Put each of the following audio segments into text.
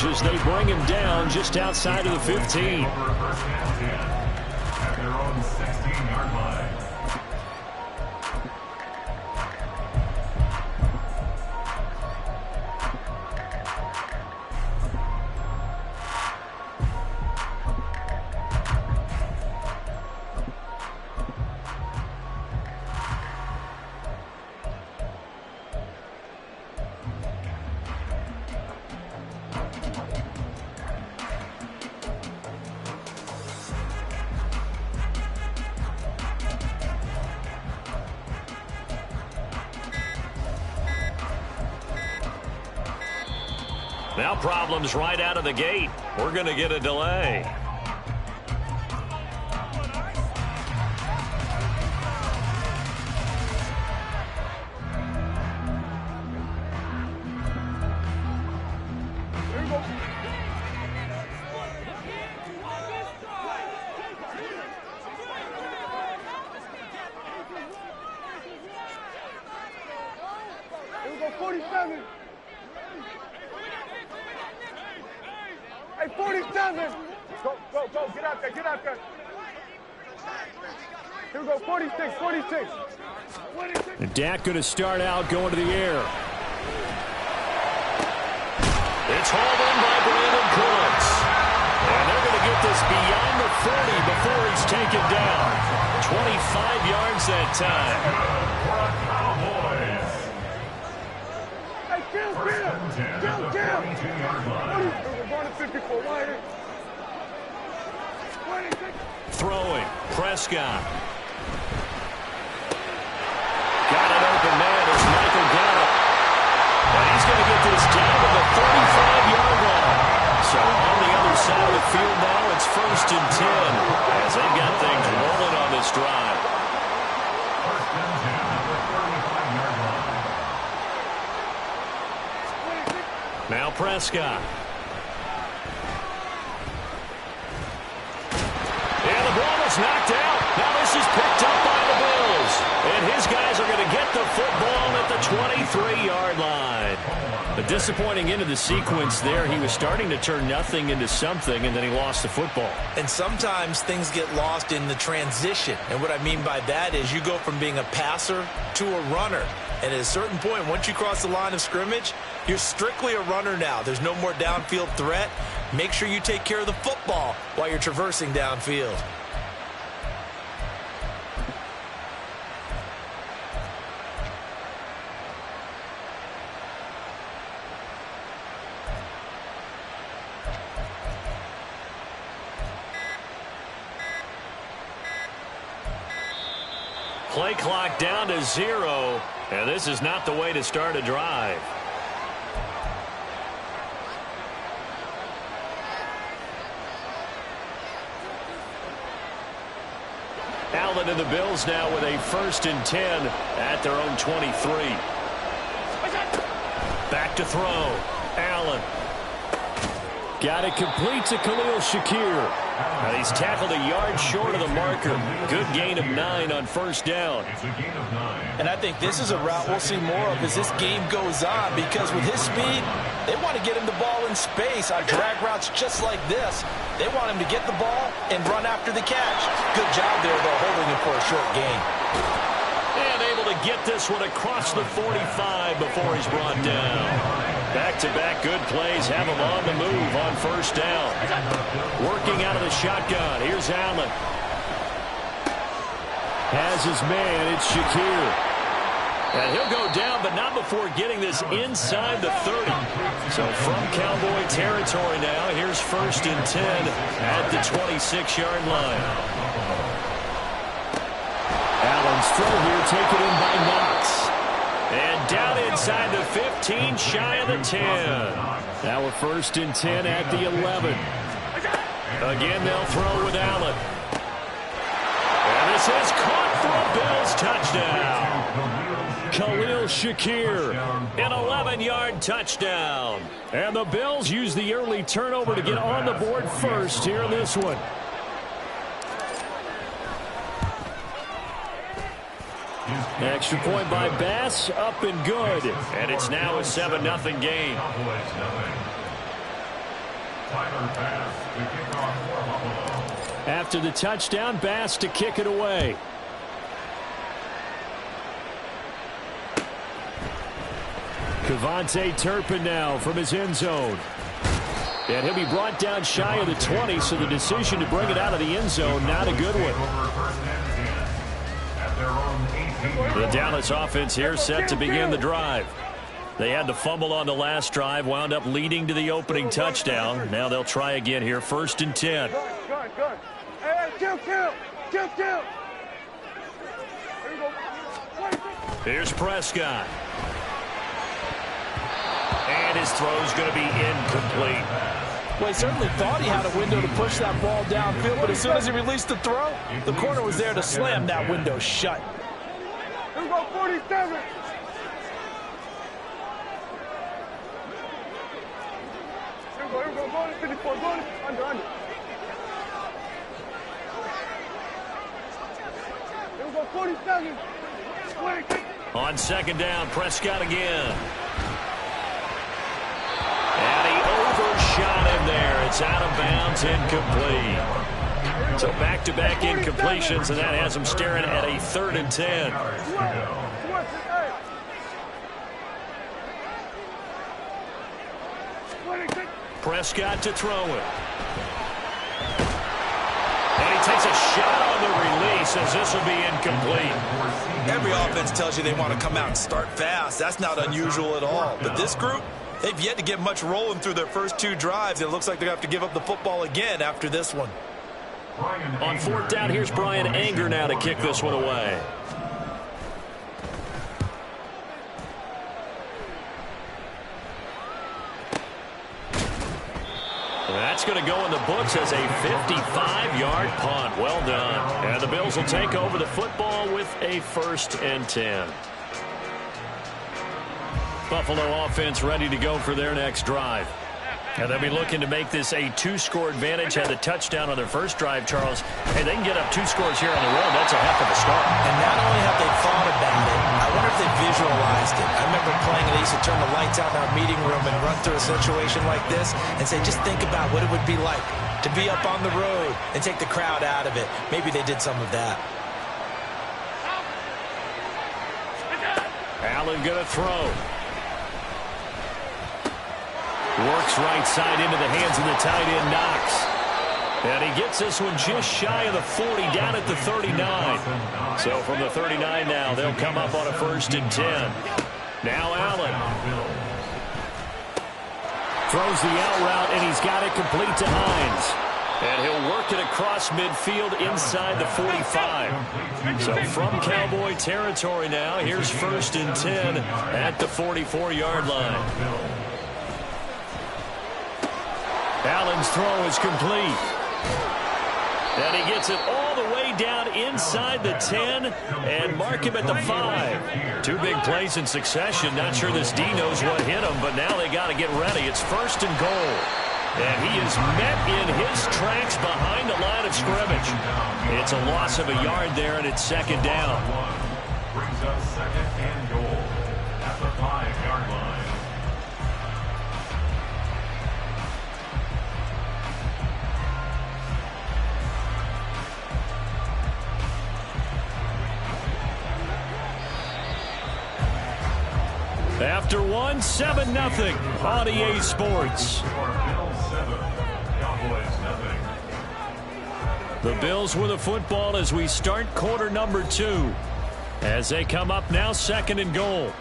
As they bring him down just outside of the 15. At their own 16-yard line. Now problems right out of the gate. We're going to get a delay. Here we go, 47. Hey, 47! Go, get out there, Here we go, 46. And Dak going to start out going to the air. It's hauled in by Brandon Cooks. And they're going to get this beyond the 40 before he's taken down. 25 yards that time. Hey, kill! Throwing, Prescott. Got an open man as Michael Gallup. And he's going to get this down to the 35-yard line. So on the other side of the field now, it's 1st and 10 as they've got things rolling on this drive. 1st and 10 at the 35-yard line. Now Prescott. And the ball is knocked out. Now this is picked up by the Bills. And his guys are going to get the football at the 23-yard line. A disappointing end of the sequence there. He was starting to turn nothing into something, and then he lost the football. And sometimes things get lost in the transition. And what I mean by that is you go from being a passer to a runner. And at a certain point, once you cross the line of scrimmage, you're strictly a runner now. There's no more downfield threat. Make sure you take care of the football while you're traversing downfield. Play clock down to 0, and this is not the way to start a drive. Allen and the Bills now with a 1st and 10 at their own 23. Back to throw. Allen. Got it complete to Khalil Shakir. And he's tackled a yard short of the marker. Good gain of 9 on 1st down. It's a gain of 9. And I think this is a route we'll see more of as this game goes on, because with his speed, they want to get him the ball in space on drag routes just like this. They want him to get the ball and run after the catch. Good job there, though, holding him for a short gain. And able to get this one across the 45 before he's brought down. Back-to-back good plays have him on the move on 1st down. Working out of the shotgun. Here's Allen. Has his man. It's Shakir. And he'll go down, but not before getting this inside the 30. So from Cowboy territory now, here's 1st and 10 at the 26-yard line. Allen's throw here taken in by Knox. And down inside the 15, shy of the 10. Now a 1st and 10 at the 11. Again, they'll throw with Allen. And this is caught for a Bills touchdown. Khalil Shakir, an 11-yard touchdown. And the Bills use the early turnover to get on the board first here in this one. Extra point by Bass, up and good. And it's now a 7-0 game. After the touchdown, Bass to kick it away. Kevontae Turpin now from his end zone. And he'll be brought down shy of the 20, so the decision to bring it out of the end zone, not a good one. The Dallas offense here set to begin the drive. They had to fumble on the last drive, wound up leading to the opening touchdown. Now they'll try again here, 1st and 10. Good. Hey, kill. Here you go. Here's Prescott. And his throw's going to be incomplete. Well, he certainly thought he had a window to push that ball downfield, but as soon as he released the throw, the corner was there to slam that window shut. Here we go, 47. Here we go, go to 54, go to under. Here we go, 47. On 2nd down, Prescott again. And he overshot him there. It's out of bounds, incomplete. So back-to-back incompletions, and that has him staring at a 3rd and 10. Prescott to throw it. And he takes a shot on the release as this will be incomplete. Every offense tells you they want to come out and start fast. That's not unusual at all. But this group, they've yet to get much rolling through their first 2 drives. It looks like they're going to have to give up the football again after this one. On 4th down, here's Brian Anger now to kick this one away. That's going to go in the books as a 55-yard punt. Well done. And the Bills will take over the football with a 1st and 10. Buffalo offense ready to go for their next drive. And they'll be looking to make this a 2-score advantage. Had the touchdown on their first drive, Charles. Hey, they can get up 2 scores here on the road. That's a heck of a start. And not only have they thought about it, I wonder if they visualized it. I remember playing, and they used to turn the lights out in our meeting room and run through a situation like this and say, just think about what it would be like to be up on the road and take the crowd out of it. Maybe they did some of that. Allen going to throw. Works right side into the hands of the tight end, Knox. And he gets this one just shy of the 40, down at the 39. So from the 39 now, they'll come up on a 1st and 10. Now Allen. Throws the out route, and he's got it complete to Hines. And he'll work it across midfield inside the 45. So from Cowboy territory now, here's 1st and 10 at the 44-yard line. Allen's throw is complete. And he gets it all the way down inside the 10 and mark him at the 5. 2 big plays in succession. Not sure this D knows what hit him, but now they got to get ready. It's 1st and goal. And he is met in his tracks behind the line of scrimmage. It's a loss of a yard there, and it's 2nd down. Brings up 2nd and goal at the 5-yard line. After 7-0 on EA Sports. The Bills with the football as we start quarter number 2. As they come up now, 2nd and goal.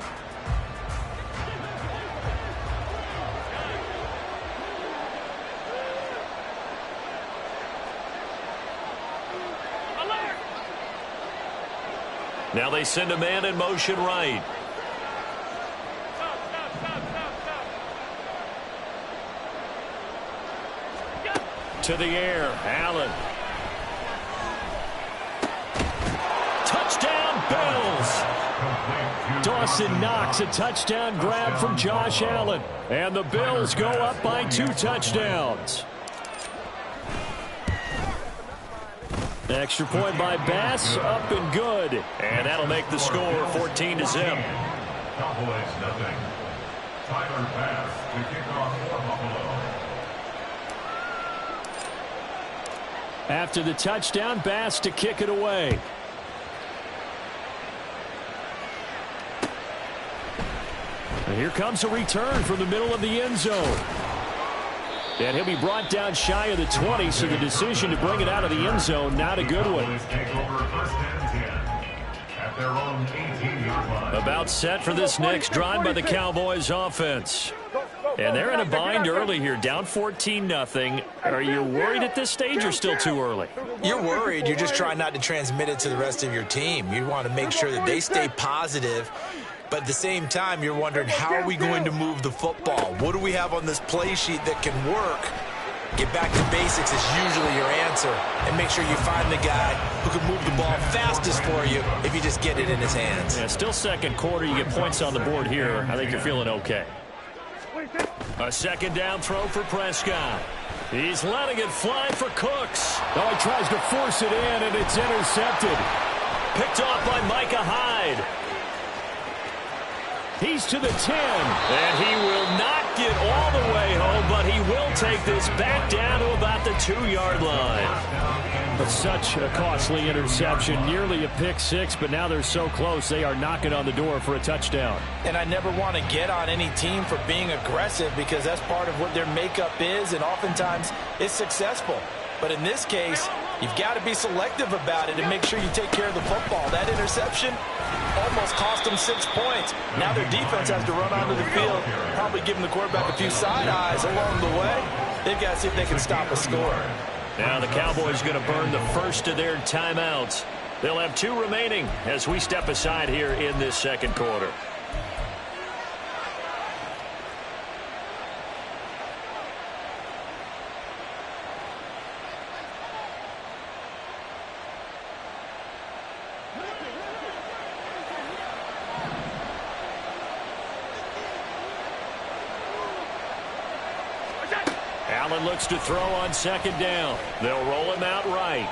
Now they send a man in motion right. To the air, Allen. Touchdown, Bills. Dawson Knox, a touchdown grab from Josh Allen. And the Bills go up by 2 touchdowns. Extra point by Bass, up and good. And that'll make the score 14-0. Cowboys 0. Tyler Bass to kick off for Buffalo. After the touchdown, Bass to kick it away. And here comes a return from the middle of the end zone. And he'll be brought down shy of the 20, so the decision to bring it out of the end zone, not a good one. About set for this next drive by the Cowboys offense. And they're in a bind early here, down 14-0. Are you worried at this stage or still too early? You're worried. You're just trying not to transmit it to the rest of your team. You want to make sure that they stay positive. But at the same time, you're wondering, how are we going to move the football? What do we have on this play sheet that can work? Get back to basics is usually your answer. And make sure you find the guy who can move the ball fastest for you if you just get it in his hands. Yeah, still second quarter. You get points on the board here. I think you're feeling okay. A second down throw for Prescott. He's letting it fly for Cooks. Oh, he tries to force it in, and it's intercepted. Picked off by Micah Hyde. He's to the 10, and he will not get all the way home, but he will take this back down to about the 2-yard line. But such a costly interception, nearly a pick six, but now they're so close they are knocking on the door for a touchdown. And I never want to get on any team for being aggressive because that's part of what their makeup is, and oftentimes it's successful. But in this case, you've got to be selective about it and make sure you take care of the football. That interception almost cost them 6 points. Now their defense has to run onto the field, probably giving the quarterback a few side eyes along the way. They've got to see if they can stop a score. Now the Cowboys going to burn the first of their timeouts. They'll have 2 remaining as we step aside here in this second quarter. Allen looks to throw on second down. They'll roll him out right.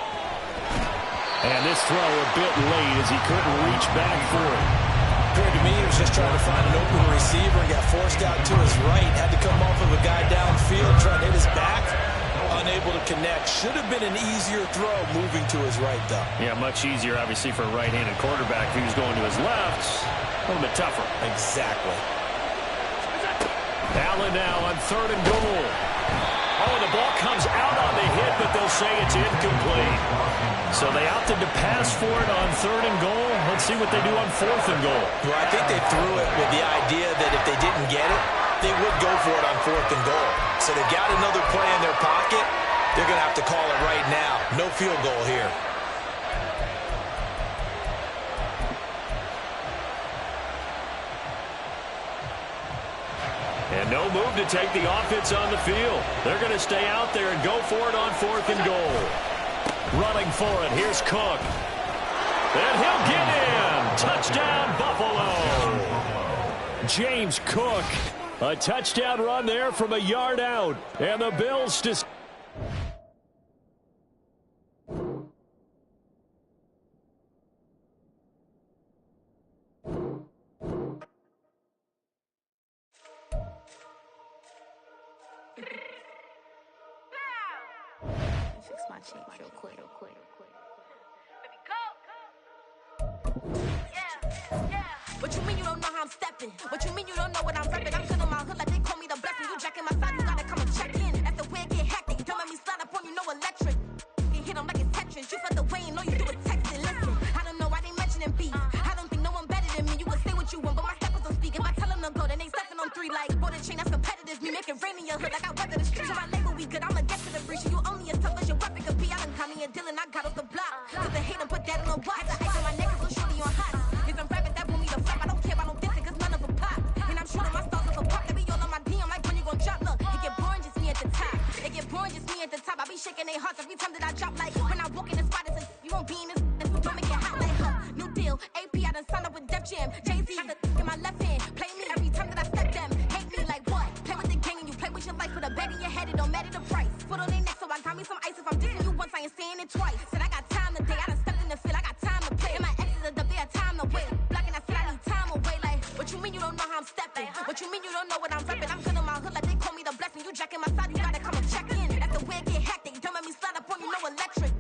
And this throw a bit late as he couldn't reach back for it. Appeared to me he was just trying to find an open receiver and got forced out to his right. Had to come off of a guy downfield, trying to hit his back. Unable to connect. Should have been an easier throw moving to his right, though. Yeah, much easier, obviously, for a right-handed quarterback. If he was going to his left, a little bit tougher. Exactly. Allen now on 3rd and goal. Oh, the ball comes out on the hit, but they'll say it's incomplete. So they opted to pass for it on 3rd and goal. Let's see what they do on 4th and goal. Well, I think they threw it with the idea that if they didn't get it, they would go for it on 4th and goal. So they've got another play in their pocket. They're going to have to call it right now. No field goal here. And no move to take the offense on the field. They're going to stay out there and go for it on 4th and goal. Running for it, here's Cook. And he'll get in. Touchdown, Buffalo. James Cook. A touchdown run there from a yard out. And the Bills just... Fix my change real quick. What you mean you don't know how I'm stepping? What you mean you don't know what I'm repping? I'm killing my hood like they call me the blessing. You jacking my side, you gotta come and check in. That's the way it get hectic. Don't let me slide up on you, no electric. You hit them like it's Tetris. You felt the way and all you do is texting. Listen, I don't know why they mentioning beef. I don't think no one better than me. You can say what you want, but my steppers don't speak. If I tell them to go, then they stepping on 3 like border chain. That's competitive. Me making rain in your hood like I weather the streets. So my label we good. I'ma get to the breach. You only as tough as your weapon could be. I done caught me a deal and I got off the block. Cause they hate them, put that on the watch. I ice on my neck, so shorty on hot. Cause I'm rapping that want me to flop. I don't care about no dissing, cause none of them pop. And I'm shooting my stars off a pop. They be all on my DM like when you gon' drop. Look, it get boring just me at the top. It get boring just me at the top. I be shaking their hearts every time that I drop. Like when I walk in the spot, it's a, you won't be in this. Don't make it hot like her. New deal, AP, I done signed up with Def Jam. Jay-Z, got the in my left hand. Play me every time that I step them. Hate me like what? Play with the gang and you play with your life. Put a bet in your head, it don't matter the price. Put on their neck, so I got me some ice. If I'm dissing you once, I ain't saying it twice. Said I got time today, I done stepped in the field, I got time to play. And my exes are up there, time to wait. Blocking, I said I need time away. Like, what you mean you don't know how I'm stepping? What you mean you don't know what I'm repping? I'm good on my hood like they call me the blessing. You jacking my side, you gotta come and check in. That's the way it get hectic. Don't let me slide up on you, no electric.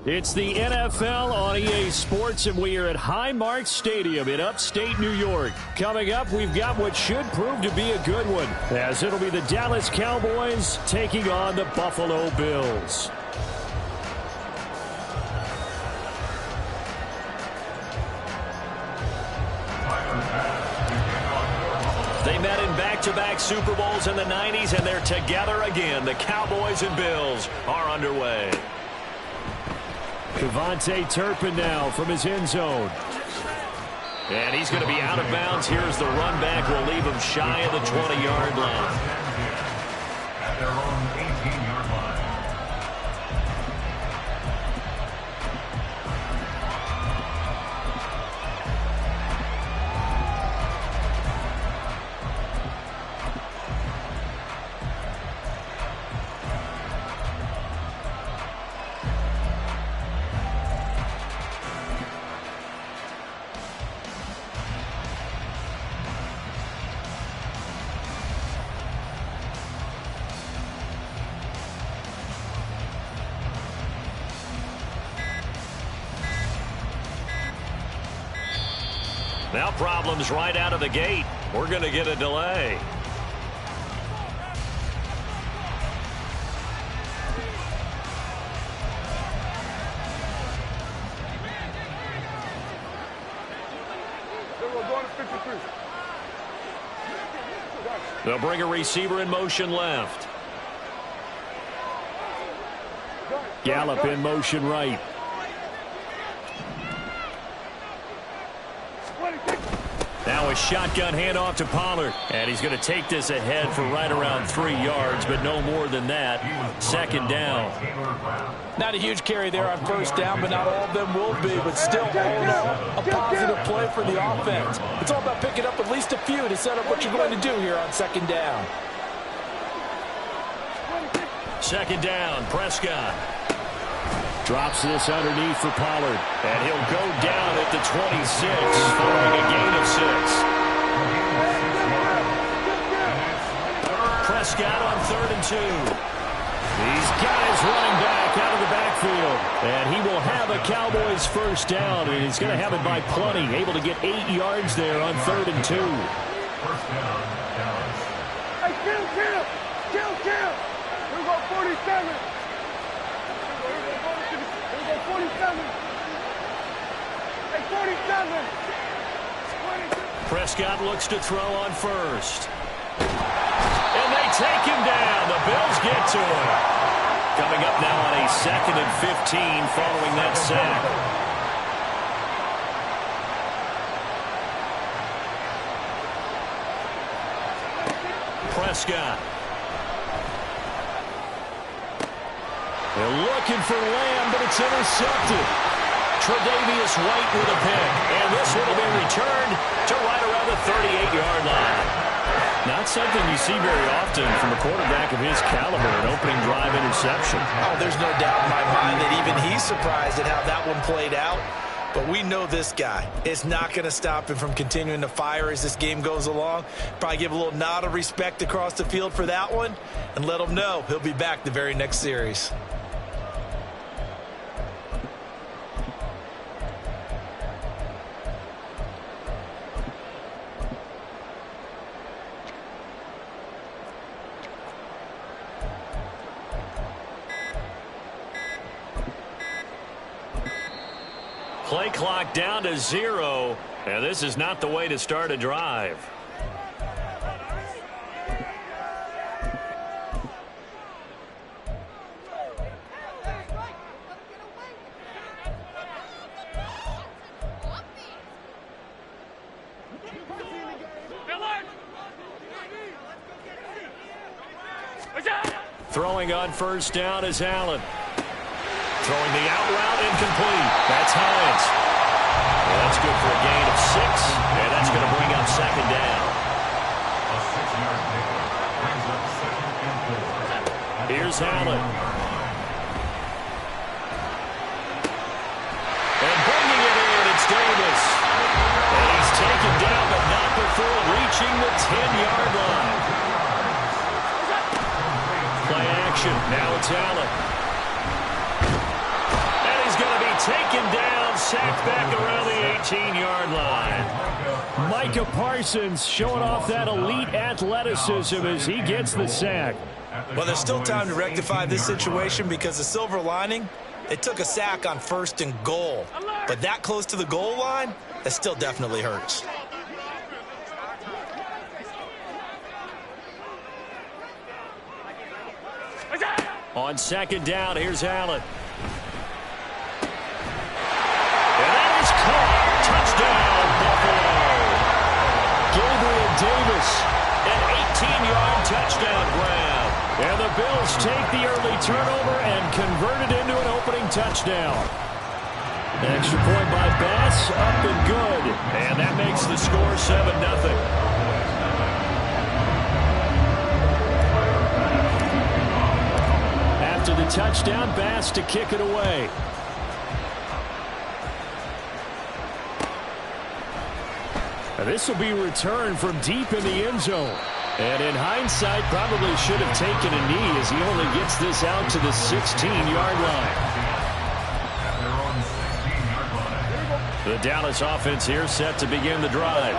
It's the NFL on EA Sports, and we are at Highmark Stadium in upstate New York. Coming up, we've got what should prove to be a good one, as it'll be the Dallas Cowboys taking on the Buffalo Bills. They met in back-to-back Super Bowls in the 90s, and they're together again. The Cowboys and Bills are underway. Devontae Turpin now from his end zone. And he's going to be out of bounds. Here's the run back. Will leave him shy of the 20-yard line. At their own 18-yard line. Now problems right out of the gate. We're going to get a delay. They'll bring a receiver in motion left. Gallup in motion right. Now a shotgun handoff to Pollard. And he's going to take this ahead for right around 3 yards, but no more than that. Second down. Not a huge carry there on first down, but not all of them will be. But still, all in all, a positive play for the offense. It's all about picking up at least a few to set up what you're going to do here on second down. Second down, Prescott. Drops this underneath for Pollard. And he'll go down at the 26, following a gain of 6. Prescott on 3rd and 2. These guys running back out of the backfield. And he will have a Cowboys first down, and he's going to have it by plenty. Able to get 8 yards there on 3rd and 2. First down, Dallas. Hey, kill! We got 47. 47. Hey, 47. Prescott looks to throw on first. And they take him down. The Bills get to him. Coming up now on a 2nd and 15 following that sack. Prescott. They're looking for Lamb, but it's intercepted. Tre'Davious White with a pick. And this one will be returned to right around the 38-yard line. Not something you see very often from a quarterback of his caliber, an opening drive interception. Oh, there's no doubt in my mind that even he's surprised at how that one played out. But we know this guy is not going to stop him from continuing to fire as this game goes along. Probably give a little nod of respect across the field for that one and let him know he'll be back the very next series. Play clock down to 0, and this is not the way to start a drive. Throwing on first down is Allen. Throwing the out route incomplete. That's Hines. Well, that's good for a gain of 6, and that's going to bring up second down. A 6-yard pickup brings up 2nd and 4. Here's Allen. And bringing it in, it's Davis. And he's taken down, but not before reaching the 10-yard line. Play action. Now it's Allen. taken down, sacked back around the 18-yard line. Micah Parsons showing off that elite athleticism as he gets the sack. Well, there's still time to rectify this situation because the silver lining, they took a sack on 1st and goal. But that close to the goal line, that still definitely hurts. On 2nd down, here's Allen. And that is caught. Touchdown, Buffalo. Gabriel Davis, an 18-yard touchdown grab. And the Bills take the early turnover and convert it into an opening touchdown. Extra point by Bass, up and good. And that makes the score 7-0. After the touchdown, Bass to kick it away. This will be returned from deep in the end zone. And in hindsight, probably should have taken a knee as he only gets this out to the 16-yard line. The Dallas offense here set to begin the drive.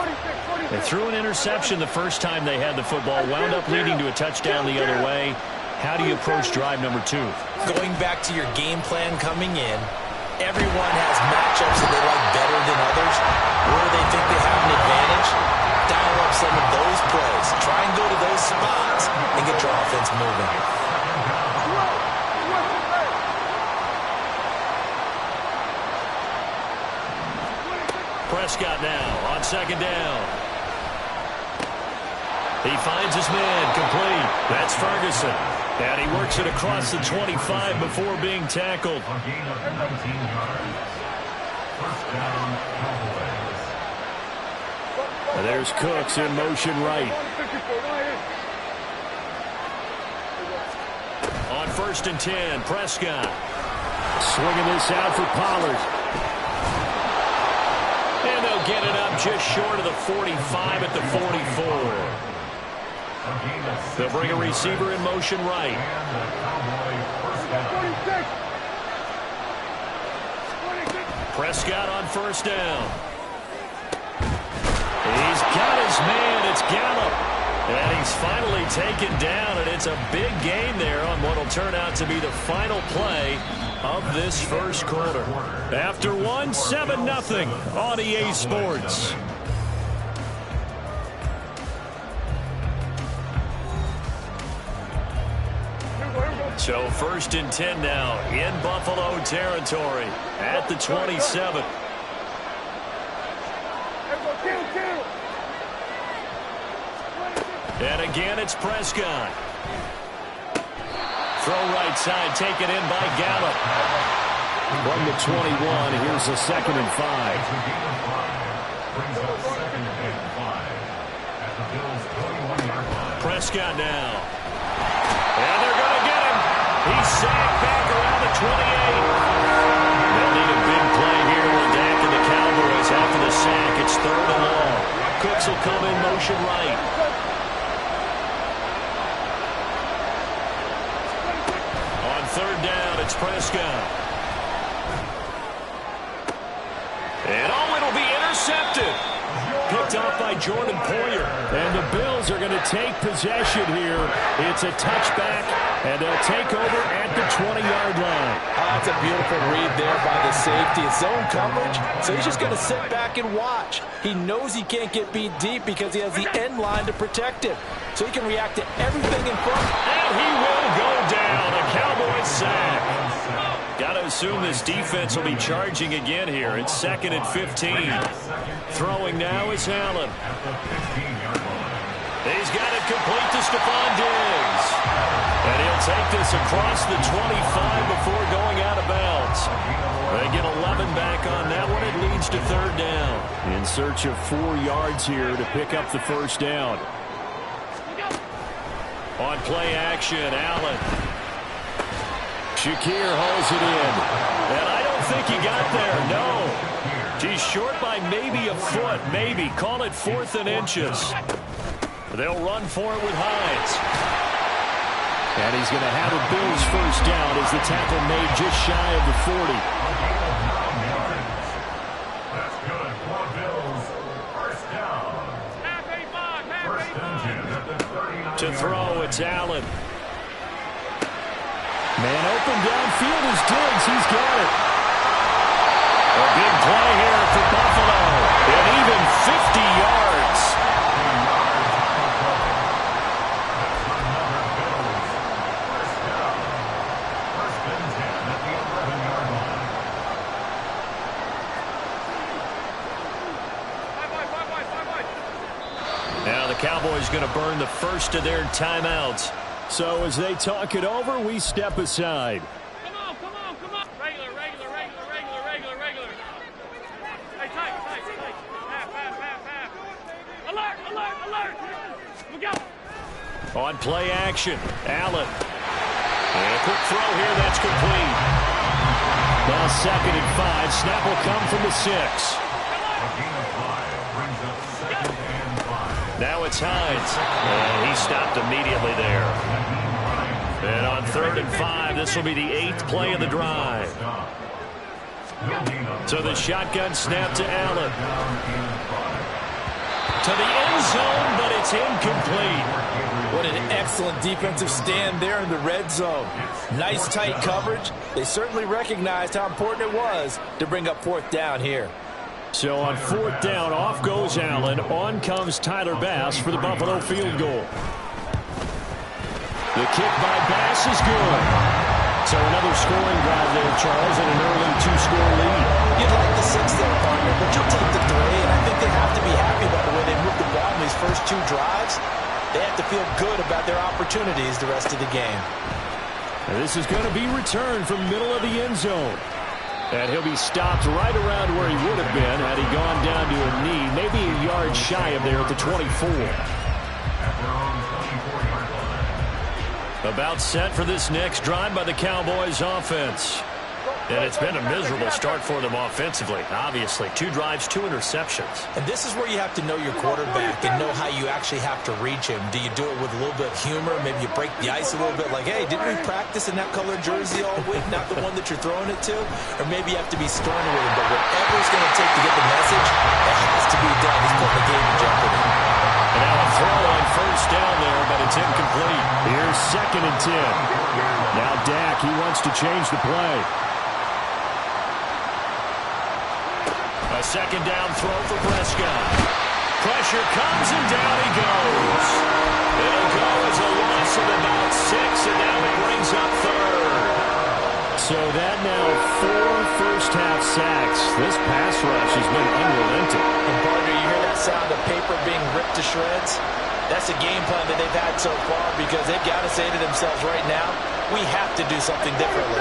They threw an interception the first time they had the football, wound up leading to a touchdown the other way. How do you approach drive number 2? Going back to your game plan coming in, everyone has matchups that they like better than others. Where they think they have an advantage, dial up some of those plays. Try and go to those spots and get your offense moving. Prescott now on 2nd down. He finds his man complete. That's Ferguson. And he works it across the 25 before being tackled. A gain of 19 yards. 1st down, Cowboys. There's Cooks in motion right. On 1st and 10, Prescott. Swinging this out for Pollard. And they'll get it up just short of the 45 at the 44. They'll bring a receiver in motion right. Prescott on 1st down. He's got his man. It's Gallup. And he's finally taken down, and it's a big gain there on what will turn out to be the final play of this first quarter. After one, 7-0 on EA Sports. So 1st and 10 now in Buffalo territory at the 27. And again, it's Prescott. Throw right side, taken in by Gallup. From the 21, here's a 2nd and 5. Prescott now. And they're going to get him. He's sacked back around the 28. They'll need a big play here when Dak and the Cowboys after the sack. It's 3rd and long. Cooks will come in motion right. On 3rd down, it's Prescott. And it'll be intercepted. Picked off by Jordan Poyer. And the Bills are going to take possession here. It's a touchback, and they'll take over at the 20-yard line. That's a beautiful read there by the safety. It's zone coverage, so he's just going to sit back and watch. He knows he can't get beat deep because he has the end line to protect him. So he can react to everything in front. And he will go down. A Cowboys sack. Got to assume this defense will be charging again here. It's 2nd and 15. Throwing now is Allen. He's got it complete to Stephon Diggs. And he'll take this across the 25 before going out of bounds. They get 11 back on that one. It leads to 3rd down. In search of 4 yards here to pick up the 1st down. On play action, Allen. Shakir holds it in. And I don't think he got there, no. He's short by maybe a foot, maybe. Call it 4th and inches. They'll run for it with Hines. And he's going to have a Bills 1st down as the tackle made just shy of the 40. To throw, it's Allen. Man open downfield is Diggs. He's got it. A big play here for Buffalo. And even 50 yards. Now the Cowboys going to burn the first of their timeouts. So as they talk it over, we step aside. Come on. Regular. Hey, tight. Half. Alert. We go. On play action, Allen. And a quick throw here, that's complete. Now 2nd and 5. Snap will come from the 6. Now it's Hines. And he stopped immediately there. And on 3rd and 5, this will be the 8th play of the drive. So the shotgun snap to Allen. To the end zone, but it's incomplete. What an excellent defensive stand there in the red zone. Nice tight coverage. They certainly recognized how important it was to bring up 4th down here. So on 4th down, off goes Allen. On comes Tyler Bass for the Buffalo field goal. The kick by Bass is good. So another scoring drive there, Charles, and an early 2-score lead. You'd like the 6 there, partner, but you'll take the 3, and I think they have to be happy about the way they moved the ball in these first 2 drives. They have to feel good about their opportunities the rest of the game. And this is going to be returned from middle of the end zone. And he'll be stopped right around where he would have been had he gone down to a knee, maybe a yard shy of there at the 24. About set for this next drive by the Cowboys offense. And it's been a miserable start for them offensively. Obviously, 2 drives, 2 interceptions. And this is where you have to know your quarterback and know how you actually have to reach him. Do you do it with a little bit of humor? Maybe you break the ice a little bit like, hey, didn't we practice in that colored jersey all week, not the one that you're throwing it to? Or maybe you have to be stern with him. But whatever it's going to take to get the message, it has to be done. He's putting the game in jeopardy. And now a throw on 1st down there, but it's incomplete. Here's 2nd and 10. Now Dak, he wants to change the play. A 2nd down throw for Prescott. Pressure comes and down he goes. It'll go as a loss of about 6, and now it brings up 3rd. So that now 4 first-half sacks. This pass rush has been unrelenting. And partner, you hear that sound of paper being ripped to shreds? That's a game plan that they've had so far because they've got to say to themselves right now, we have to do something differently.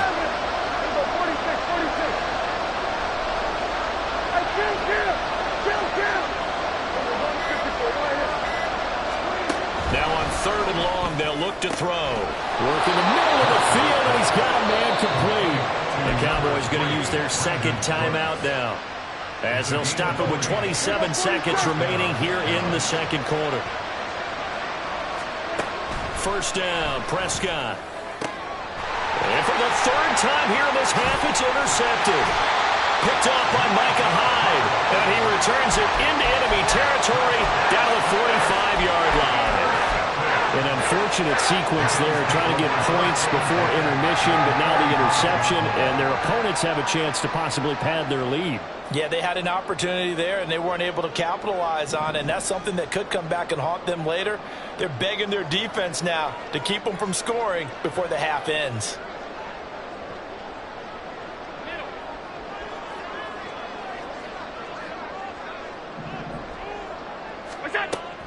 Now on 3rd and long, they'll look to throw. Work in the middle of the field, and he's got a man complete. The Cowboys going to use their 2nd timeout now, as they'll stop it with 27 seconds remaining here in the 2nd quarter. 1st down, Prescott. And for the 3rd time here in this half, it's intercepted. Picked off by Micah Hyde, and he returns it into enemy territory down the 45-yard line. An unfortunate sequence there, trying to get points before intermission, but now the interception, and their opponents have a chance to possibly pad their lead. Yeah, they had an opportunity there, and they weren't able to capitalize on it, and that's something that could come back and haunt them later. They're begging their defense now to keep them from scoring before the half ends.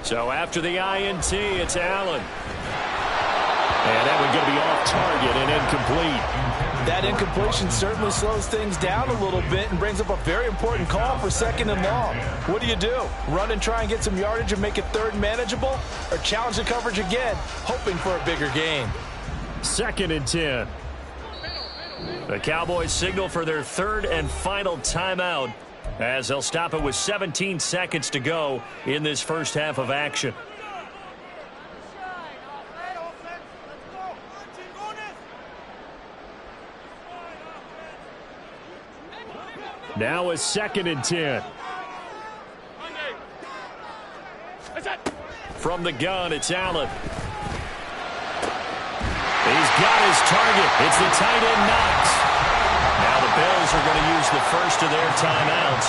So after the INT, it's Allen. And that one going to be off target and incomplete. That incompletion certainly slows things down a little bit and brings up a very important call for 2nd and long. What do? Run and try and get some yardage and make it 3rd manageable? Or challenge the coverage again, hoping for a bigger gain? 2nd and 10. The Cowboys signal for their 3rd and final timeout, as they'll stop it with 17 seconds to go in this first half of action. Now a 2nd and 10. From the gun, it's Allen. He's got his target. It's the tight end Knox. Now the Bills are going to use the first of their timeouts.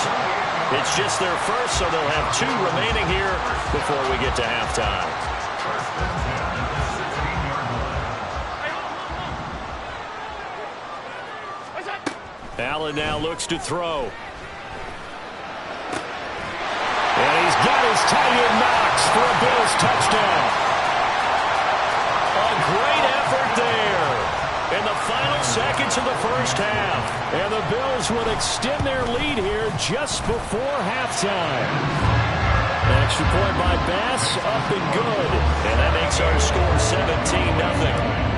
It's just their first, so they'll have 2 remaining here before we get to halftime. Allen now looks to throw. And he's got his tight end Knox for a Bills touchdown. A great effort there in the final seconds of the first half. And the Bills would extend their lead here just before halftime. An extra point by Bass, up and good. And that makes our score 17-0.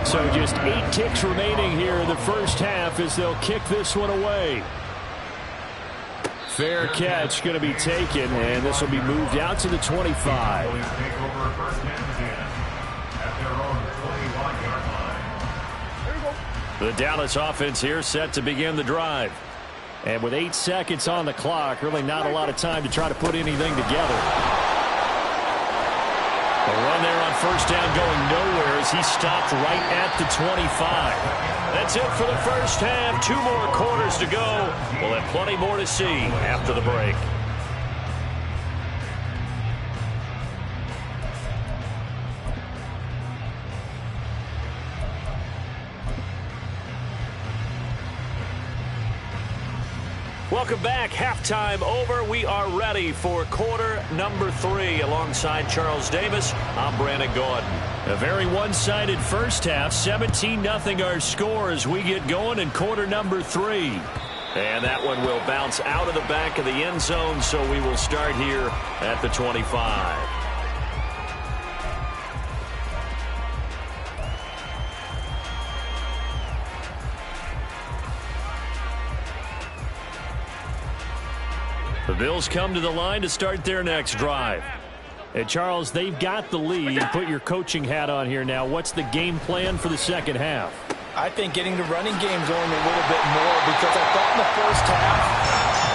So just 8 kicks remaining here in the first half as they'll kick this one away. Fair catch going to be taken, and this will be moved out to the 25. The Dallas offense here set to begin the drive. And with 8 seconds on the clock, really not a lot of time to try to put anything together. A run there on first down going nowhere as he stopped right at the 25. That's it for the first half. 2 more quarters to go. We'll have plenty more to see after the break. Welcome back. Halftime over. We are ready for quarter number 3. Alongside Charles Davis, I'm Brandon Gordon. A very one-sided first half. 17-0 our score as we get going in quarter number 3. And that one will bounce out of the back of the end zone, so we will start here at the 25. The Bills come to the line to start their next drive. And Charles, they've got the lead. Put your coaching hat on here now. What's the game plan for the second half? I think getting the running game going a little bit more, because I thought in the first half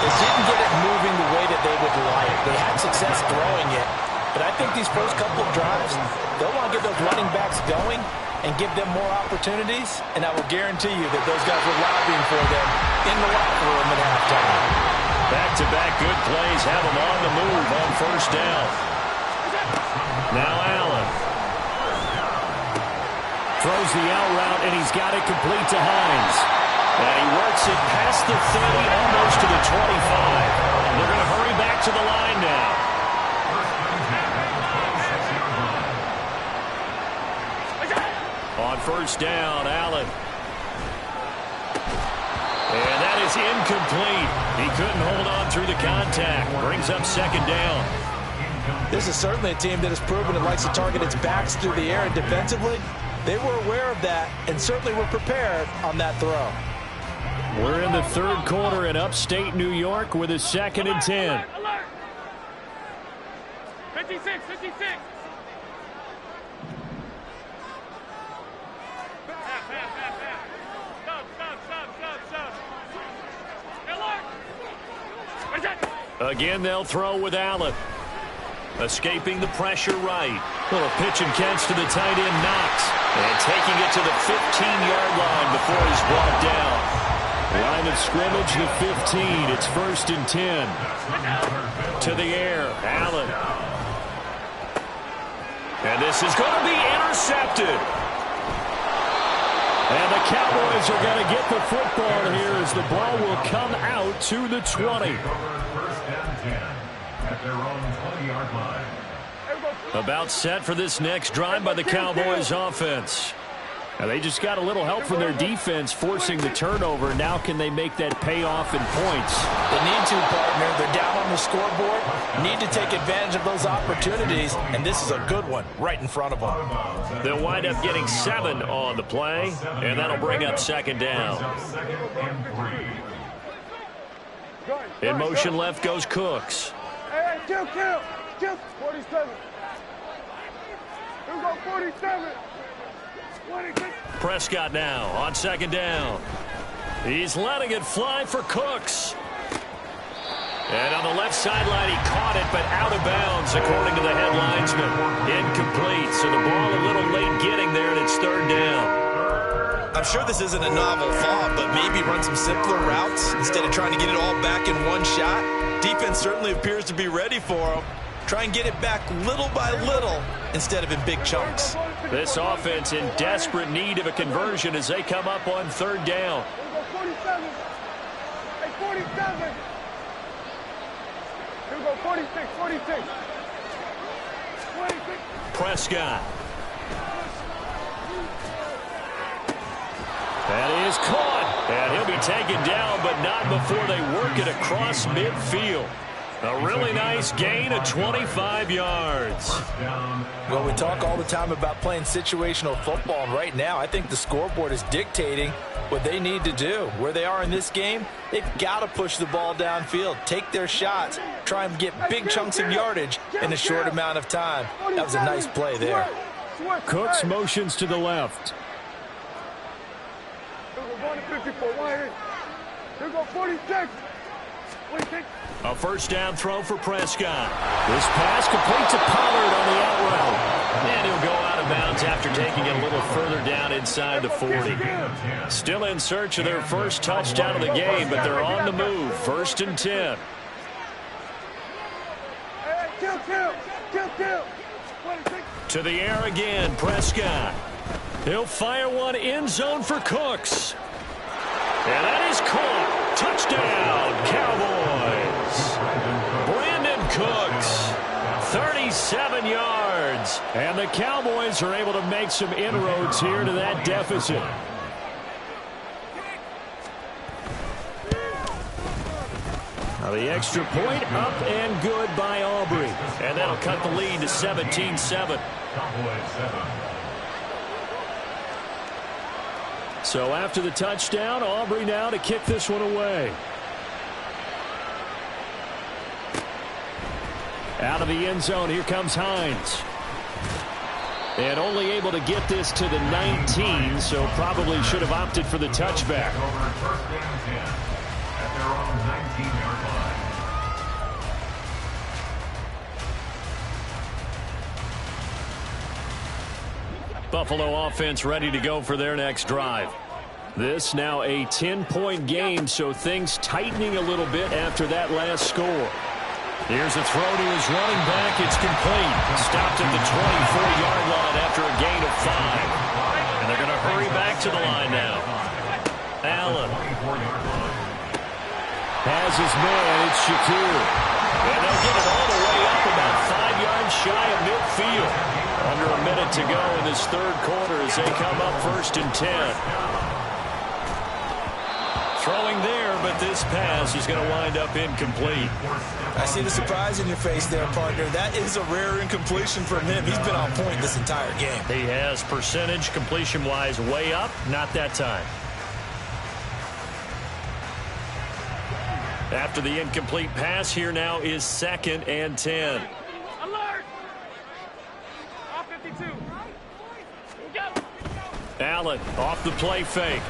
they didn't get it moving the way that they would like. They had success throwing it. But I think these first couple of drives, they'll want to get those running backs going and give them more opportunities. And I will guarantee you that those guys were lobbying for them in the locker room at halftime. Back-to-back good plays have him on the move on first down. Now Allen throws the out route, and he's got it complete to Hines. And he works it past the 30, almost to the 25. They're going to hurry back to the line now. On first down, Allen. And that is incomplete. He couldn't hold on through the contact. Brings up second down. This is certainly a team that has proven it likes to target its backs through the air, and defensively, they were aware of that and certainly were prepared on that throw. We're in the third quarter in upstate New York with a 2nd and 10. 56, 56. Again, they'll throw with Allen. Escaping the pressure right. Little pitch and catch to the tight end Knox. And taking it to the 15-yard line before he's brought down. Line of scrimmage, the 15. It's 1st and 10. To the air, Allen. And this is going to be intercepted. And the Cowboys are going to get the football here as the ball will come out to the 20. At their own 20-yard line. About set for this next drive by the Cowboys offense. Now they just got a little help from their defense forcing the turnover. Now can they make that pay off in points? They need to, partner. They're down on the scoreboard. Need to take advantage of those opportunities, and this is a good one right in front of them. They'll wind up getting 7 on the play, and that'll bring up second down. In motion left goes Cooks. Hey, kill. 47. Here we go, 47. 26. Prescott now on second down. He's letting it fly for Cooks. And on the left sideline, he caught it, but out of bounds, according to the head linesman. Incomplete, so the ball a little late getting there, and it's third down. I'm sure this isn't a novel thought, but maybe run some simpler routes instead of trying to get it all back in one shot. Defense certainly appears to be ready for him. Try and get it back little by little instead of in big chunks. This offense in desperate need of a conversion as they come up on third down. 47. Hey, 47. Here we go, 46, 46. 26. Prescott. That is caught. And he'll be taken down, but not before they work it across midfield. A really nice gain of 25 yards. Well, we talk all the time about playing situational football, and right now I think the scoreboard is dictating what they need to do. Where they are in this game, they've got to push the ball downfield, take their shots, try and get big chunks of yardage in a short amount of time. That was a nice play there. Cooks motions to the left. We're going to 54. Here we go, 46. 46. A first down throw for Prescott. This pass complete to Pollard on the out route. And he'll go out of bounds after taking it a little further down inside the 40. Still in search of their first touchdown of the game, but they're on the move. First and 10. To the air again, Prescott. He'll fire one end zone for Cooks. And that is caught. Touchdown, Cowboys. Brandon Cooks, 37 yards. And the Cowboys are able to make some inroads here to that deficit. Now the extra point up and good by Aubrey. And that'll cut the lead to 17-7. So after the touchdown, Aubrey now to kick this one away. Out of the end zone, here comes Hines. And only able to get this to the 19, so probably should have opted for the touchback. Buffalo offense ready to go for their next drive. This now a 10-point game, so things tightening a little bit after that last score. Here's a throw to his running back. It's complete. Stopped at the 24-yard line after a gain of 5. And they're going to hurry back to the line now. Allen has his man. It's Shakir. And they'll get it all the way up about 5 yards shy of midfield. Under a minute to go in this third quarter as they come up first and 10. Throwing there, but this pass is going to wind up incomplete. I see the surprise in your face there, partner. That is a rare incompletion from him. He's been on point this entire game. He has percentage completion-wise way up, not that time. After the incomplete pass, here now is second and 10. Alert! Off 52. Allen off the play fake.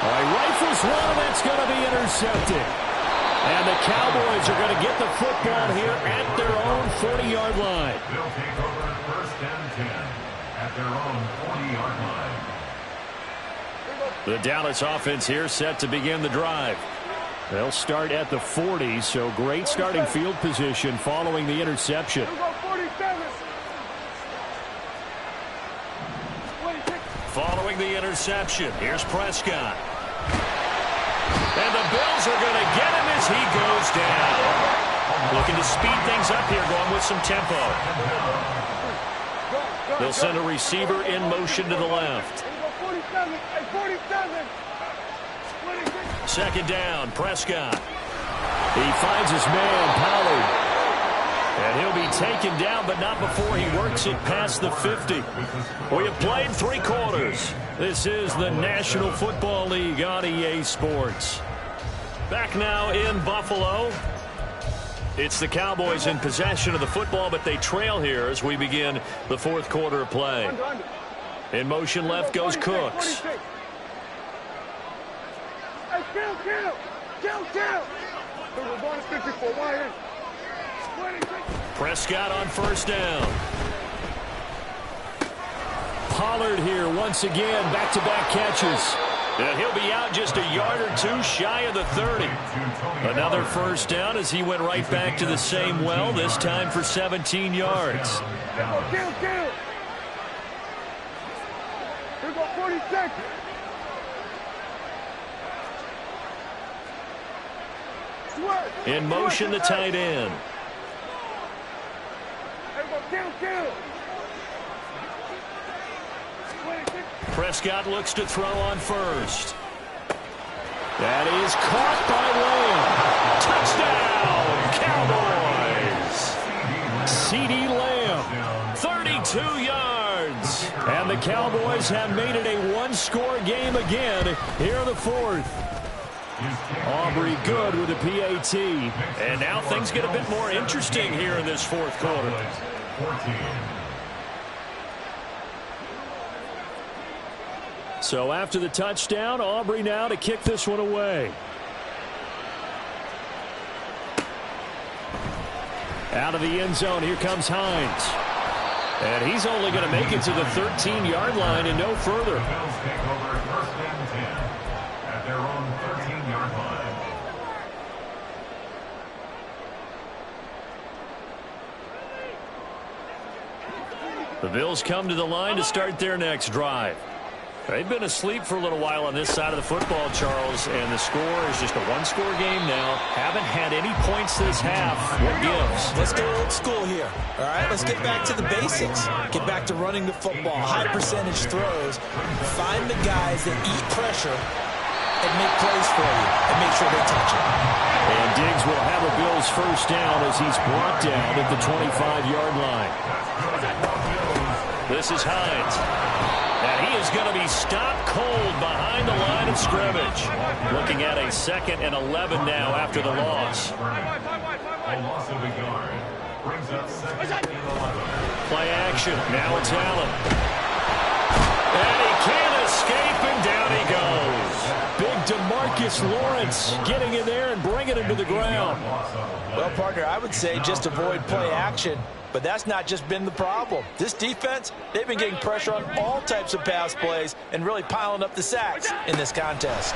All right, rifles one, and that's going to be intercepted. And the Cowboys are going to get the football here at their own 40-yard line. They'll take over first and 10 at their own 40-yard line. The Dallas offense here set to begin the drive. They'll start at the 40, so great starting field position following the interception. Following the interception, here's Prescott. And the Bills are going to get him as he goes down. Looking to speed things up here, going with some tempo. They'll send a receiver in motion to the left. Second down, Prescott. He finds his man, Pollard. And he'll be taken down, but not before he works it past the 50. We have played 3 quarters. This is the National Football League on EA Sports. Back now in Buffalo. It's the Cowboys in possession of the football, but they trail here as we begin the fourth quarter of play. In motion left goes Cooks. We're going to 54 wide. Prescott on first down. Pollard here once again, back-to-back catches. And he'll be out just a yard or two shy of the 30. Another first down as he went right back to the same well, this time for 17 yards. Kill. Here go 46. In motion, the tight end. Kill. Prescott looks to throw on first. That is caught by Lamb. Touchdown, Cowboys. CD Lamb, 32 yards. And the Cowboys have made it a one-score game again here in the fourth. Aubrey good with a PAT. And now things get a bit more interesting here in this fourth quarter. So after the touchdown, Aubrey now to kick this one away. Out of the end zone, here comes Hines. And he's only going to make it to the 13-yard line and no further. Bills take over first and 10 at their own 13-yard line. The Bills come to the line to start their next drive. They've been asleep for a little while on this side of the football, Charles, and the score is just a one-score game now. Haven't had any points this half. What gives? Let's go old school here. All right, let's get back to the basics. Get back to running the football, high percentage throws. Find the guys that eat pressure and make plays for you and make sure they touch it. And Diggs will have a Bills first down as he's brought down at the 25-yard line. This is Hines. And he is going to be stopped cold behind the line of scrimmage. Looking at a 2nd and 11 now after the loss. A loss of a yard brings up 2nd and 11. Play action. Now it's Allen. And he can't escape, and down he goes. Big DeMarcus Lawrence getting in there and bringing him to the ground. Well, partner, I would say just avoid play action. But that's not just been the problem. This defense, they've been getting pressure on all types of pass plays and really piling up the sacks in this contest.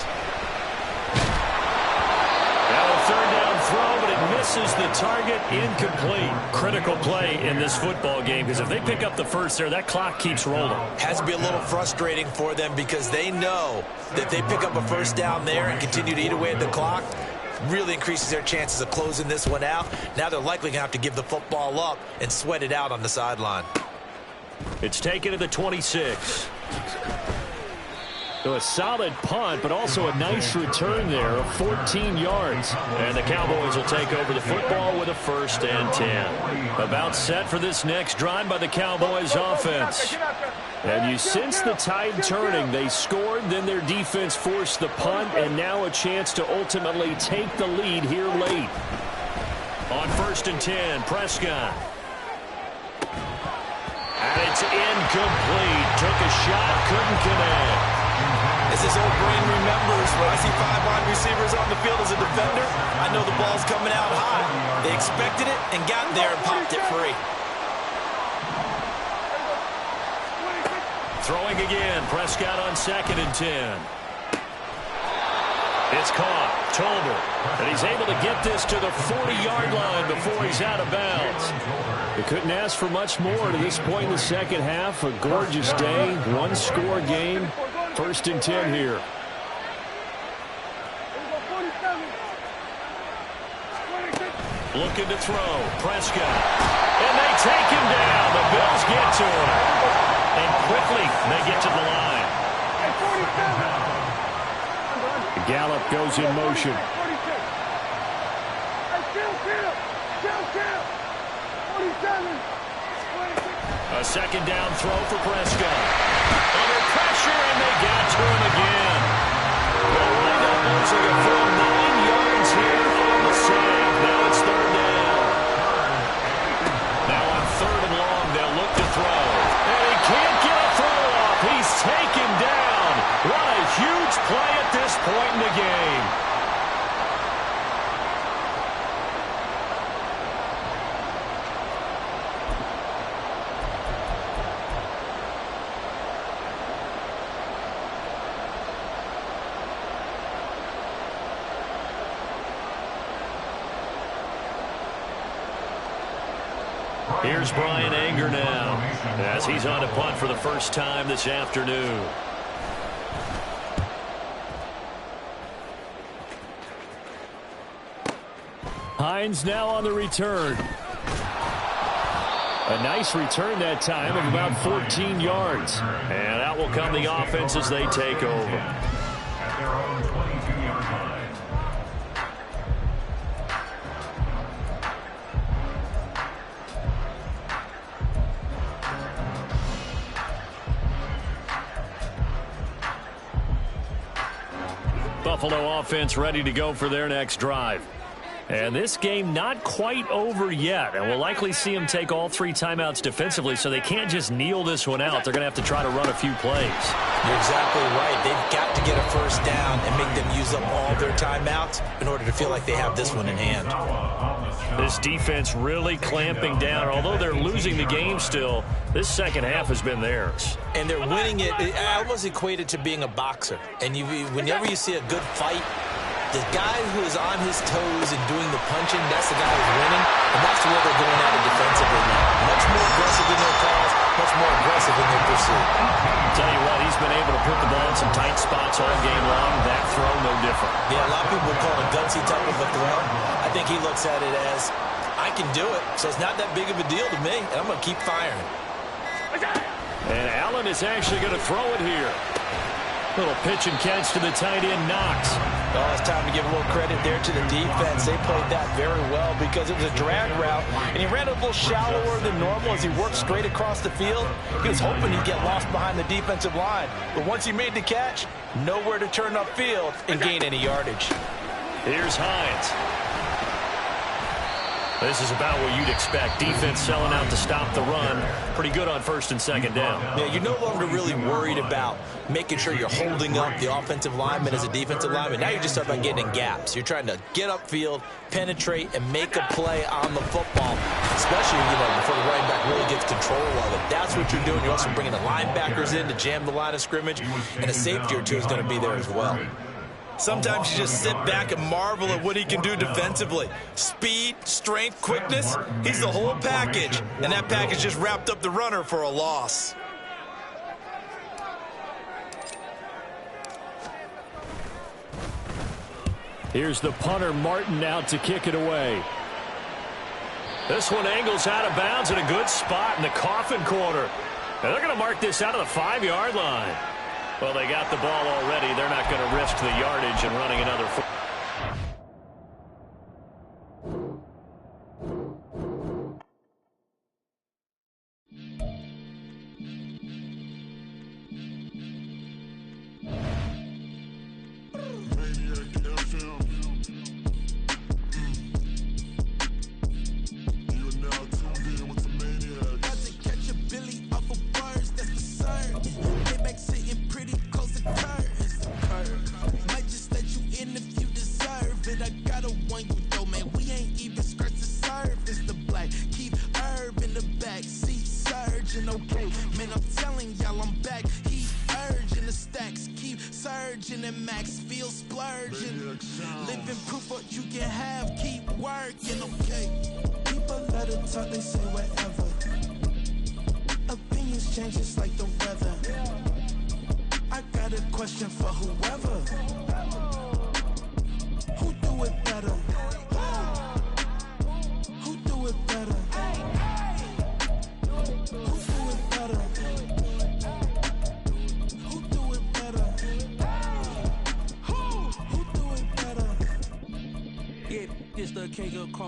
Now a third down throw, but it misses the target. Incomplete. Critical play in this football game because if they pick up the first there, that clock keeps rolling. Has to be a little frustrating for them because they know that they pick up a first down there and continue to eat away at the clock. Really increases their chances of closing this one out. Now they're likely going to have to give the football up and sweat it out on the sideline. It's taken at the 26. So a solid punt, but also a nice return there of 14 yards. And the Cowboys will take over the football with a 1st and 10. About set for this next drive by the Cowboys offense. And you sense the tide turning. They scored, then their defense forced the punt, and now a chance to ultimately take the lead here late. On 1st and 10, Prescott. And it's incomplete. Took a shot, couldn't connect. As his old brain remembers, when I see 5 wide receivers on the field as a defender, I know the ball's coming out high. They expected it and got there and popped it free. Throwing again, Prescott on 2nd and 10. It's caught, Tolbert, and he's able to get this to the 40-yard line before he's out of bounds. They couldn't ask for much more to this point in the second half. A gorgeous day, one-score game. 1st and 10 here. Looking to throw, Prescott. And they take him down. The Bills get to him. And quickly, they get to the line. Gallup goes in motion. A 2nd down throw for Prescott. Under pressure, and they got to him again. They'll wind up losing a full 9 yards here on the save. Now it's 3rd down. Now on 3rd and long, they'll look to throw. And he can't get a throw off. He's taken down. What a huge play at this point in the game. Here's Brian Anger now as he's on to punt for the first time this afternoon. Hines now on the return. A nice return that time of about 14 yards. And out will come the offense as they take over. At their own 22-yard line. Buffalo offense ready to go for their next drive. And this game not quite over yet. And we'll likely see them take all 3 timeouts defensively, so they can't just kneel this one out. They're going to have to try to run a few plays. You're exactly right. They've got to get a first down and make them use up all their timeouts in order to feel like they have this one in hand. This defense really clamping down. Although they're losing the game still, this second half has been theirs. And they're winning it. I almost equate it to being a boxer. And whenever you see a good fight, the guy who is on his toes and doing the punching, that's the guy who's winning, and that's where they're going at it defensively now. Much more aggressive in their calls, much more aggressive in their pursuit. Tell you what, he's been able to put the ball in some tight spots all game long. That throw, no different. Yeah, a lot of people call it a gutsy type of a throw. I think he looks at it as, I can do it, so it's not that big of a deal to me, and I'm going to keep firing. And Allen is actually going to throw it here. Little pitch and catch to the tight end, Knox. Oh, it's time to give a little credit there to the defense. They played that very well because it was a drag route, and he ran a little shallower than normal as he worked straight across the field. He was hoping he'd get lost behind the defensive line, but once he made the catch, nowhere to turn upfield and gain any yardage. Here's Hines. This is about what you'd expect. Defense selling out to stop the run. Pretty good on first and second down. Yeah, you're no longer really worried about making sure you're holding up the offensive lineman as a defensive lineman. Now you're just talking about getting in gaps. You're trying to get upfield, penetrate, and make a play on the football, especially, before the running back really gets control of it. That's what you're doing. You're also bringing the linebackers in to jam the line of scrimmage, and a safety or two is going to be there as well. Sometimes you just sit back and marvel at what he can do defensively. Speed, strength, quickness, he's the whole package. And that package just wrapped up the runner for a loss. Here's the punter, Martin, out to kick it away. This one angles out of bounds in a good spot in the coffin corner. And they're going to mark this out of the 5-yard line. Well, they got the ball already. They're not going to risk the yardage and running another 4.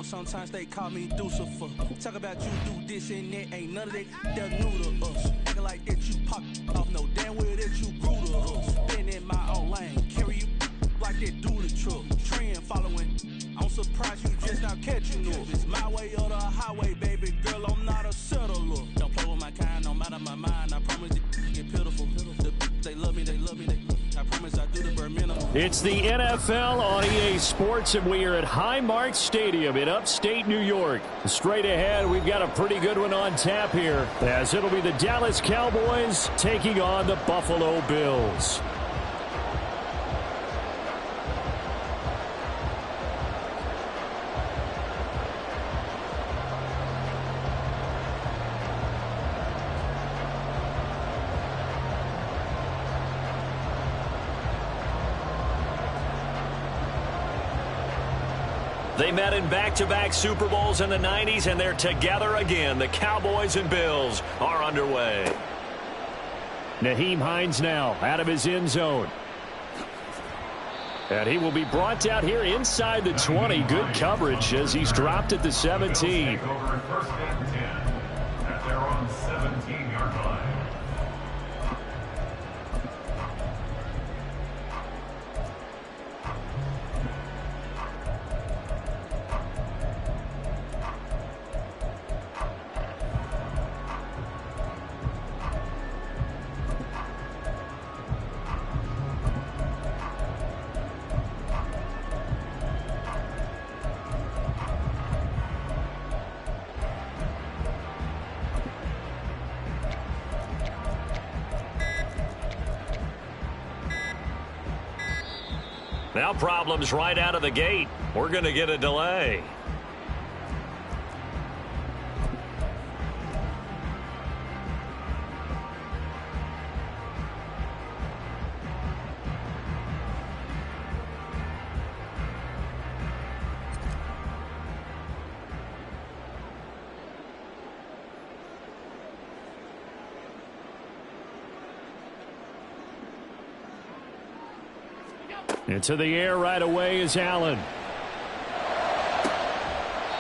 Sometimes they call me Lucifer. Talk about you do this and that. Ain't none of that new to us. Acting like that you pop off. No damn well that you grew to us. Been in my own lane. Carry you like that do the truck. Trend following. I'm surprised you just now catching up. It's my way or the highway, baby girl. I'm not a settler. Don't play with my kind, no matter my mind. I promise it get pitiful. They love me, they love me, I promise I do the bare minimum. It's the NFL on EA Sports, and we are at Highmark Stadium in upstate New York. Straight ahead, we've got a pretty good one on tap here, as it'll be the Dallas Cowboys taking on the Buffalo Bills. They met in back-to-back Super Bowls in the 90s, and they're together again. The Cowboys and Bills are underway. Nyheim Hines now out of his end zone. And he will be brought down here inside the 20. Good coverage as he's dropped at the 17. First and 10 at their own 17-yard line. Now problems right out of the gate. We're going to get a delay. Into the air right away is Allen.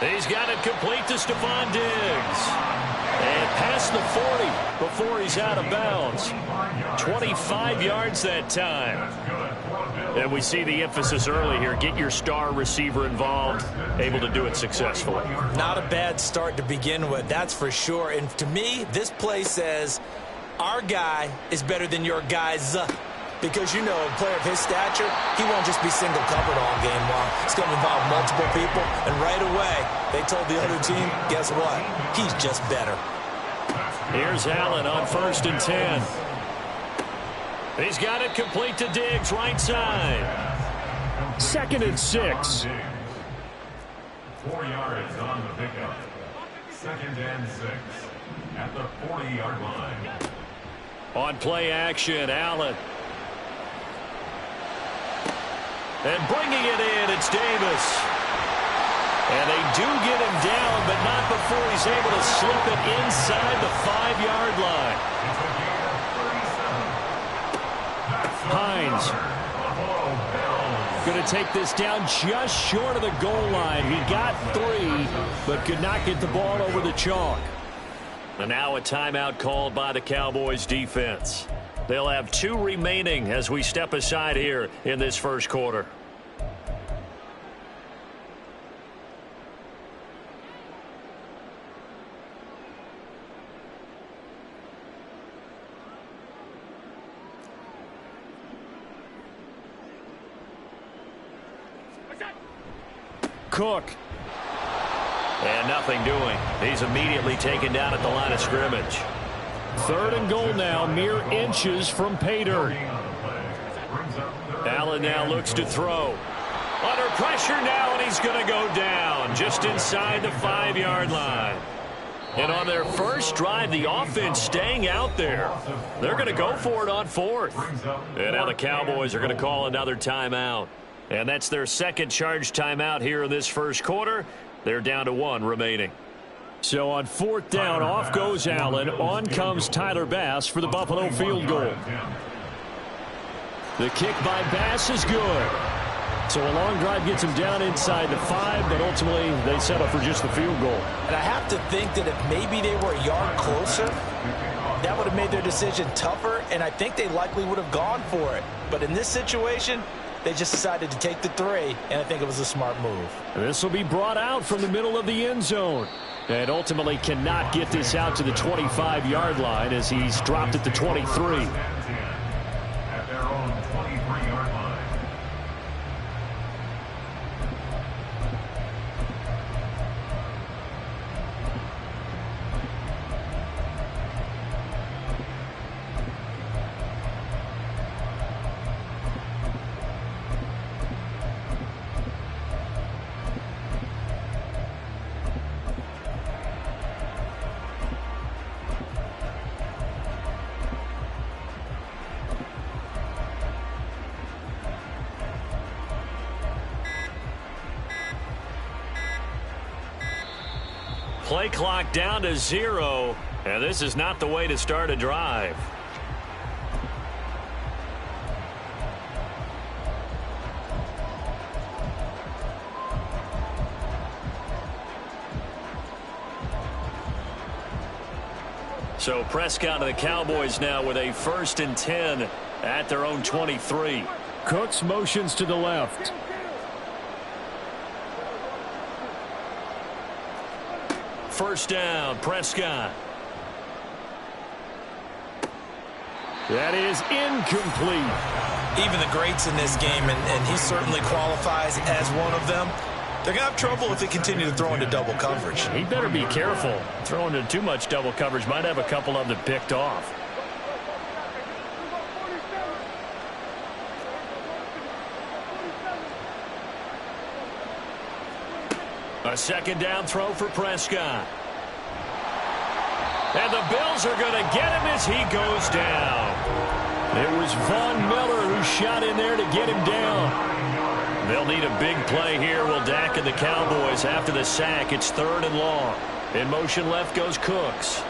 He's got it complete to Stephon Diggs. And past the 40 before he's out of bounds. 25 yards that time. And we see the emphasis early here. Get your star receiver involved. Able to do it successfully. Not a bad start to begin with, that's for sure. And to me, this play says our guy is better than your guys. Because, you know, a player of his stature, he won't just be single covered all game long. It's going to involve multiple people. And right away, they told the other team, guess what? He's just better. Here's Allen on 1st and 10. He's got it complete to Diggs, right side. 2nd and 6. 4 yards on the pickup. 2nd and 6 at the 40-yard line. On play action, Allen. And bringing it in, it's Davis. And they do get him down, but not before he's able to slip it inside the 5-yard line. Hines going to take this down just short of the goal line. He got 3, but could not get the ball over the chalk. And now a timeout called by the Cowboys defense. They'll have 2 remaining as we step aside here in this first quarter. Cook. And nothing doing. He's immediately taken down at the line of scrimmage. 3rd and goal now, mere inches from pay dirt. Allen now looks to throw. Under pressure now, and he's going to go down just inside the 5-yard line. And on their first drive, the offense staying out there. They're going to go for it on 4th. And now the Cowboys are going to call another timeout. And that's their second charge timeout here in this first quarter. They're down to 1 remaining. So on 4th down, off goes Allen. On comes Tyler Bass for the Buffalo field goal. The kick by Bass is good. So a long drive gets him down inside the 5, but ultimately they settle for just the field goal. And I have to think that if maybe they were a yard closer, that would have made their decision tougher, and I think they likely would have gone for it. But in this situation, they just decided to take the 3, and I think it was a smart move. This will be brought out from the middle of the end zone. And ultimately cannot get this out to the 25-yard line as he's dropped at the 23. At their own 23-yard line. Play clock down to 0, and this is not the way to start a drive. So Prescott and the Cowboys now with a 1st and 10 at their own 23. Cooks motions to the left. First down, Prescott. That is incomplete. Even the greats in this game, and he certainly qualifies as one of them, they're going to have trouble if they continue to throw into double coverage. He better be careful. Throwing into too much double coverage might have a couple of them picked off. A second down throw for Prescott. And the Bills are going to get him as he goes down. It was Von Miller who shot in there to get him down. They'll need a big play here. Will Dak and the Cowboys after the sack. It's 3rd and long. In motion left goes Cooks.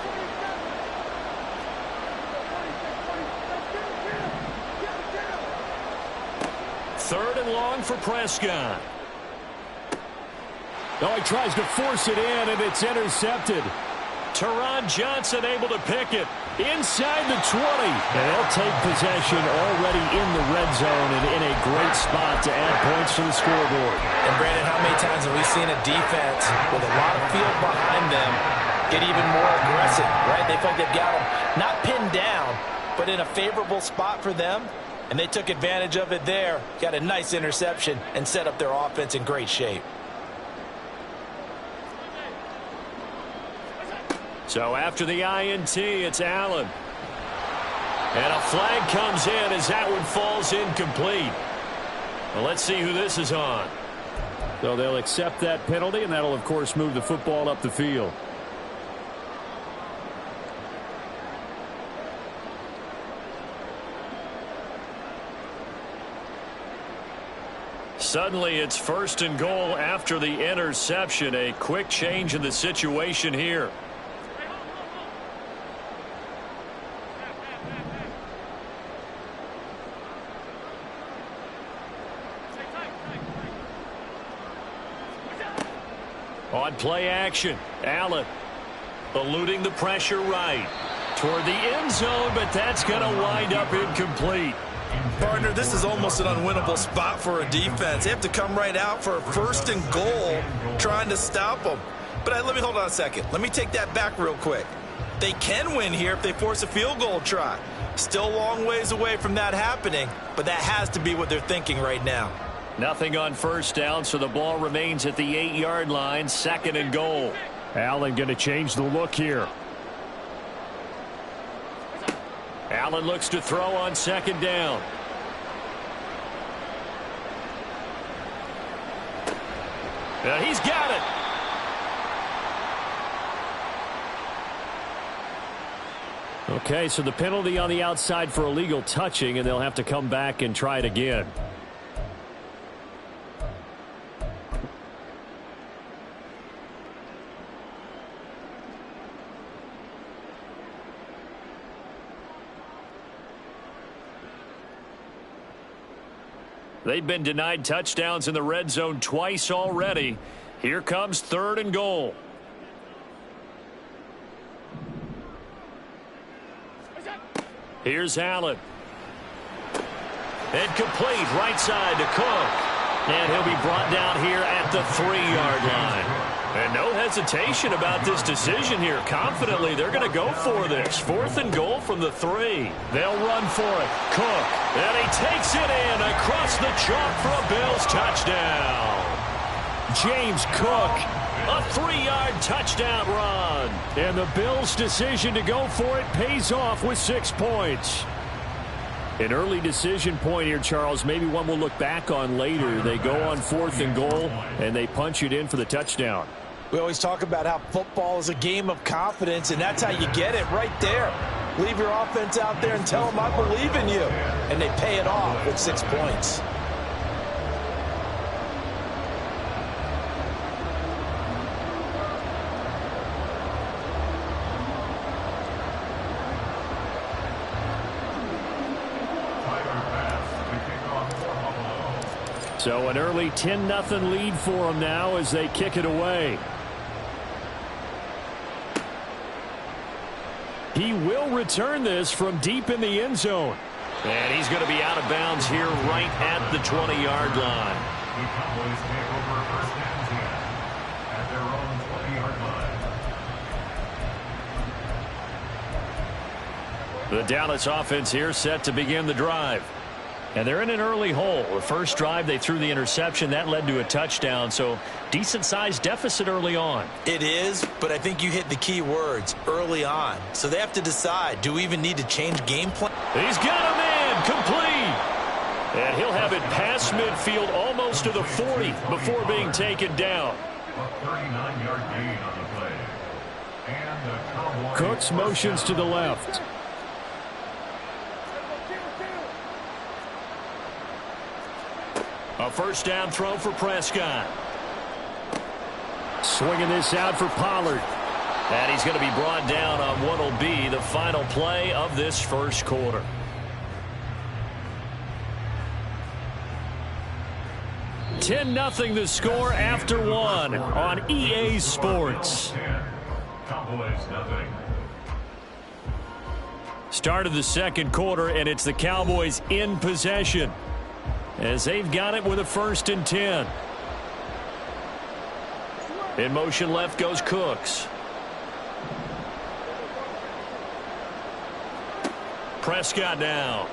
Third and long for Prescott. Oh, he tries to force it in, and it's intercepted. Teron Johnson able to pick it inside the 20. And they'll take possession already in the red zone and in a great spot to add points to the scoreboard. And, Brandon, how many times have we seen a defense with a lot of field behind them get even more aggressive, right? They feel like they've got them not pinned down, but in a favorable spot for them, and they took advantage of it there, got a nice interception, and set up their offense in great shape. So after the INT, it's Allen. And a flag comes in as that one falls incomplete. Well, let's see who this is on. So they'll accept that penalty, and that'll, of course, move the football up the field. Suddenly, it's 1st and goal after the interception. A quick change in the situation here. On play action, Allen eluding the pressure right toward the end zone, but that's going to wind up incomplete. Partner, this is almost an unwinnable spot for a defense. They have to come right out for a 1st and goal trying to stop them. But let me hold on a second. Let me take that back real quick. They can win here if they force a field goal try. Still a long ways away from that happening, but that has to be what they're thinking right now. Nothing on 1st down, so the ball remains at the 8-yard line, 2nd and goal. Allen going to change the look here. Allen looks to throw on 2nd down. And he's got it. Okay, so the penalty on the outside for illegal touching, and they'll have to come back and try it again. They've been denied touchdowns in the red zone twice already. Here comes 3rd and goal. Here's Allen. And complete right side to Cook. And he'll be brought down here at the 3-yard line. And no hesitation about this decision here. Confidently, they're going to go for this. 4th and goal from the 3. They'll run for it. Cook. And he takes it in across the chalk for a Bills touchdown. James Cook, a 3-yard touchdown run. And the Bills' decision to go for it pays off with 6 points. An early decision point here, Charles. Maybe one we'll look back on later. They go on 4th and goal, and they punch it in for the touchdown. We always talk about how football is a game of confidence, and that's how you get it right there. Leave your offense out there and tell them I believe in you. And they pay it off with 6 points. So an early 10-0 lead for them now as they kick it away. He will return this from deep in the end zone. And he's going to be out of bounds here right at the 20-yard line. The Cowboys take over first and 10 at their own 20-yard line. The Dallas offense here set to begin the drive. And they're in an early hole. The first drive, they threw the interception. That led to a touchdown, so decent-sized deficit early on. It is, but I think you hit the key words, early on. So they have to decide, do we even need to change game plan? He's got a man, complete. And he'll have it past midfield almost to the 40 before being taken down. A 39-yard gain on the play. And the Cowboys Cooks motions to the left. A first down throw for Prescott. Swinging this out for Pollard. And he's going to be brought down on what will be the final play of this first quarter. $10-0 the score after one on EA Sports. Cowboys nothing. Start of the second quarter, and it's the Cowboys in possession as they've got it with a 1st and 10. In motion left goes Cooks. Prescott now.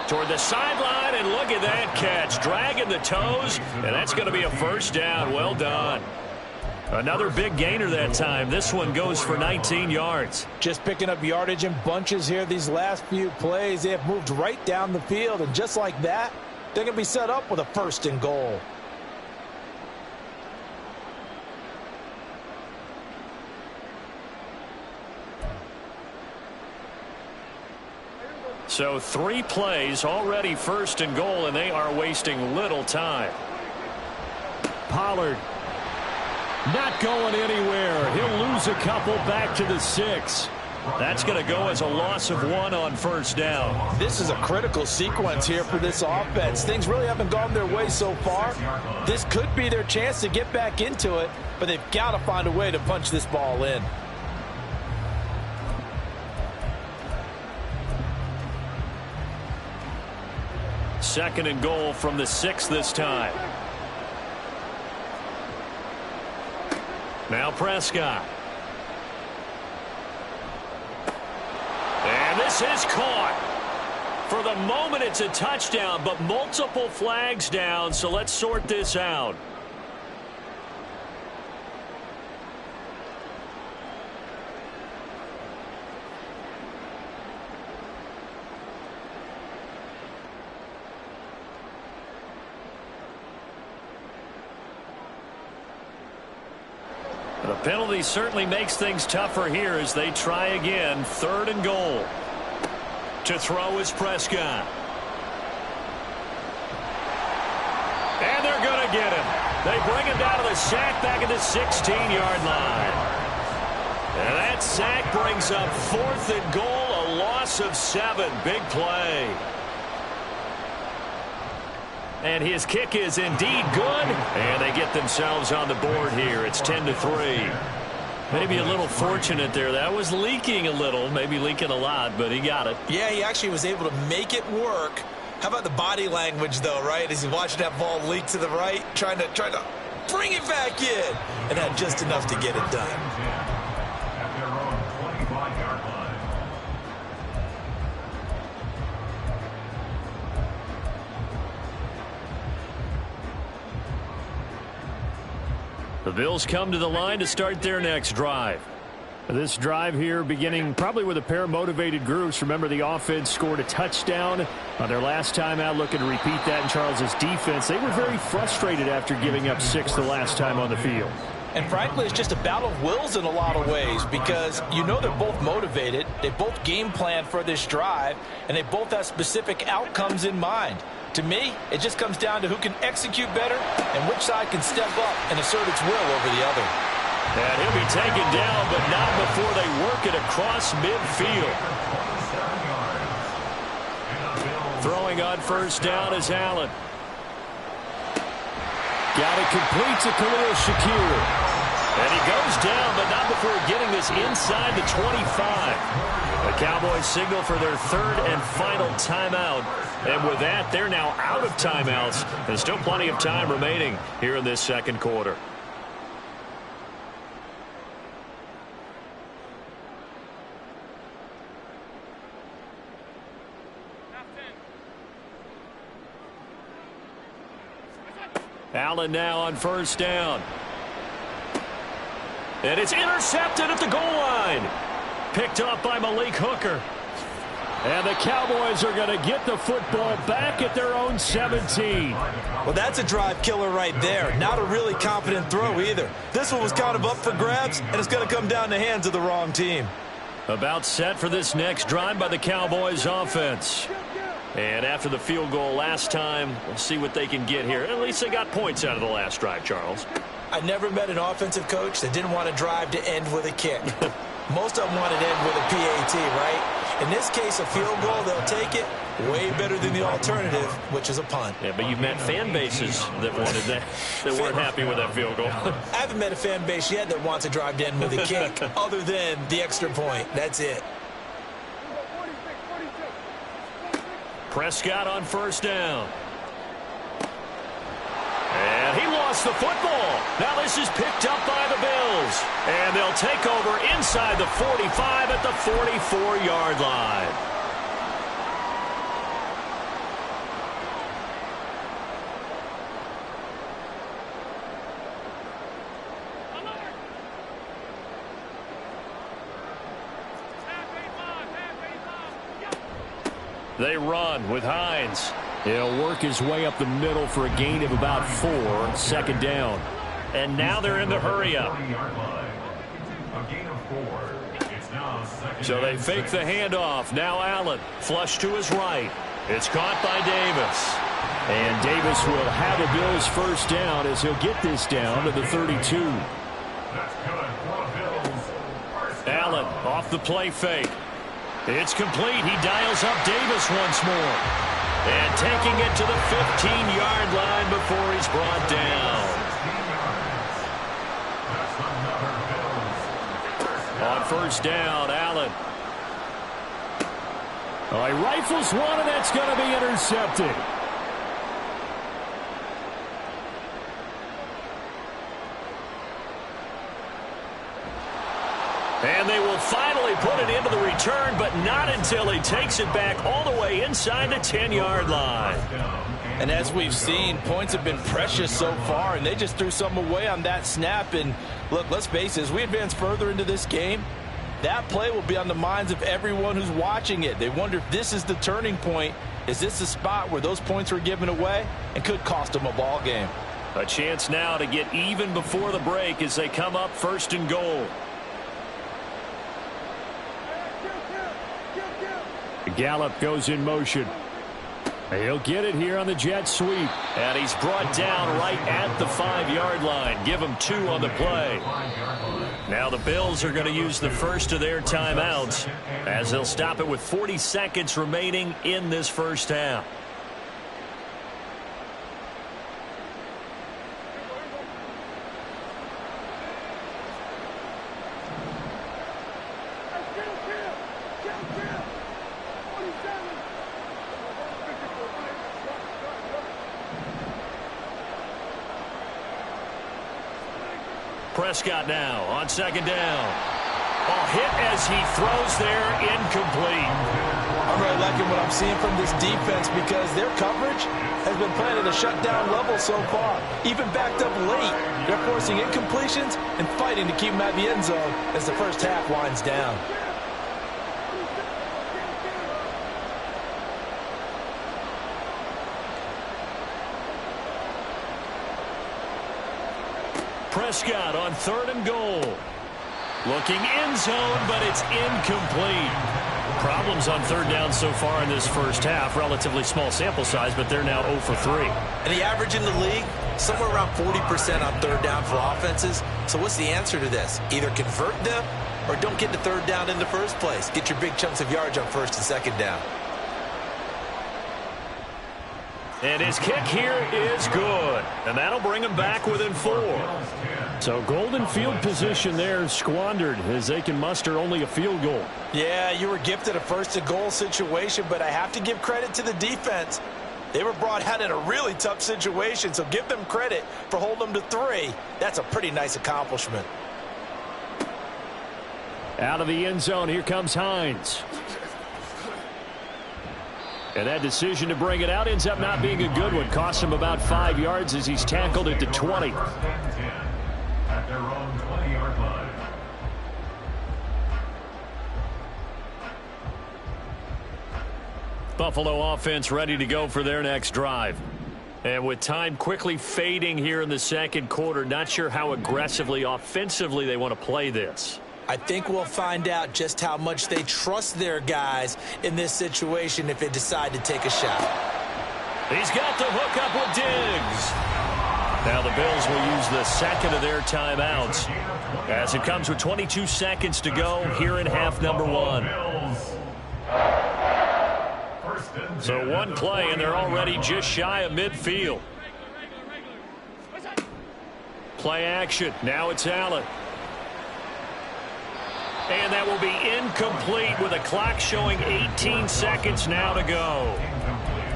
Toward the sideline, and look at that catch. Dragging the toes, and that's going to be a first down. Well done. Another big gainer that time. This one goes for 19 yards. Just picking up yardage in bunches here these last few plays. They have moved right down the field, and just like that, they're going to be set up with a 1st and goal. So 3 plays already 1st and goal, and they are wasting little time. Pollard not going anywhere. He'll lose a couple back to the 6. That's going to go as a loss of 1 on 1st down. This is a critical sequence here for this offense. Things really haven't gone their way so far. This could be their chance to get back into it, but they've got to find a way to punch this ball in. Second and goal from the 6 this time. Now Prescott. And this is caught. For the moment, it's a touchdown, but multiple flags down, so let's sort this out. The penalty certainly makes things tougher here as they try again. 3rd and goal. To throw is Prescott. And they're going to get him. They bring him down to the sack back at the 16-yard line. And that sack brings up 4th and goal, a loss of 7. Big play. And his kick is indeed good. And they get themselves on the board here. It's 10-3. Maybe a little fortunate there. That was leaking a little, maybe leaking a lot, but he got it. Yeah, he actually was able to make it work. How about the body language, though, right? As he watched that ball leak to the right, trying to bring it back in, and had just enough to get it done. At their own 25-yard line. The Bills come to the line to start their next drive. This drive here beginning probably with a pair of motivated groups. Remember, the offense scored a touchdown on their last time out, looking to repeat that in Charles' defense. They were very frustrated after giving up 6 the last time on the field. And frankly, it's just a battle of wills in a lot of ways because you know they're both motivated. They both game plan for this drive, and they both have specific outcomes in mind. To me, it just comes down to who can execute better and which side can step up and assert its will over the other. And he'll be taken down, but not before they work it across midfield. Throwing on first down is Allen. Got it complete to Khalil Shakir. And he goes down, but not before getting this inside the 25. The Cowboys signal for their third and final timeout. And with that, they're now out of timeouts. There's still plenty of time remaining here in this second quarter. Allen now on first down. And it's intercepted at the goal line. Picked up by Malik Hooker. And the Cowboys are going to get the football back at their own 17. Well, that's a drive killer right there. Not a really confident throw either. This one was kind of up for grabs, and it's going to come down the hands of the wrong team. About set for this next drive by the Cowboys offense. And after the field goal last time, we'll see what they can get here. At least they got points out of the last drive, Charles. I never met an offensive coach that didn't want to drive to end with a kick. Most of them want to end with a PAT, right? In this case, a field goal, they'll take it. Way better than the alternative, which is a punt. Yeah, but you've met fan bases that wanted that weren't happy with that field goal. I haven't met a fan base yet that wants to drive to end with a kick, other than the extra point. That's it. Prescott on first down. And he lost the football. Now this is picked up by the Bills. And they'll take over inside the 45 at the 44-yard line. They run with Hines. He'll work his way up the middle for a gain of about 4. Second down. And now they're in the hurry-up. So they fake the handoff. Now Allen. Flush to his right. It's caught by Davis. And Davis will have a Bills first down as he'll get this down to the 32. Allen off the play fake. It's complete. He dials up Davis once more. And taking it to the 15-yard line before he's brought down. On first down, Allen. Oh, he rifles one, and that's going to be intercepted. And they will finally put it into the return, but not until he takes it back all the way inside the 10-yard line. And as we've seen, points have been precious so far, and they just threw some away on that snap. And look, let's face it, as we advance further into this game, that play will be on the minds of everyone who's watching it. They wonder if this is the turning point. Is this the spot where those points were given away and could cost them a ball game? A chance now to get even before the break as they come up first and goal. Gallup goes in motion. He'll get it here on the jet sweep. And he's brought down right at the 5-yard line. Give him 2 on the play. Now the Bills are going to use the first of their timeouts as they'll stop it with 40 seconds remaining in this first half. Prescott now on second down. Oh, hit as he throws there, incomplete. I'm really liking what I'm seeing from this defense because their coverage has been playing at a shutdown level so far. Even backed up late, they're forcing incompletions and fighting to keep them at the end zone as the first half winds down. Prescott on third and goal. Looking end zone, but it's incomplete. Problems on third down so far in this first half. Relatively small sample size, but they're now 0 for 3. And the average in the league, somewhere around 40% on third down for offenses. So what's the answer to this? Either convert them or don't get to third down in the first place. Get your big chunks of yards on first and second down. And his kick here is good. And that'll bring him back within 4. So golden field position there squandered as they can muster only a field goal. Yeah, you were gifted a first-and-goal situation, but I have to give credit to the defense. They were brought out in a really tough situation, so give them credit for holding them to 3. That's a pretty nice accomplishment. Out of the end zone, here comes Hines. And that decision to bring it out ends up not being a good one. Costs him about 5 yards as he's tackled at the 20. At their own 20-yard line. Buffalo offense ready to go for their next drive. And with time quickly fading here in the second quarter, not sure how aggressively, offensively they want to play this. I think we'll find out just how much they trust their guys in this situation if they decide to take a shot. He's got the hook up with Diggs. Now the Bills will use the second of their timeouts as it comes with 22 seconds to go here in half number 1. So one play, and they're already just shy of midfield. Play action. Now it's Allen. And that will be incomplete with a clock showing 18 seconds now to go.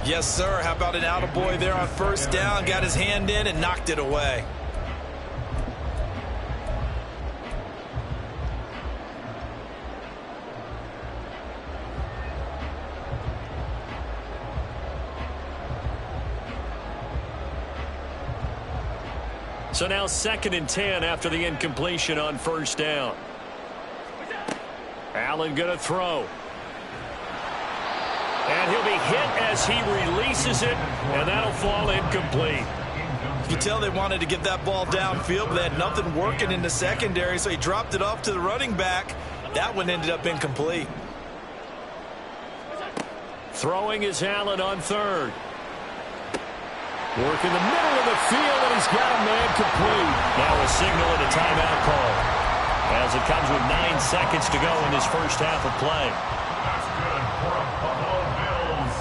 Yes, sir. How about an attaboy there on first down? Got his hand in and knocked it away. So now 2nd and 10 after the incompletion on first down. Allen going to throw. And he'll be hit as he releases it, and that'll fall incomplete. You can tell they wanted to get that ball downfield, but they had nothing working in the secondary, so he dropped it off to the running back. That one ended up incomplete. Throwing is Allen on 3rd. Work in the middle of the field, and he's got a man complete. Now a signal and a timeout call as it comes with 9 seconds to go in this first half of play. That's good for a Buffalo Bills.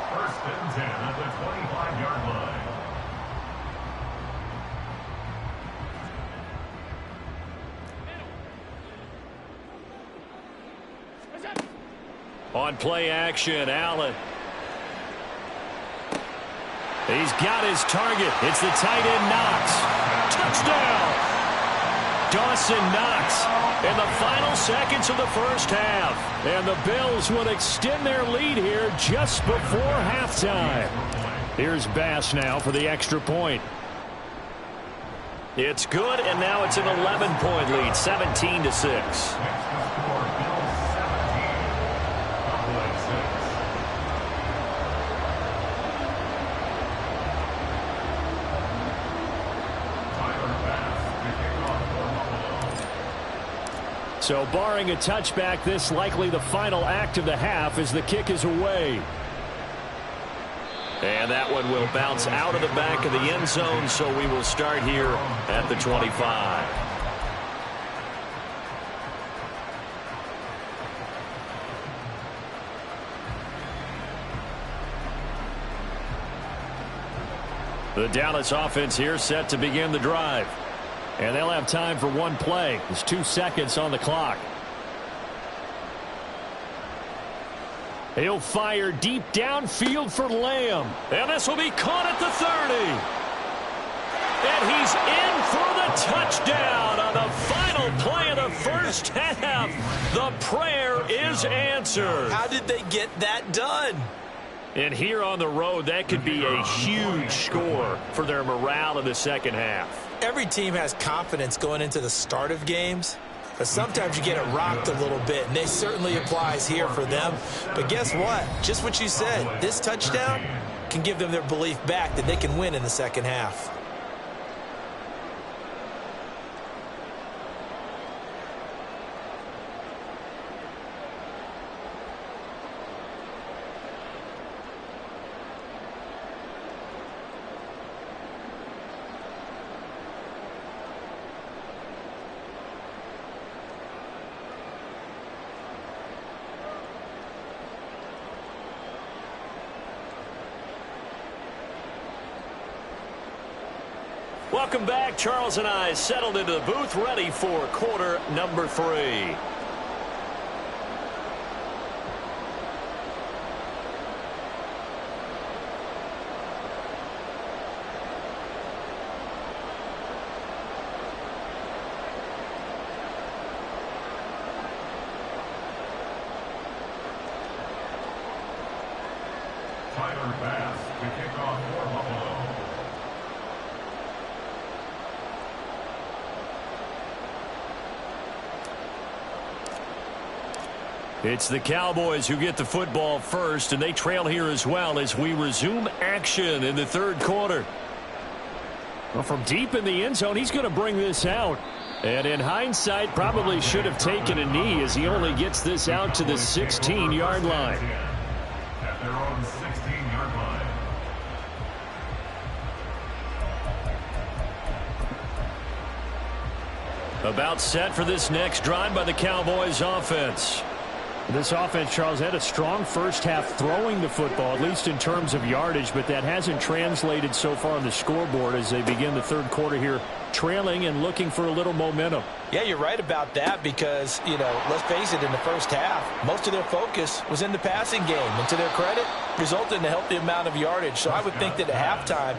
1st and 10 at the 25-yard line. On play action, Allen. He's got his target. It's the tight end Knox. Touchdown! Dawson Knox in the final seconds of the first half. And the Bills will extend their lead here just before halftime. Here's Bass now for the extra point. It's good, and now it's an 11-point lead, 17-6. So barring a touchback, this likely the final act of the half as the kick is away. And that one will bounce out of the back of the end zone, so we will start here at the 25. The Dallas offense here set to begin the drive. And they'll have time for one play. There's 2 seconds on the clock. He'll fire deep downfield for Lamb. And this will be caught at the 30. And he's in for the touchdown on the final play of the first half. The prayer is answered. How did they get that done? And here on the road, that could be a huge score for their morale in the second half. Every team has confidence going into the start of games, but sometimes you get it rocked a little bit, and it certainly applies here for them. But guess what? Just what you said, this touchdown can give them their belief back that they can win in the second half. Welcome back. Charles and I settled into the booth, ready for quarter number 3. It's the Cowboys who get the football first, and they trail here as well as we resume action in the third quarter. Well, from deep in the end zone, he's going to bring this out. And in hindsight, probably should have taken a knee as he only gets this out to the 16-yard line. At their own 16-yard line. About set for this next drive by the Cowboys offense. This offense, Charles, had a strong first half throwing the football, at least in terms of yardage, but that hasn't translated so far on the scoreboard as they begin the third quarter here, trailing and looking for a little momentum. Yeah, you're right about that because, let's face it, in the first half, most of their focus was in the passing game. And to their credit, resulted in a healthy amount of yardage. So I would think that at halftime,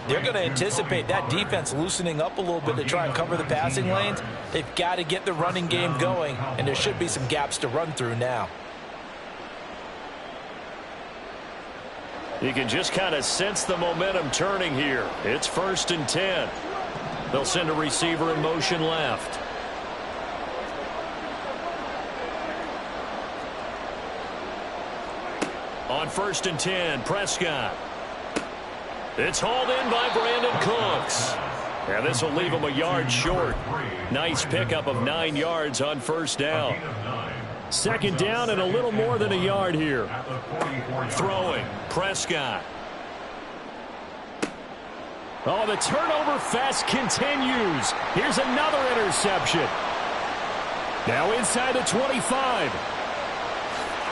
they're going to anticipate that defense loosening up a little bit to try and cover the passing lanes. They've got to get the running game going, and there should be some gaps to run through now. You can just kind of sense the momentum turning here. It's 1st and 10. They'll send a receiver in motion left. On 1st and 10, Prescott. It's hauled in by Brandon Cooks. And this will leave him a yard short. Nice pickup of 9 yards on first down. 2nd down and a little more than a yard here. Throwing, Prescott. Oh, the turnover fest continues. Here's another interception. Now inside the 25.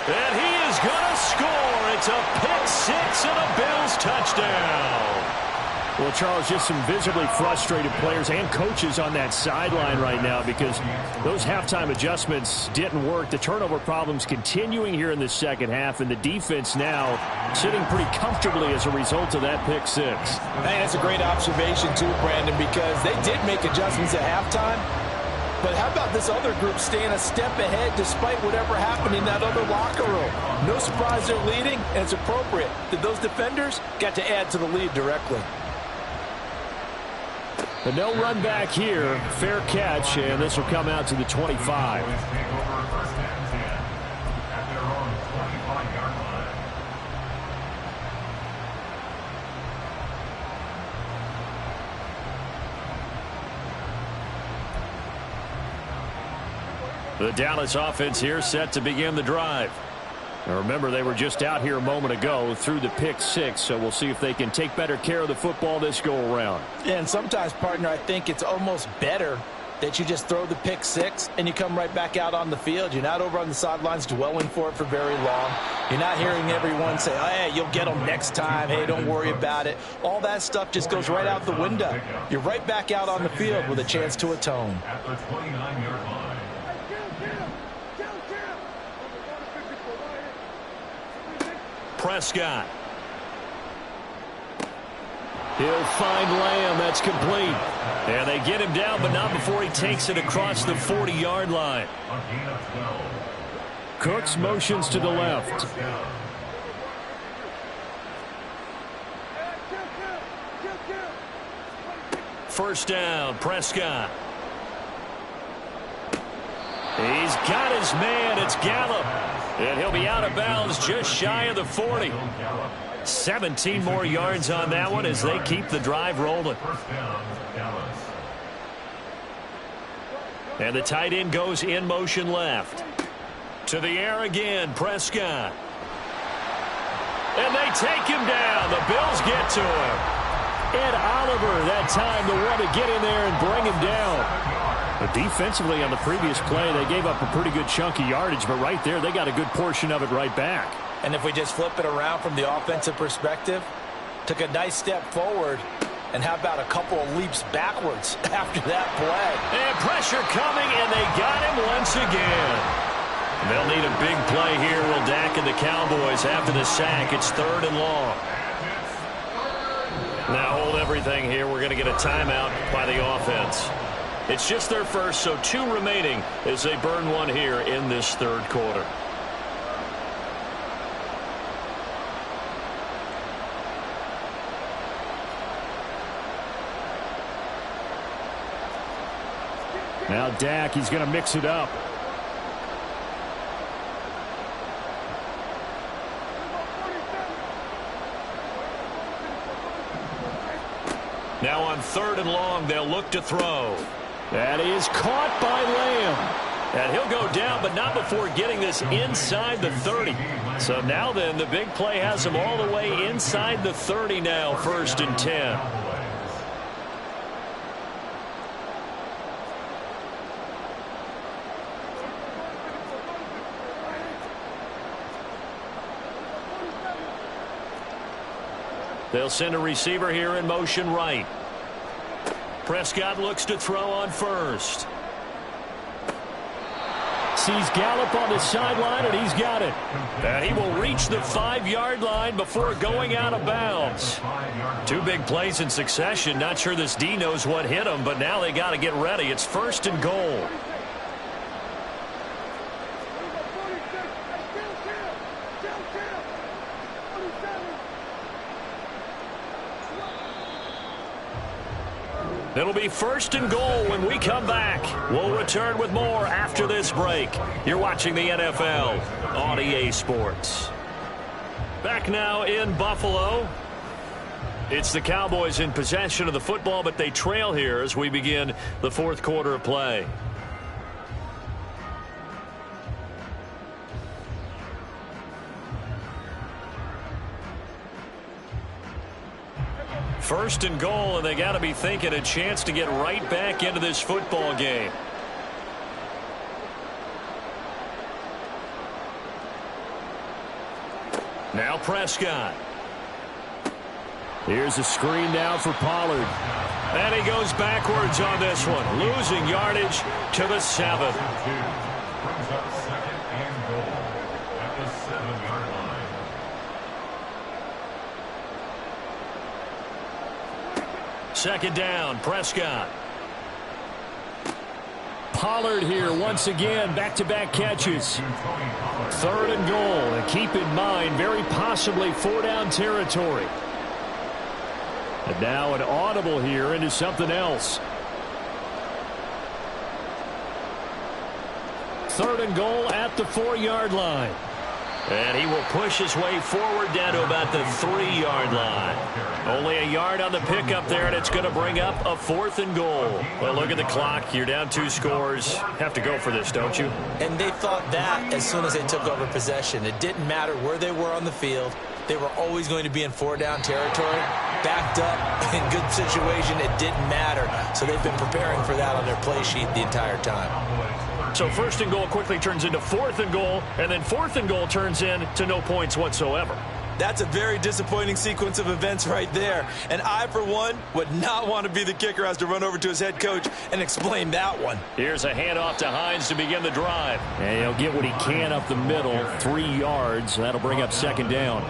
And he is going to score. It's a pick 6 and a Bills touchdown. Well, Charles, just some visibly frustrated players and coaches on that sideline right now because those halftime adjustments didn't work. The turnover problems continuing here in the second half, and the defense now sitting pretty comfortably as a result of that pick 6. Hey, that's a great observation too, Brandon, because they did make adjustments at halftime. But how about this other group staying a step ahead despite whatever happened in that other locker room? No surprise they're leading, and it's appropriate that those defenders got to add to the lead directly. But no run back here. Fair catch, and this will come out to the 25. The Dallas offense here set to begin the drive. Now remember, they were just out here a moment ago through the pick 6, so we'll see if they can take better care of the football this go-around. Yeah, and sometimes, partner, I think it's almost better that you just throw the pick 6 and you come right back out on the field. You're not over on the sidelines dwelling for it for very long. You're not hearing everyone say, oh, hey, you'll get them next time. Hey, don't worry about it. All that stuff just goes right out the window. You're right back out on the field with a chance to atone. At the 29-yard line. Prescott. He'll find Lamb. That's complete. And they get him down, but not before he takes it across the 40-yard line. Cooks motions to the left. First down, Prescott. He's got his man. It's Gallup. And he'll be out of bounds just shy of the 40. 17 more yards on that one as they keep the drive rolling. And the tight end goes in motion left. To the air again, Prescott. And they take him down. The Bills get to him. Ed Oliver that time the one to get in there and bring him down. But defensively on the previous play, they gave up a pretty good chunk of yardage, but right there, they got a good portion of it right back. And if we just flip it around from the offensive perspective, took a nice step forward, And how about a couple of leaps backwards after that play? And pressure coming, and they got him once again. They'll need a big play here, will Dak and the Cowboys. After the sack, it's 3rd and long. Now hold everything here. We're going to get a timeout by the offense. It's just their first, so 2 remaining as they burn one here in this 3rd quarter. Now Dak, he's going to mix it up. Now on 3rd and long, they'll look to throw. That is caught by Lamb. And he'll go down, but not before getting this inside the 30. So now then, the big play has him all the way inside the 30 now, 1st and 10. They'll send a receiver here in motion right. Prescott looks to throw on 1st. Sees Gallup on the sideline, and he's got it. And he will reach the 5-yard line before going out of bounds. 2 big plays in succession. Not sure this D knows what hit him, but now they got to get ready. It's 1st and goal. It'll be 1st and goal when we come back. We'll return with more after this break. You're watching the NFL on EA Sports. Back now in Buffalo. It's the Cowboys in possession of the football, but they trail here as we begin the 4th quarter of play. First and goal, and they got to be thinking a chance to get right back into this football game. Now Prescott. Here's a screen now for Pollard. And he goes backwards on this one, losing yardage to the 7. Brings up 2nd and goal at the 7-yard line. Second down, Prescott. Pollard here once again, back-to-back catches. 3rd and goal, and keep in mind, very possibly 4-down territory. And now an audible here into something else. 3rd and goal at the 4-yard line. And he will push his way forward down to about the 3-yard line. Only a yard on the pickup there, and it's going to bring up a 4th and goal. Well, look at the clock. You're down 2 scores. Have to go for this, don't you? And they thought that as soon as they took over possession. It didn't matter where they were on the field. They were always going to be in 4-down territory. Backed up, in good situation, it didn't matter. So they've been preparing for that on their play sheet the entire time. So 1st and goal quickly turns into 4th and goal, and then 4th and goal turns into no points whatsoever. That's a very disappointing sequence of events right there. And I, for one, would not want to be the kicker who has to run over to his head coach and explain that one. Here's a handoff to Hines to begin the drive. And he'll get what he can up the middle, 3 yards. That'll bring up 2nd down.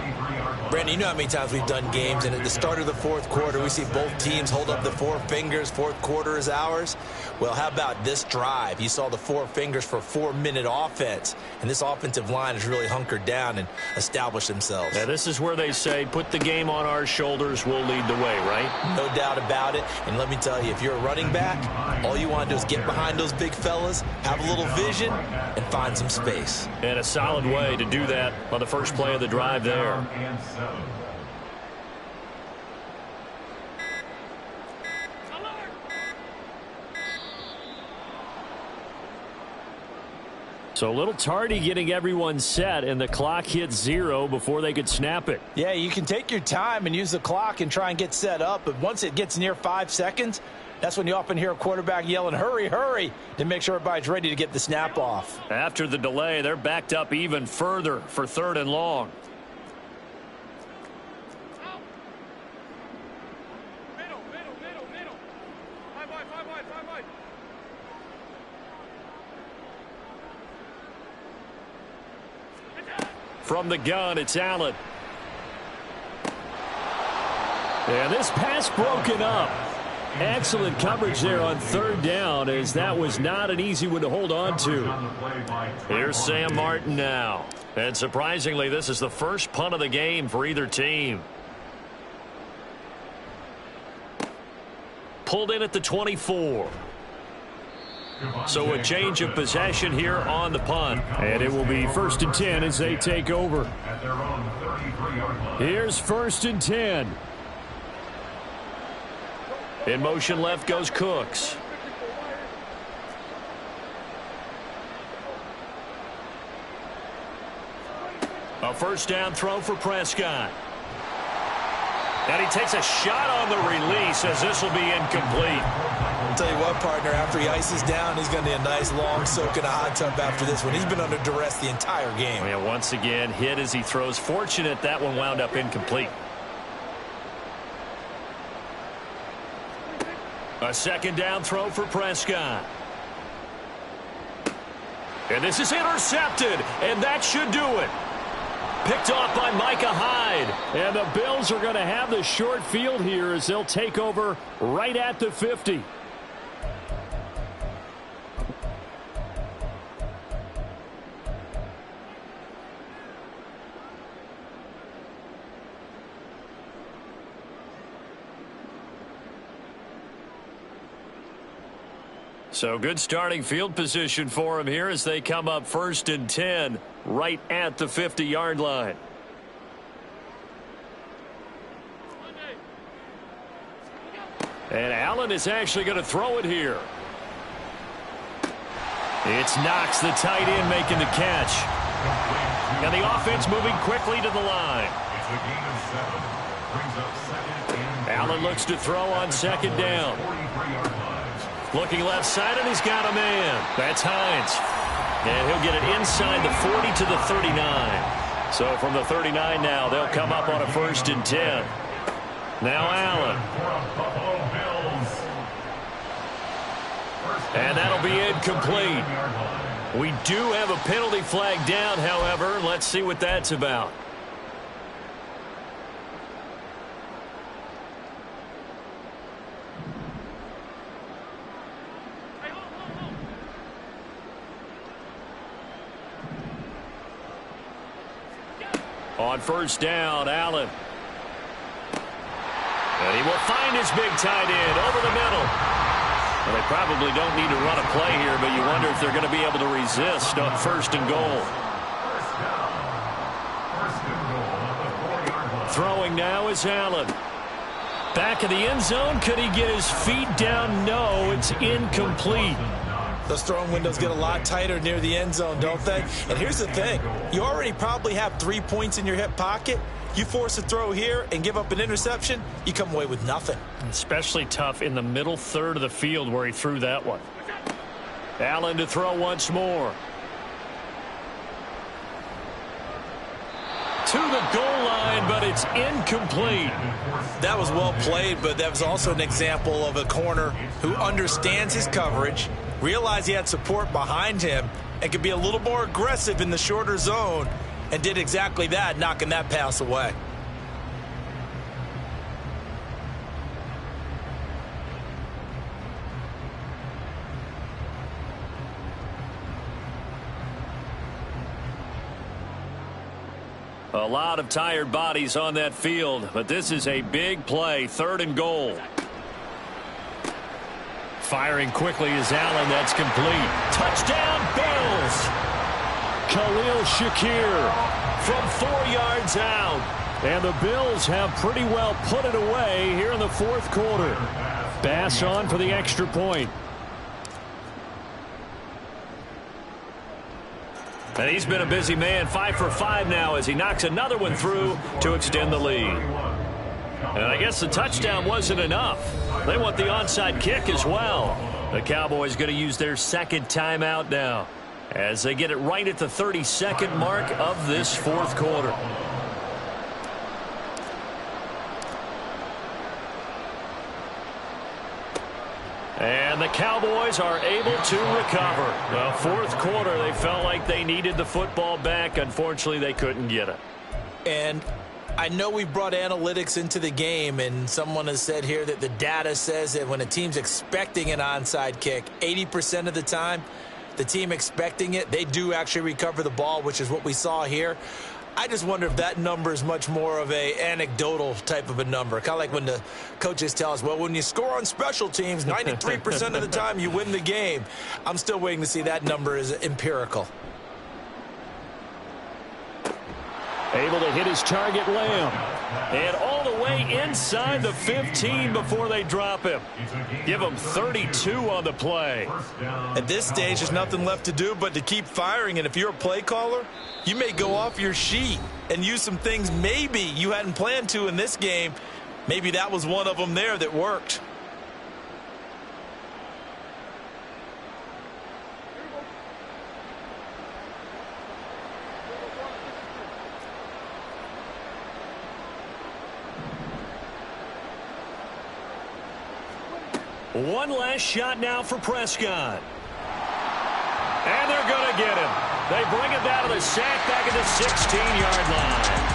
Brandon, you know how many times we've done games, and at the start of the 4th quarter, we see both teams hold up the 4 fingers, 4th quarter is ours. Well, how about this drive? You saw the 4 fingers for 4-minute offense, and this offensive line has really hunkered down and established themselves. Now, this is where they say, put the game on our shoulders, we'll lead the way, right? No doubt about it, and let me tell you, if you're a running back, all you want to do is get behind those big fellas, have a little vision, and find some space. And a solid way to do that on the first play of the drive there. So a little tardy getting everyone set, and the clock hit 0 before they could snap it. Yeah, you can take your time and use the clock and try and get set up, but once it gets near 5 seconds, that's when you often hear a quarterback yelling, hurry, hurry, to make sure everybody's ready to get the snap off. After the delay, they're backed up even further for 3rd and long. From the gun, it's Allen. And this pass broken up. Excellent coverage there on third down, as that was not an easy one to hold on to. Here's Sam Martin now. And surprisingly, this is the first punt of the game for either team. Pulled in at the 24. So a change of possession here on the punt. And it will be 1st and 10 as they take over. Here's 1st and 10. In motion left goes Cooks. A first down throw for Prescott. And he takes a shot on the release, as this will be incomplete. I'll tell you what, partner, after he ices down, he's going to need a nice long soak in a hot tub after this one. He's been under duress the entire game. Yeah, once again, hit as he throws. Fortunate that one wound up incomplete. A second down throw for Prescott. And this is intercepted, and that should do it. Picked off by Micah Hyde. And the Bills are going to have the short field here as they'll take over right at the 50. So good starting field position for him here as they come up 1st and 10 right at the 50-yard line. And Allen is actually going to throw it here. It's Knox, the tight end, making the catch. And the offense moving quickly to the line. Allen looks to throw on 2nd down. Looking left side, and he's got a man. That's Hines. And he'll get it inside the 40 to the 39. So from the 39 now, they'll come up on a 1st and 10. Now Allen. And that'll be incomplete. We do have a penalty flag down, however. Let's see what that's about. On 1st down, Allen. And he will find his big tight end over the middle. Well, they probably don't need to run a play here, but you wonder if they're going to be able to resist on 1st and goal. Throwing now is Allen. Back in the end zone. Could he get his feet down? No, it's incomplete. Those throwing windows get a lot tighter near the end zone, don't they? And here's the thing. You already probably have 3 points in your hip pocket. You force a throw here and give up an interception, you come away with nothing. Especially tough in the middle third of the field where he threw that one. Allen to throw once more. To the goal line, but it's incomplete. That was well played, but that was also an example of a corner who understands his coverage, realized he had support behind him, and could be a little more aggressive in the shorter zone, and did exactly that, knocking that pass away. A lot of tired bodies on that field, but this is a big play, 3rd and goal. Firing quickly is Allen. That's complete. Touchdown, Bills. Khalil Shakir from 4 yards out. And the Bills have pretty well put it away here in the 4th quarter. Bass on for the extra point. And he's been a busy man, 5 for 5 now as he knocks another one through to extend the lead. And I guess the touchdown wasn't enough. They want the onside kick as well. The Cowboys going to use their 2nd timeout now as they get it right at the 32nd mark of this 4th quarter. And the Cowboys are able to recover. Well, fourth quarter, they felt like they needed the football back. Unfortunately, they couldn't get it. And I know we brought analytics into the game, and someone has said here that the data says that when a team's expecting an onside kick, 80% of the time, the team expecting it, they do actually recover the ball, which is what we saw here. I just wonder if that number is much more of a anecdotal type of a number. Kind of like when the coaches tell us, well, when you score on special teams, 93% of the time you win the game. I'm still waiting to see that number is empirical. Able to hit his target, Lamb. And all the way inside the 15 before they drop him. Give him 32 on the play. At this stage, there's nothing left to do but to keep firing. And if you're a play caller, you may go off your sheet and use some things maybe you hadn't planned to in this game. Maybe that was one of them there that worked. One last shot now for Prescott. And they're going to get him. They bring him down to the sack back at the 16-yard line.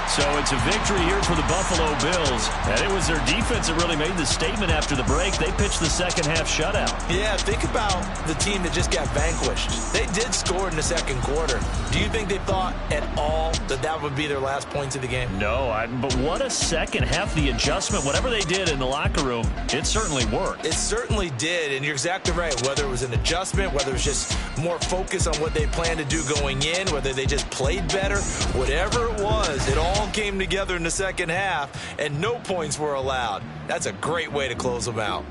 So it's a victory here for the Buffalo Bills. And it was their defense that really made the statement after the break. They pitched the second-half shutout. Yeah, think about the team that just got vanquished. They did score in the second quarter. Do you think they thought at all that that would be their last points of the game? No, but what a second half. The adjustment, whatever they did in the locker room, it certainly worked. It certainly did, and you're exactly right. Whether it was an adjustment, whether it was just more focus on what they planned to do going in, whether they just played better, whatever it was, it all came together in the second half, and no points were allowed. That's a great way to close them out.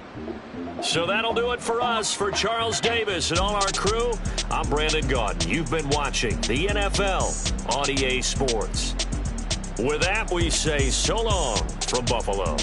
So that'll do it for us. For Charles Davis and all our crew, I'm Brandon Gaudin. You've been watching the NFL on EA Sports. With that, we say so long from Buffalo.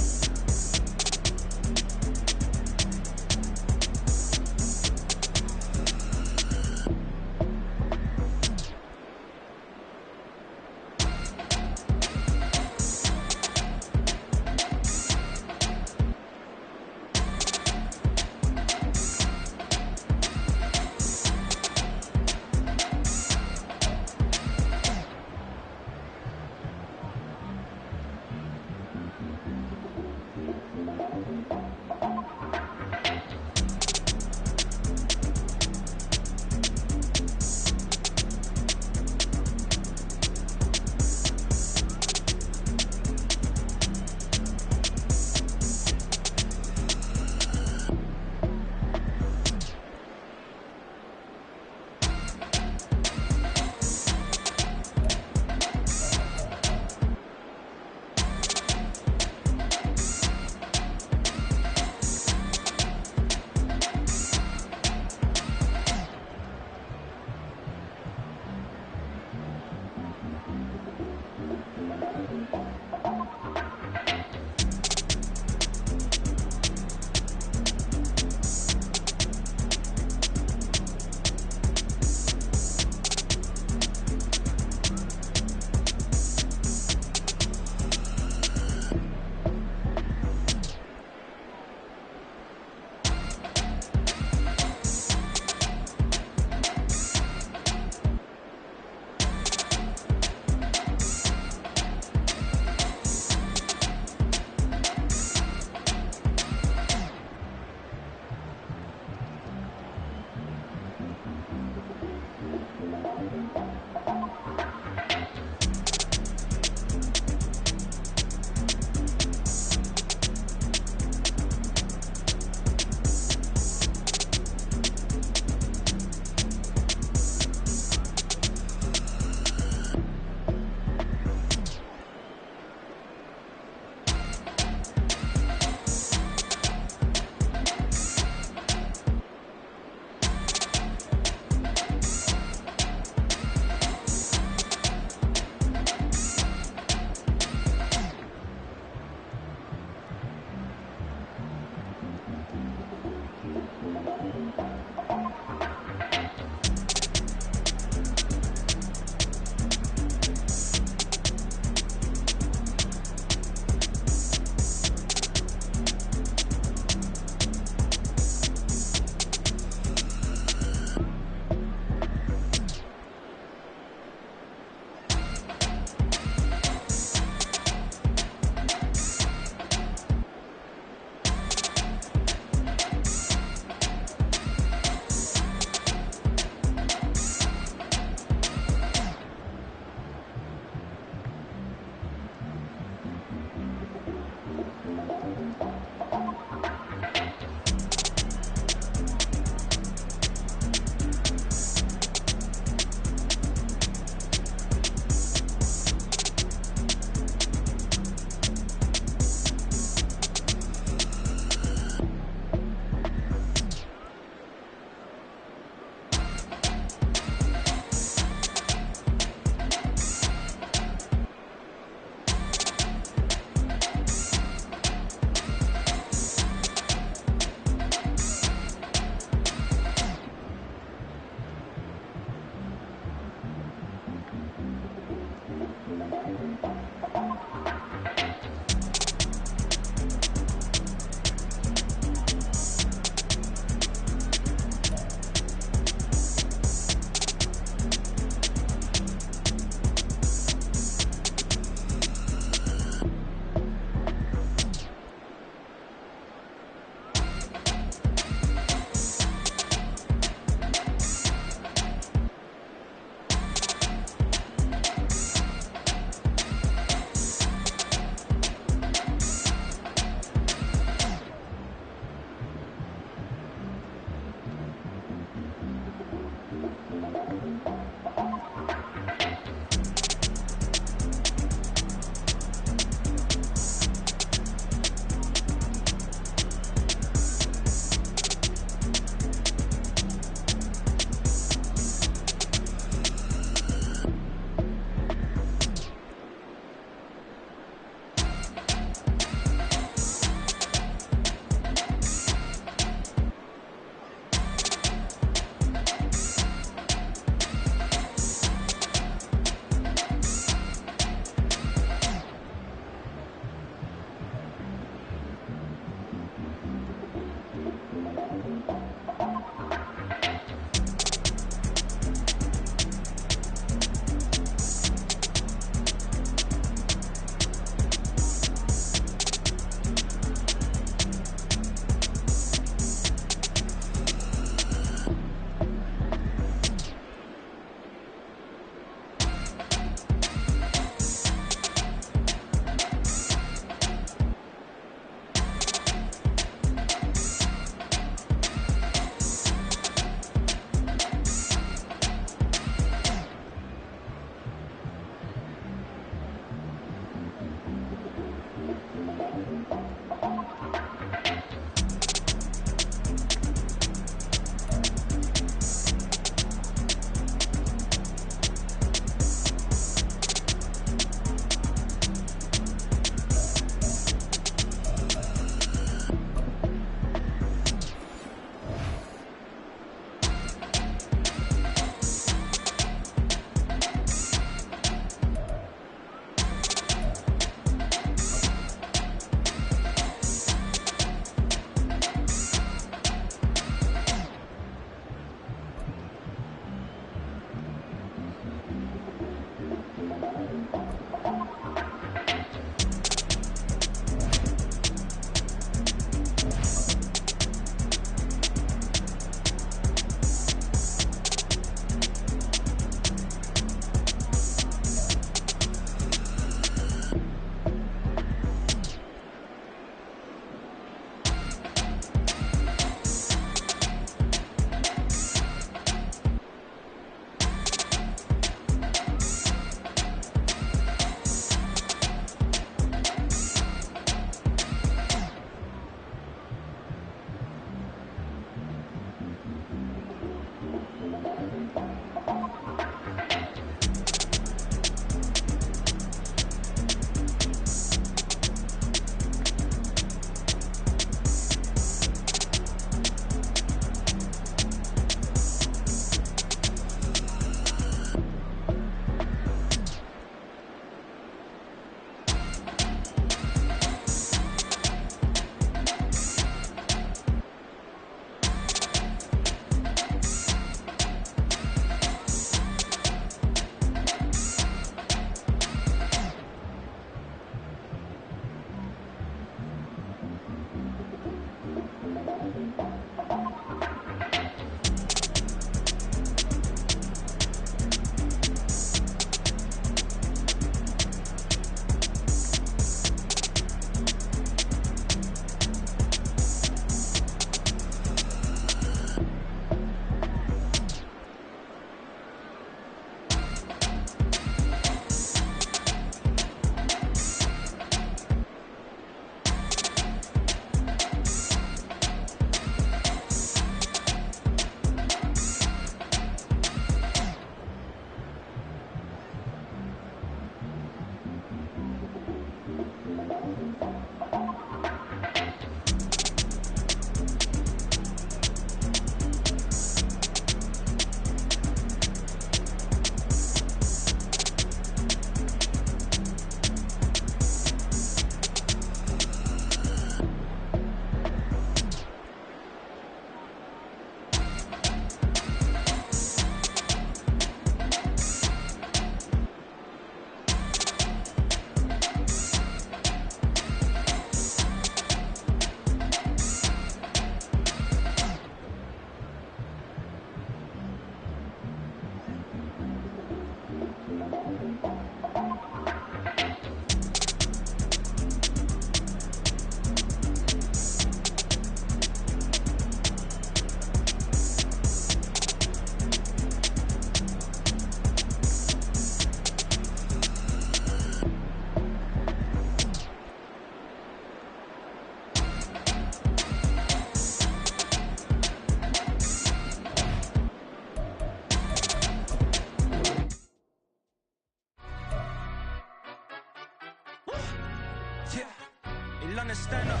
tryna stand up.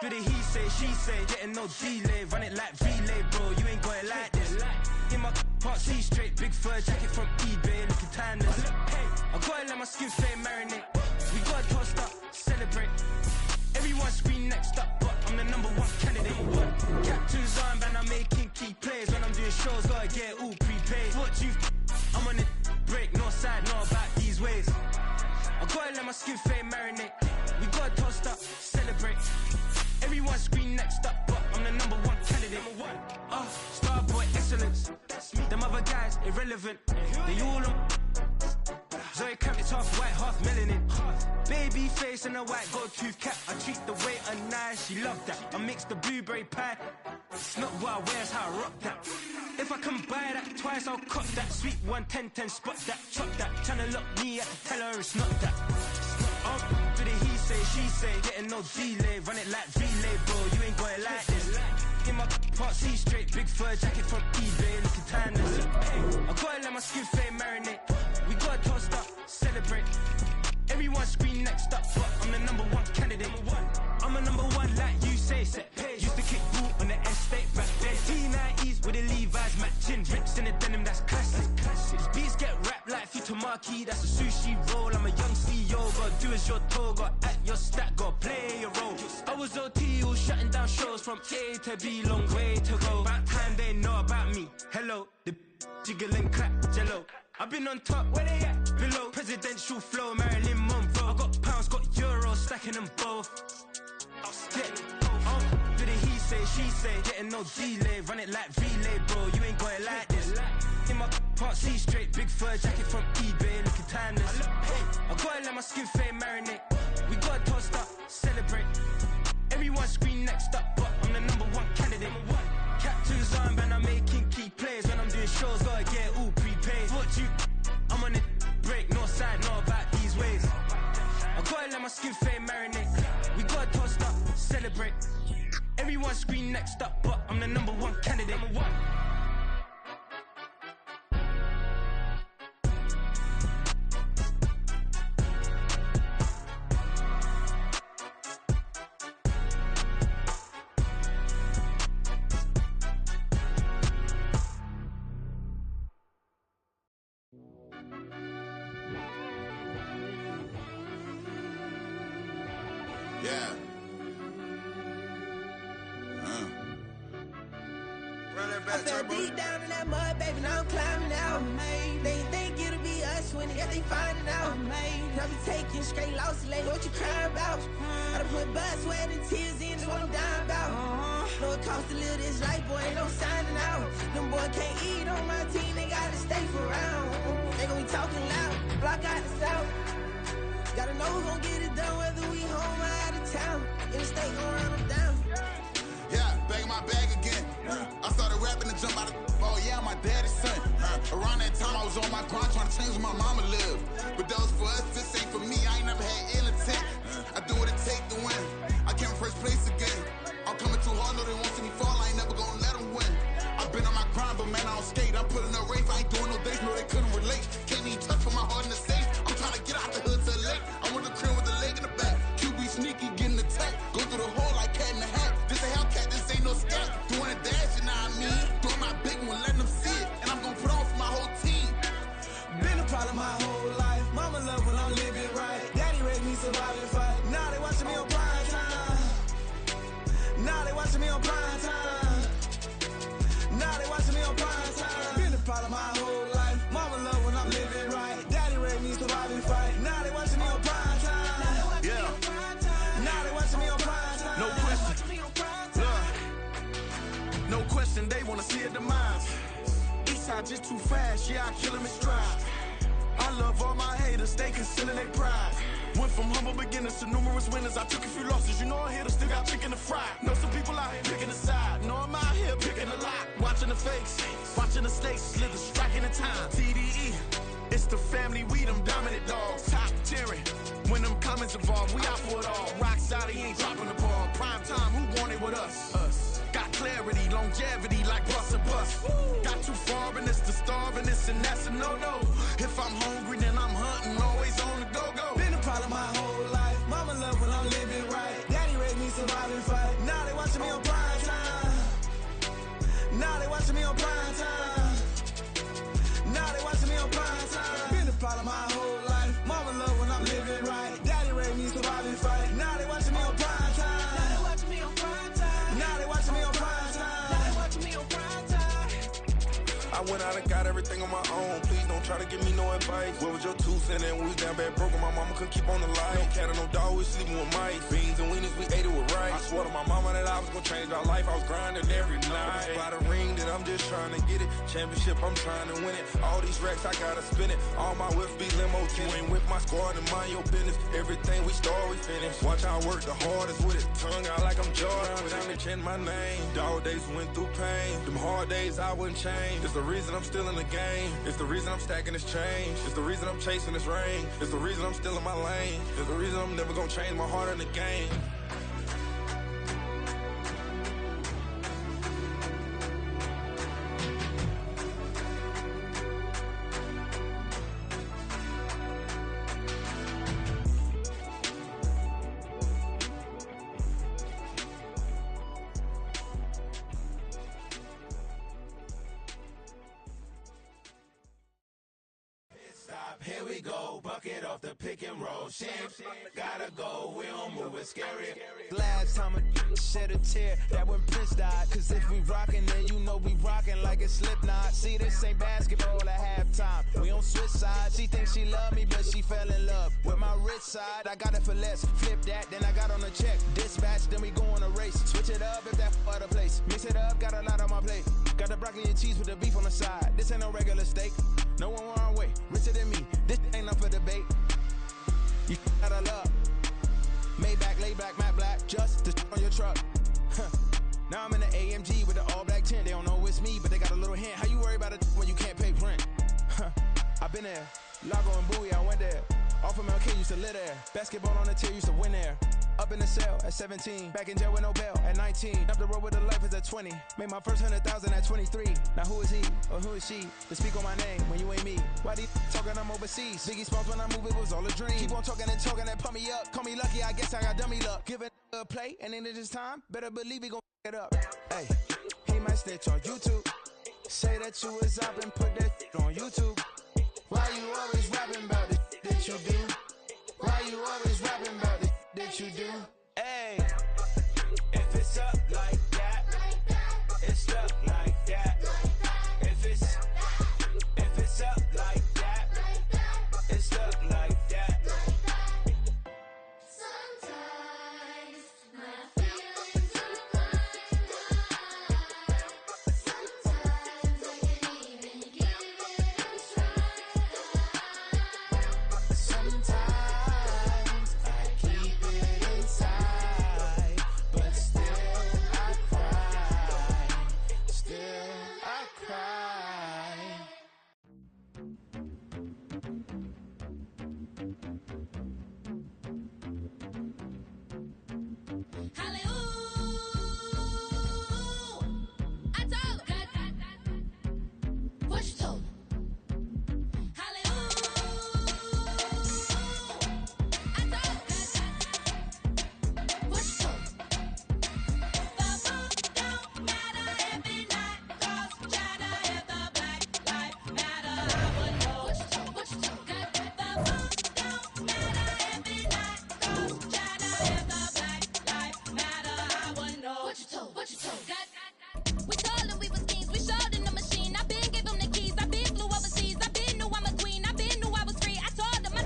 Do the he say, she say, getting no delay. Run it like relay, bro, you ain't got it like this. In my part C straight, big fur jacket from eBay, looking timeless. I gotta let my skin fade marinate. We gotta toast up, celebrate. Everyone scream next up, but I'm the #1 candidate. Captain's armband, I'm making key plays. When I'm doing shows, gotta get all prepaid. What you I'm on it, break, no side, no about these ways. I gotta let my skin fade marinate. We gotta toast up, celebrate. Everyone scream next up, but I'm the #1 candidate. Starboy excellence. Them other guys irrelevant. They all on. Zoe Camp, it's half white, half melanin. Baby face and a white gold tooth cap. I treat the waiter nice, she love that. I mix the blueberry pie. It's not what I wear, it's how I rock that. If I can buy that twice, I'll cop that. Sweet 110, spot that, chop that. Tryna lock me, I can tell her it's not that. Do the he say, she say, getting no delay. Run it like relay, bro, you ain't got it like this. In my part C straight, big fur jacket from eBay, looking timeless. I gotta let my skin fade marinate. We gotta toast up, celebrate. Everyone scream next up, but I'm the #1 candidate. I'm a #1 like you say, set page. Used to kick boot on the estate back then. T90s with the Levi's matching. Rips in the denim, that's classic. These beats get wrapped like Futamaki, that's a sushi roll. I'm a young CEO, gotta do as you're told. Gotta act your stat, gotta play your role. I was OT, all shutting down shows from A to B, long way to go. About time they know about me. Hello, the jiggle and clap, jello. I've been on top, where they at? Below, presidential flow, Marilyn Monroe. I got pounds, got euros, stacking them both. Do the he say, she say, getting no delay. Run it like relay, bro, you ain't got it like this. In my part C straight, big fur jacket from eBay, looking timeless. I gotta let my skin fade marinate. We gotta toast up, celebrate. Everyone scream next up, but I'm the #1 candidate. Captain's armband, I'm making key plays. When I'm doing shows, gotta get all prepaid. What you I'm on it, break, no side, no about these ways. I gotta let my skin fade marinate. We gotta toast up, celebrate. Everyone scream next up, but I'm the #1 candidate. Yeah. I fell deep down in that mud, baby, now I'm climbing out. They think it'll be us when they find it out. I be taking straight losses, like what you crying about? I done put blood, sweat, and tears in, that's what I'm dying about. Know it costs to live this life, boy, ain't no signing out. Them boy can't eat on my team, they gotta stay for round. They gon' be talking loud, block out the south. Gotta know who gon' get it done, whether we home or out of town. In the state gon' run them down. Yeah, back in my bag again. I started rapping to jump out of. Oh yeah, I'm my daddy's son. Around that time I was on my grind trying to change where my mama lived. But that was for us, this ain't for me. I ain't never had ill intent. I do what it take to win. I came first place again. I'm coming too hard, no they won't see me fall. I ain't never gonna let them win. I've been on my grind, but man I don't skate. I'm putting up race, I ain't doing no days, no they couldn't relate. Can't even touch for my heart in the safe. I'm trying to get out the hood to the lake. I'm with the crib with the leg in the back. QB sneaky, getting attacked. Go through the hole like cat in the hat. This a Hellcat, this ain't no scat. Doing a dash, you know what I mean? Doing my big one, letting them see it. And I'm gonna put on for my whole team. Been a problem my whole life. Mama love when I'm living right. Daddy raised me survive and fight. Now they watching me on prime time. Now they watching me on prime time. Now they watching me on prime time. Been a problem my whole life. Mama love when I'm living right. Daddy raised me survive and fight. Now they watching me on prime time. Yeah. Now they watching me on prime time. No question. No question, they wanna see a demise. Eastside just too fast, yeah, I kill him in stride. I love all my haters, they concealing their pride. Went from humble beginners to numerous winners. I took a few losses, you know I'm here to still got chicken to fry. Know some people out here picking a side. Know I'm out here picking a lot. Watching the fakes, watching the stakes, slither, striking the time. TDE, it's the family, we them dominant dogs. Top tiering, when them comments involved, we out for it all. Rock side, he ain't dropping the ball. Prime time, who want it with us? Got clarity, longevity, like bust a bust. Got too far and it's the starving, this and that's a no-no. If I'm hungry, then I'm hunting, always on the go-go. Been a problem my whole life. love when I'm living right. Daddy raised me survive and fight. Now they watching me on prime time. Now they watching me on prime time. Now they watching me on prime time. Been the problem my whole life. Mama love when I'm living right. Daddy raised me survive and fight. Now they watching me on prime time. Now they watching me on prime time. Now they watching me on prime time. Now they watching me on prime time. I went out and got everything on my own. Please don't try to give me no advice. What was your 2 cents? And we was down bad broke and my mama couldn't keep on the line. No cat or no dog, we sleeping with mice. Beans and weenies, we ate it with rice. I swore to my mama that I was gonna change our life. I was grinding every night. By the ring that I'm just trying to get it. Championship, I'm trying to win it. All these racks, I gotta spin it. All my whips be limo. You ain't with my squad and mind your business. Everything we start, we finish. Watch I work the hardest with it. Tongue out like I'm Jordan. Without me change my name. Dog days went through pain. Them hard days I wouldn't change. It's the reason I'm still in the game. It's the reason I'm stacking this change. It's the reason I'm chasing this rain. It's the reason I'm still in my lane. It's the reason I'm never gonna change my heart in the game. Here we go, bucket off the pick and roll. Shit, gotta go, we don't move it scary. Last time a shed a tear, that when Prince died. Cause if we rockin', then you know we rockin' like a Slipknot. See, this ain't basketball at halftime. We on switch sides. She thinks she love me, but she fell in love with my rich side. I got it for less. Flip that, then I got on a check. Dispatch, then we go on a race. Switch it up if that other place. Mix it up, got a lot on my plate. Got the broccoli and cheese with the beef on the side. This ain't no regular steak. No one wrong way, richer than me. This ain't up for debate. You out of love. Maybach, laid back, matte black, just to on your truck. Now I'm in the AMG with the all black tint. They don't know it's me, but they got a little hint. How you worry about it when you can't pay rent? I've been there. Lago and Bowie, I went there. Off of MLK, used to live there. Basketball on the tier, used to win there. Up in the cell at 17. Back in jail with no bail at 19. Up the road with the life is at 20. Made my first 100,000 at 23. Now who is he or who is she to speak on my name when you ain't me? Why they talking I'm overseas? Biggie Smalls when I move, it was all a dream. Keep on talking and pump me up. Call me lucky, I guess I got dummy luck. Give it a play and then it's time. Better believe he gon' it up. Hey, he might snitch on YouTube. Say that you was up and put that on YouTube. Why you always rapping about the that you do? Why you always rapping about the that you do? Hey, if it's up like that, it's up like that. If it's up like that, it's up like that. Sometimes my feelings are high. Sometimes I can't even give it a try. Sometimes I keep it inside, but still I cry. Still I cry. Hallelujah. I told what you told Hallelujah. I told what you told The book don't matter every night, 'cause chatter if the Black Lives Matter. I would know what you told The book don't matter every night, 'cause chatter if the Black Lives Matter. I would know what you told We told them we was kings, we showed in the machine. I been give them the keys, I been flew overseas. I been knew I'm a queen, I been knew I was free. I told them. I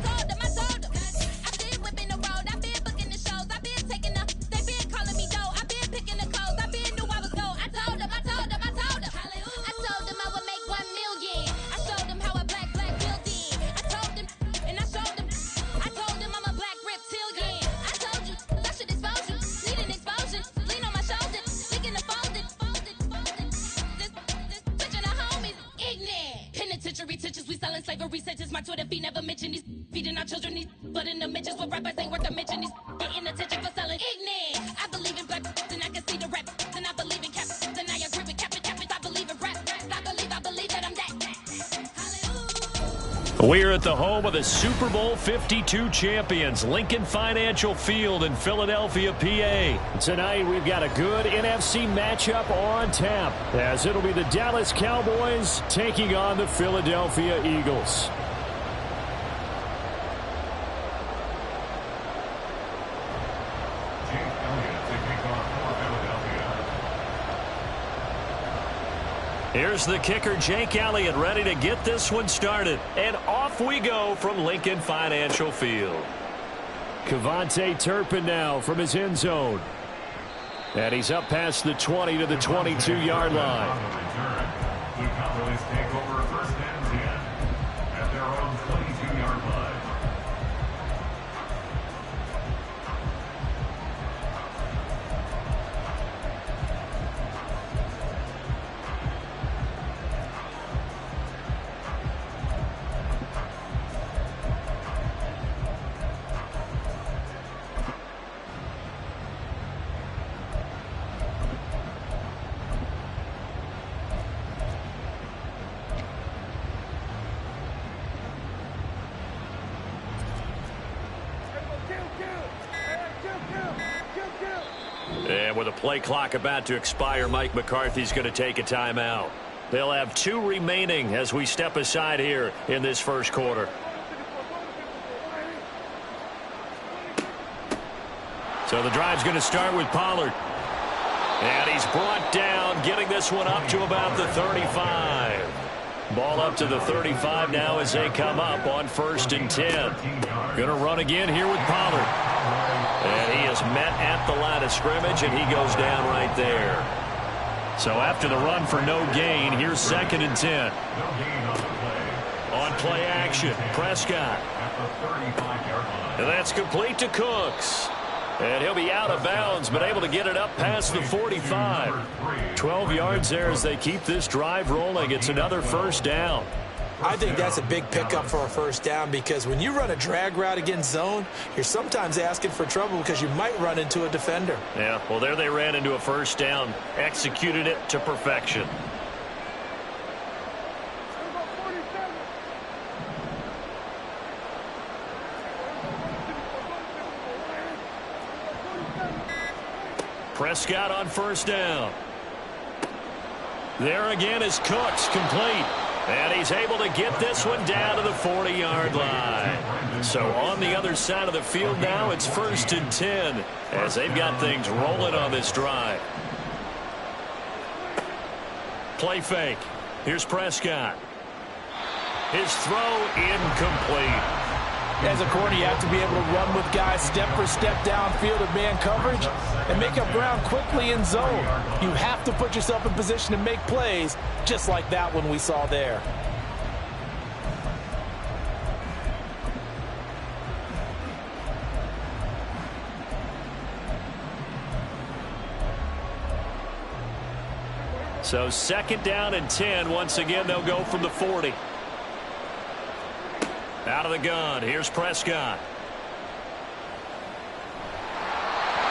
been whipping the road, I been booking the shows. I been taking the, they been calling me dough. I been picking the codes, I been knew I was gold. I told them. I told them I would make 1 million. I showed them how a black building. I told them, and I showed them. I told them I'm a black reptilian. I told you, I should expose you. Need an explosion, lean on my shoulder. Licking the folded. This picture the homies, ignorant. Penitentiary teachers, we selling slavery sentences. My Twitter feed never mention these. Feeding our children these. But in the mentions with rappers ain't worth a mention. These getting attention for selling ignorant. I believe in black and I can see the rap. And I believe in cap. And I agree with cap. I believe in rap. I believe that I'm that. Hallelujah. We're at the home of the Super Bowl 52 champions, Lincoln Financial Field in Philadelphia, PA. Tonight, we've got a good NFC matchup on tap, as it'll be the Dallas Cowboys taking on the Philadelphia Eagles. Here's the kicker, Jake Elliott, ready to get this one started. And off we go from Lincoln Financial Field. Kevontae Turpin now from his end zone. And he's up past the 20 to the 22-yard line. The Cowboys take over first and 10 at their own 22-yard line. And with a play clock about to expire, Mike McCarthy's going to take a timeout. They'll have 2 remaining as we step aside here in this first quarter. So the drive's going to start with Pollard. And he's brought down, getting this one up to about the 35. Ball up to the 35 now as they come up on first and 10. Going to run again here with Pollard. And he is met at the line of scrimmage, and he goes down right there. So after the run for no gain, here's second and 10. On play action, Prescott. And that's complete to Cooks. And he'll be out of bounds, but able to get it up past the 45. 12 yards there as they keep this drive rolling. It's another first down. I think that's a big pickup for a first down, because when you run a drag route against zone, you're sometimes asking for trouble because you might run into a defender. Yeah, well, there they ran into a first down, executed it to perfection. Prescott on first down. There again is Cooks, complete. And he's able to get this one down to the 40-yard line. So on the other side of the field now, it's first and 10 as they've got things rolling on this drive. Play fake. Here's Prescott. His throw incomplete. As a corner, you have to be able to run with guys step for step downfield of man coverage and make up ground quickly in zone. You have to put yourself in position to make plays, just like that one we saw there. So second down and 10. Once again, they'll go from the 40. Out of the gun, here's Prescott.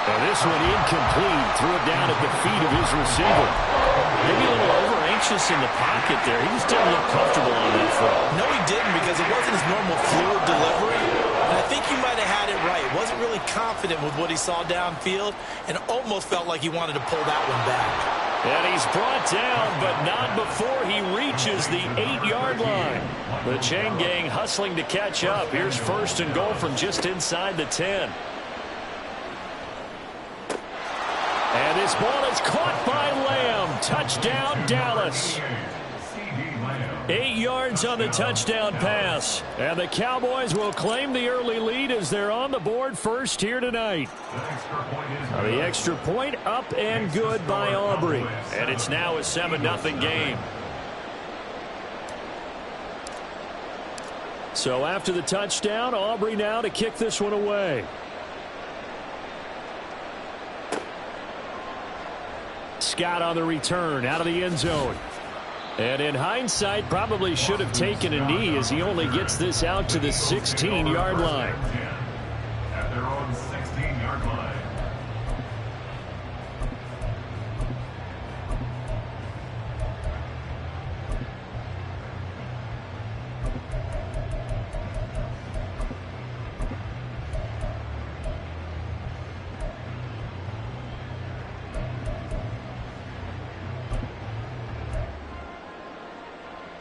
And this one incomplete. Threw it down at the feet of his receiver. Maybe a little over-anxious in the pocket there. He just didn't look comfortable on that throw. No, he didn't, because it wasn't his normal fluid delivery. And I think you might have had it right. Wasn't really confident with what he saw downfield and almost felt like he wanted to pull that one back. And he's brought down, but not before he reaches the 8-yard line. The chain gang hustling to catch up. Here's first and goal from just inside the 10. And this ball is caught by Lamb. Touchdown, Dallas. 8 yards on the touchdown pass. And the Cowboys will claim the early lead as they're on the board first here tonight. The extra point up and good by Aubrey. And it's now a 7-0 game. So after the touchdown, Aubrey now to kick this one away. Scott on the return out of the end zone. And in hindsight, probably should have taken a knee as he only gets this out to the 16-yard line. At their own 16-yard line.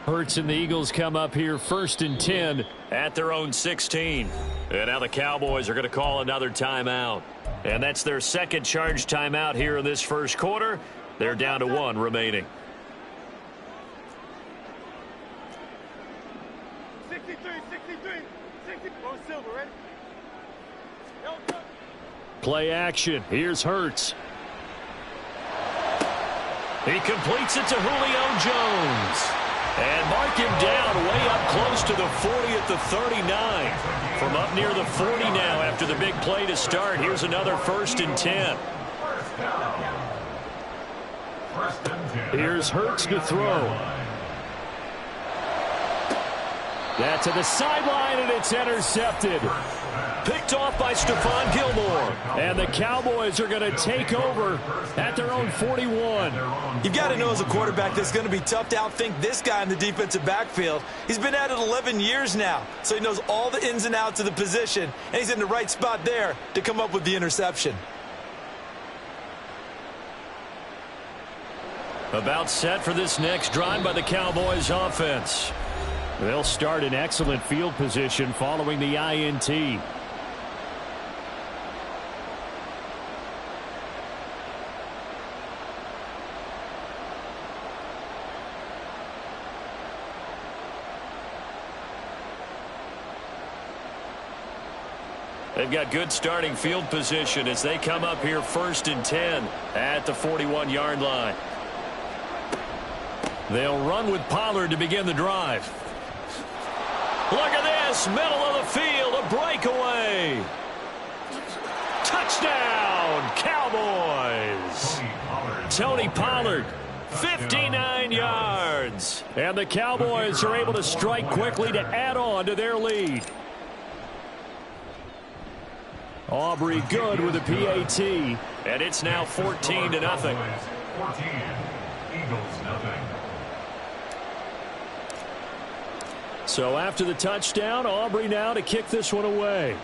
Hurts and the Eagles come up here 1st and 10 at their own 16. And now the Cowboys are going to call another timeout. And that's their second charge timeout here in this first quarter. They're down to 1 remaining. 63, 60, go silver, ready? Play action. Here's Hurts. He completes it to Julio Jones. And mark him down way up close to the 40 at the 39. From up near the 40 now after the big play to start. Here's another 1st and 10. Here's Hurts to throw. That's to the sideline, and it's intercepted. Picked off by Stephon Gilmore. And the Cowboys are going to take over at their own 41. You've got to know as a quarterback that's going to be tough to outthink this guy in the defensive backfield. He's been at it 11 years now, so he knows all the ins and outs of the position, and he's in the right spot there to come up with the interception. About set for this next drive by the Cowboys offense. They'll start in excellent field position following the INT. They've got good starting field position as they come up here 1st and 10 at the 41-yard line. They'll run with Pollard to begin the drive. Look at this, middle of the field, a breakaway. Touchdown, Cowboys. Tony Pollard, 59 yards. And the Cowboys are able to strike quickly to add on to their lead. Aubrey good with a PAT, and it's now 14-0. 14, Eagles nothing. So after the touchdown, Aubrey now to kick this one away.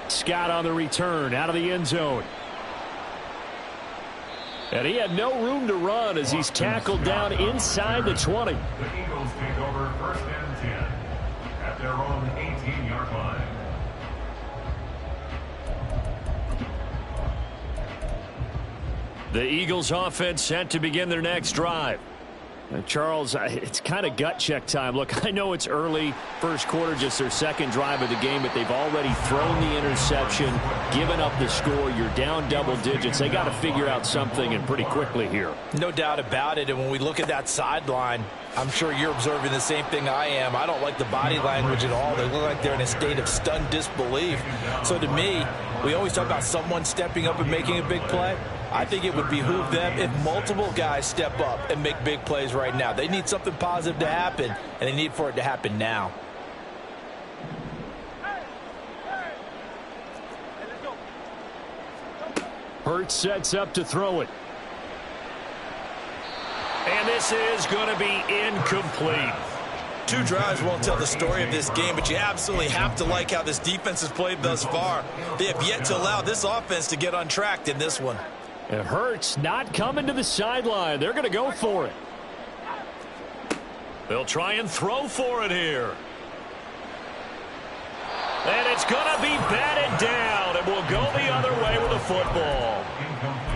Scott on the return out of the end zone. And he had no room to run as he's tackled down inside the 20. The Eagles take over 1st and 10 at their own 18-yard line. The Eagles offense set to begin their next drive. Charles, it's kind of gut check time. Look, I know it's early, first quarter, just their second drive of the game, but they've already thrown the interception, given up the score. You're down double digits. They got to figure out something, and pretty quickly here. No doubt about it, and when we look at that sideline, I'm sure you're observing the same thing I am. I don't like the body language at all. They look like they're in a state of stunned disbelief. So to me, we always talk about someone stepping up and making a big play. I think it would behoove them if multiple guys step up and make big plays right now. They need something positive to happen, and they need for it to happen now. Hurts sets up to throw it. And this is going to be incomplete. 2 drives won't tell the story of this game, but you absolutely have to like how this defense has played thus far. They have yet to allow this offense to get untracked in this one. It hurts not coming to the sideline. They're going to go for it. They'll try and throw for it here. And it's going to be batted down, and we'll go the other way with the football.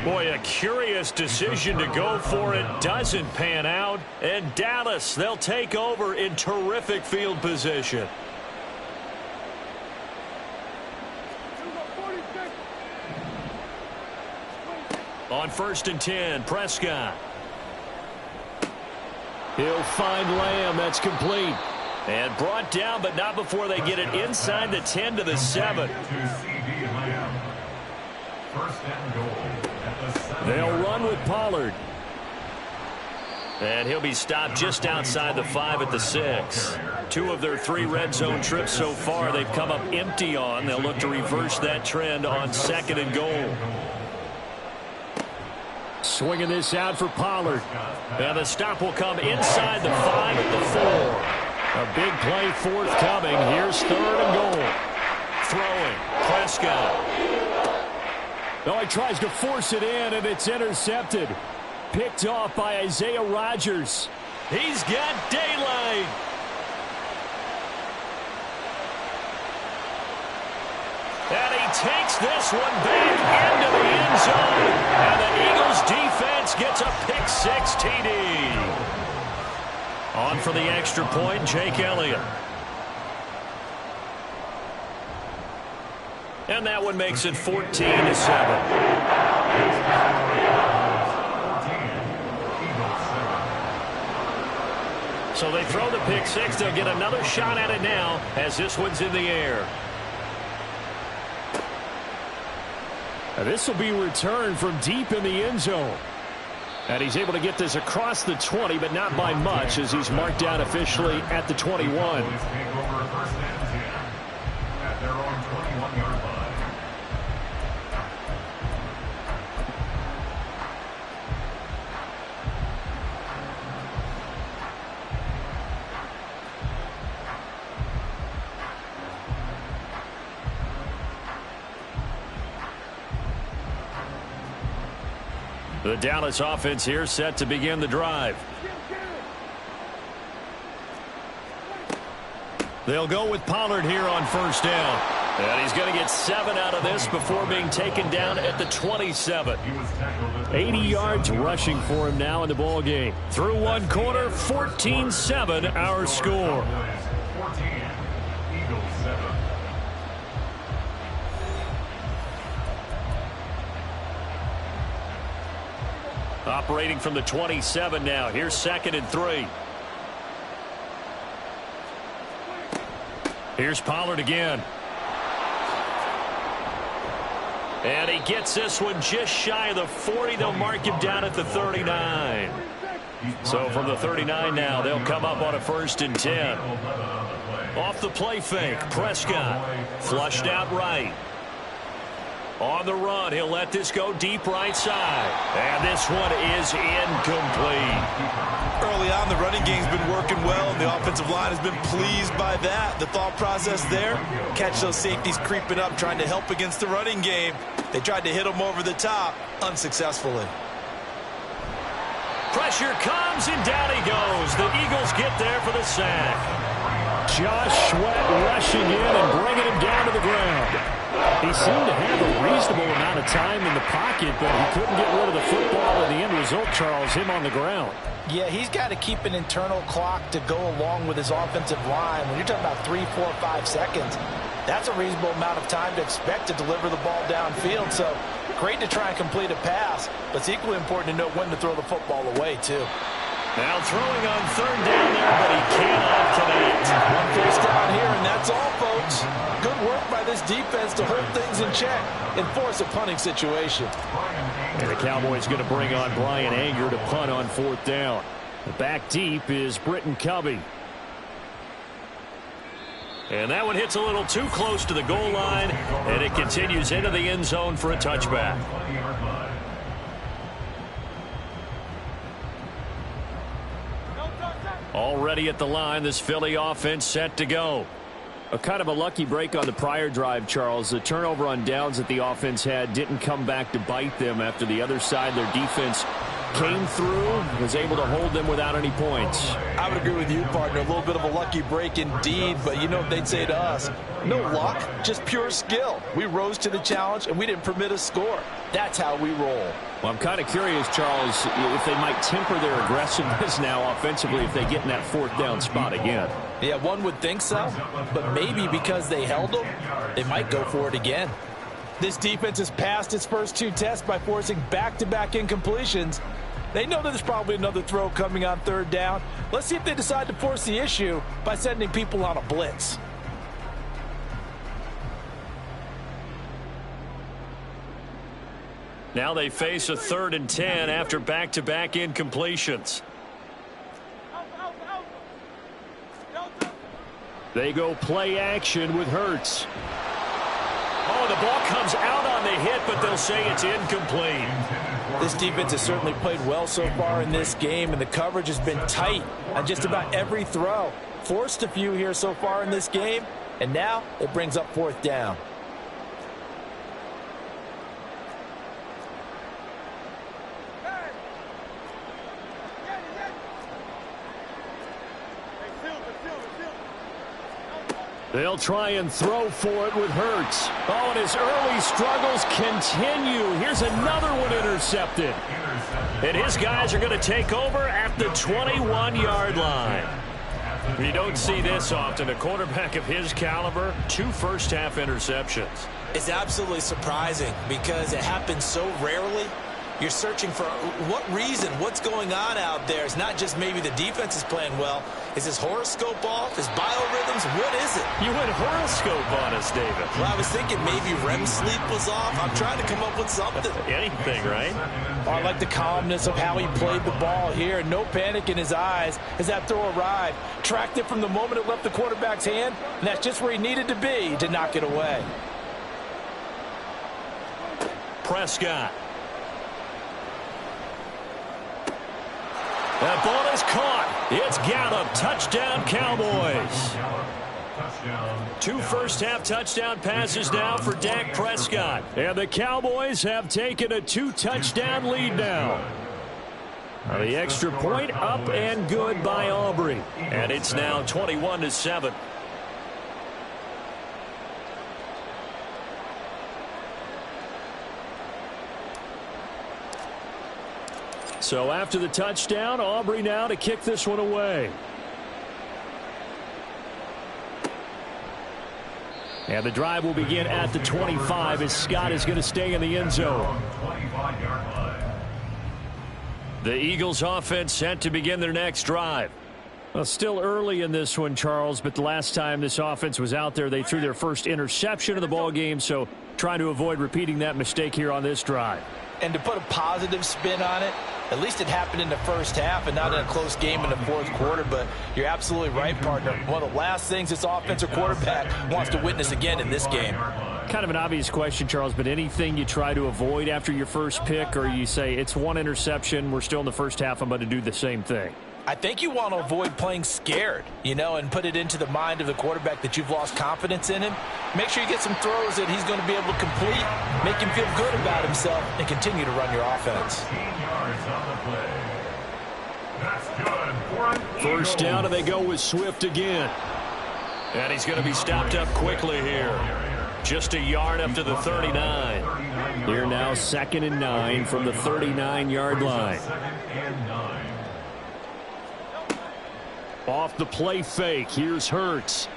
Boy, a curious decision to go for it. Doesn't pan out. And Dallas, they'll take over in terrific field position. On 1st and 10, Prescott. He'll find Lamb. That's complete. And brought down, but not before they get it inside the 10 to the 7. They'll run with Pollard. And he'll be stopped just outside the 5 at the 6. 2 of their 3 red zone trips so far they've come up empty on. They'll look to reverse that trend on 2nd and goal. Swinging this out for Pollard. And the stop will come inside the 5 at the 4. A big play forthcoming. Here's 3rd and goal. Throwing. Prescott. Oh, he tries to force it in, and it's intercepted. picked off by Isaiah Rodgers. He's got daylight. And he takes this one back into the end zone. And the Eagles defense gets a pick-6 TD. On for the extra point, Jake Elliott. And that one makes it 14-7. So they throw the pick-6. They'll get another shot at it now as this one's in the air. This will be returned from deep in the end zone. And he's able to get this across the 20, but not by much, as he's marked down officially at the 21. The Dallas offense here set to begin the drive. They'll go with Pollard here on first down. And he's going to get 7 out of this before being taken down at the 27. 80 yards rushing for him now in the ball game. Through one quarter, 14-7 our score. Operating from the 27 now. Here's 2nd and 3. Here's Pollard again. And he gets this one just shy of the 40. They'll mark him down at the 39. So from the 39 now, they'll come up on a 1st and 10. Off the play fake, Prescott flushed out right. On the run, he'll let this go deep right side. And this one is incomplete. Early on, the running game's been working well, and the offensive line has been pleased by that. The thought process there, catch those safeties creeping up, trying to help against the running game. They tried to hit them over the top, unsuccessfully. Pressure comes, and down he goes. The Eagles get there for the sack. Josh Sweat rushing in and bringing him down to the ground. He seemed to have a reasonable amount of time in the pocket, but he couldn't get rid of the football, and the end result, Charles, him on the ground. Yeah, he's got to keep an internal clock to go along with his offensive line. When you're talking about 3, 4, 5 seconds, that's a reasonable amount of time to expect to deliver the ball downfield. So great to try and complete a pass, but it's equally important to know when to throw the football away, too. Now throwing on 3rd down there, but he cannot connect. One first down here, and that's all, folks. Good work by this defense to hold things in check and force a punting situation. And the Cowboys going to bring on Brian Anger to punt on 4th down. Back deep is Britton Covey. And that one hits a little too close to the goal line, and it continues into the end zone for a touchback. Already at the line, this Philly offense set to go. A kind of a lucky break on the prior drive, Charles. The turnover on downs that the offense had didn't come back to bite them after the other side. Their defense came through, was able to hold them without any points. I would agree with you, partner. A little bit of a lucky break indeed, but you know what they'd say to us? No luck, just pure skill. We rose to the challenge, and we didn't permit a score. That's how we roll. Well, I'm kind of curious, Charles, if they might temper their aggressiveness now offensively if they get in that 4th down spot again. Yeah, one would think so, but maybe because they held them, they might go for it again. This defense has passed its first 2 tests by forcing back-to-back incompletions. They know that there's probably another throw coming on 3rd down. Let's see if they decide to force the issue by sending people on a blitz. Now they face a 3rd and 10 after back-to-back incompletions. They go play action with Hurts. Oh, the ball comes out on the hit, but they'll say it's incomplete. This defense has certainly played well so far in this game, and the coverage has been tight on just about every throw. Forced a few here so far in this game, and now it brings up 4th down. They'll try and throw for it with Hurts. Oh, and his early struggles continue. Here's another one intercepted. And his guys are going to take over at the 21-yard line. You don't see this often. A quarterback of his caliber, 2 first-half interceptions. It's absolutely surprising because it happens so rarely. You're searching for what reason, what's going on out there. It's not just maybe the defense is playing well. Is his horoscope off? His biorhythms? What is it? You went horoscope on us, David. Well, I was thinking maybe REM sleep was off. I'm trying to come up with something. Anything, right? Oh, I like the calmness of how he played the ball here. No panic in his eyes as that throw arrived. Tracked it from the moment it left the quarterback's hand, and that's just where he needed to be to knock it away. Prescott. That ball is caught. It's Gallup. Touchdown, Cowboys. 2 first-half touchdown passes now for Dak Prescott. And the Cowboys have taken a 2-touchdown lead now. The extra point up and good by Aubrey. And it's now 21-7. So after the touchdown, Aubrey now to kick this one away. And the drive will begin at the 25 as Scott is going to stay in the end zone. The Eagles offense set to begin their next drive. Well, still early in this one, Charles, but the last time this offense was out there, they threw their first interception of the ball game, so trying to avoid repeating that mistake here on this drive. And to put a positive spin on it, at least it happened in the first half and not in a close game in the fourth quarter. But you're absolutely right, partner. One of the last things this offensive quarterback wants to witness again in this game. Kind of an obvious question, Charles, but anything you try to avoid after your first pick, or you say it's one interception, we're still in the first half, I'm going to do the same thing? I think you want to avoid playing scared, and put it into the mind of the quarterback that you've lost confidence in him. Make sure you get some throws that he's going to be able to complete, make him feel good about himself, and continue to run your offense. First down, and they go with Swift again. And he's going to be stopped up quickly here. Just a yard up to the 39. Here now, 2nd and 9 from the 39-yard line. Off the play fake, here's Hurts.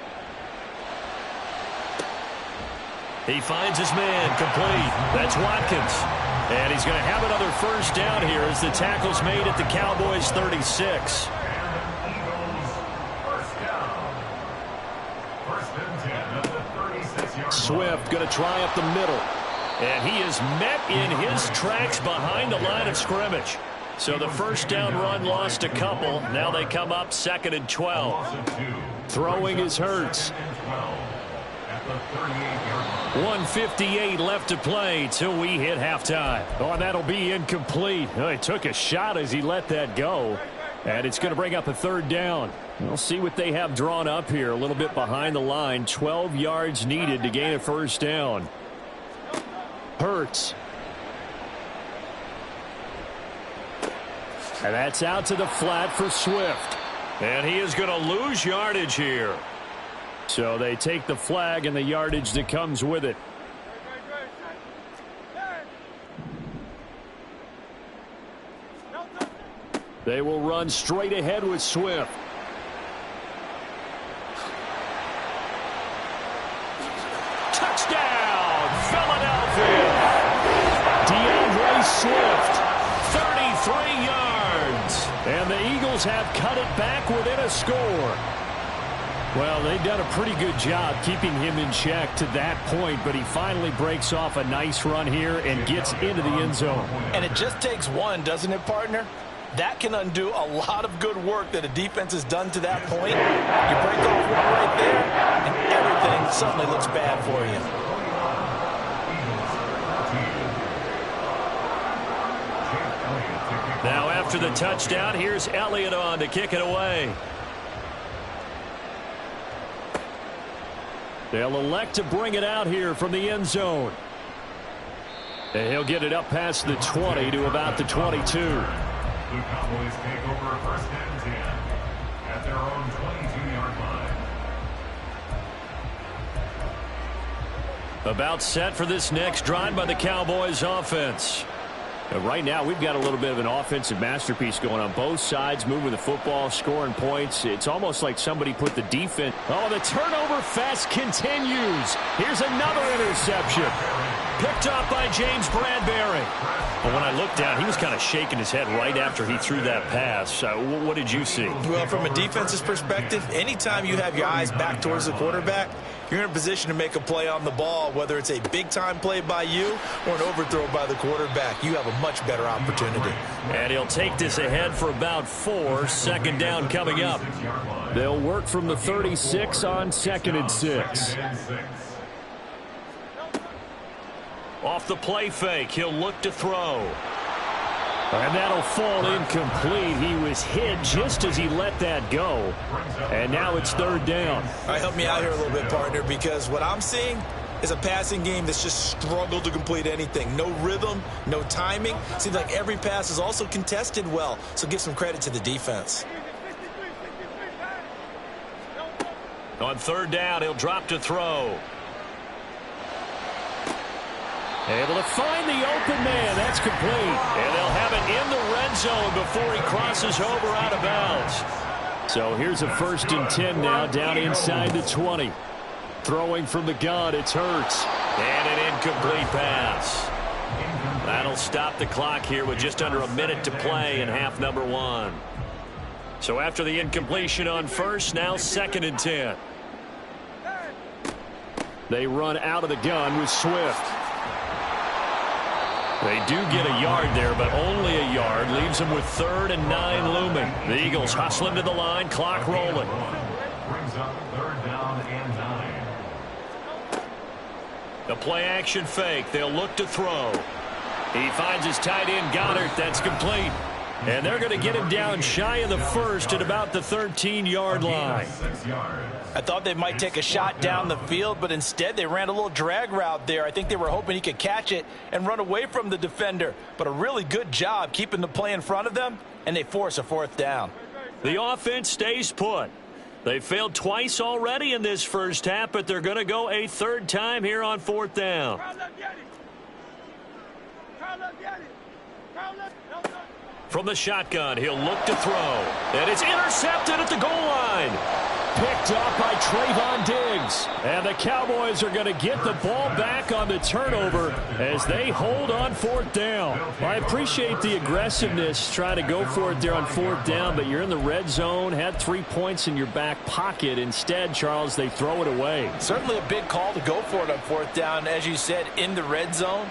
He finds his man, complete. That's Watkins. And he's going to have another first down here as the tackle's made at the Cowboys' 36. Swift going to try up the middle. And he is met in his tracks behind the line of scrimmage. So the first down run lost a couple. Now they come up 2nd and 12. Throwing is Hurts. 1:58 left to play till we hit halftime. Oh, and that'll be incomplete. Oh, he took a shot as he let that go. And it's going to bring up a 3rd down. We'll see what they have drawn up here. A little bit behind the line. 12 yards needed to gain a first down. Hurts. And that's out to the flat for Swift. And he is going to lose yardage here. So they take the flag and the yardage that comes with it. They will run straight ahead with Swift. Touchdown, Philadelphia. DeAndre Swift, 33 yards. And the Eagles have cut it back within a score. Well, they've done a pretty good job keeping him in check to that point, but he finally breaks off a nice run here and gets into the end zone. And it just takes one, doesn't it, partner? That can undo a lot of good work that a defense has done to that point. You break off one right there, and everything suddenly looks bad for you. Now after the touchdown, here's Elliott on to kick it away. They'll elect to bring it out here from the end zone. And he'll get it up past the 20 to about the 22. The Cowboys take over 1st and 10 at their own 22-yard line. About set for this next drive by the Cowboys offense. Right now, we've got a little bit of an offensive masterpiece going on both sides, moving the football, scoring points. It's almost like somebody put the defense. Oh, the turnover fest continues. Here's another interception. Picked up by James Bradbury. But when I looked down, he was kind of shaking his head right after he threw that pass. What did you see? Well, from a defense's perspective, anytime you have your eyes back towards the quarterback, you're in a position to make a play on the ball, whether it's a big-time play by you or an overthrow by the quarterback. You have a much better opportunity. And he'll take this ahead for about 4. Second down coming up. They'll work from the 36 on 2nd and 6. Off the play fake, he'll look to throw. And that'll fall incomplete. He was hit just as he let that go. And now it's 3rd down. All right, help me out here a little bit, partner, because what I'm seeing is a passing game that's just struggled to complete anything. No rhythm, no timing. Seems like every pass is also contested well, so give some credit to the defense. On 3rd down, he'll drop to throw. Able to find the open man. That's complete. And they'll have it in the red zone before he crosses over out of bounds. So here's a 1st and 10 now, down inside the 20. Throwing from the gun, it's Hurts. And an incomplete pass. That'll stop the clock here with just under a minute to play in half number 1. So after the incompletion on 1st, now 2nd and 10. They run out of the gun with Swift. They do get a yard there, but only a yard. Leaves them with 3rd and 9 looming. The Eagles hustle him to the line, clock rolling. Brings up 3rd down and 9. The play action fake. They'll look to throw. He finds his tight end Goddard. That's complete. And they're going to get him down shy of the 1st at about the 13-yard line. I thought they might take a shot down the field, but instead they ran a little drag route there. I think they were hoping he could catch it and run away from the defender. But a really good job keeping the play in front of them, and they force a 4th down. The offense stays put. They failed twice already in this first half, but they're going to go a 3rd time here on 4th down. From the shotgun, he'll look to throw. And it's intercepted at the goal line. Picked up by Trayvon Diggs. And the Cowboys are going to get the ball back on the turnover as they hold on 4th down. I appreciate the aggressiveness trying to go for it there on 4th down, but you're in the red zone, had 3 points in your back pocket. Instead, Charles, they throw it away. Certainly a big call to go for it on 4th down, as you said, in the red zone.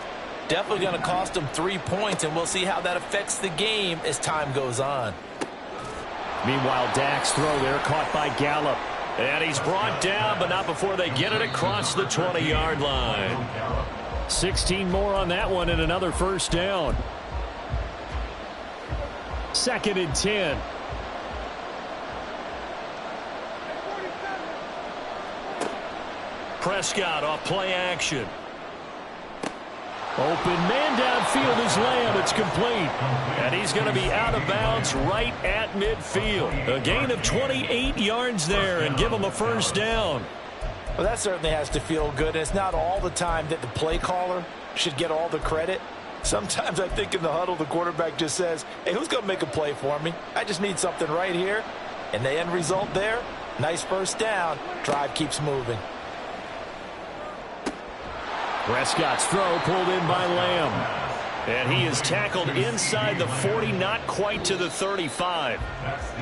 Definitely going to cost them 3 points, and we'll see how that affects the game as time goes on. Meanwhile, Dak's throw there caught by Gallup. And he's brought down, but not before they get it across the 20-yard line. 16 more on that one and another 1st down. 2nd and 10. Prescott off play action. Open man downfield is Lamb. It's complete. And he's going to be out of bounds right at midfield. A gain of 28 yards there and give him a 1st down. Well, that certainly has to feel good. And it's not all the time that the play caller should get all the credit. Sometimes I think in the huddle, the quarterback just says, hey, who's going to make a play for me? I just need something right here. And the end result there, nice 1st down. Drive keeps moving. Prescott's throw pulled in by Lamb. And he is tackled inside the 40, not quite to the 35.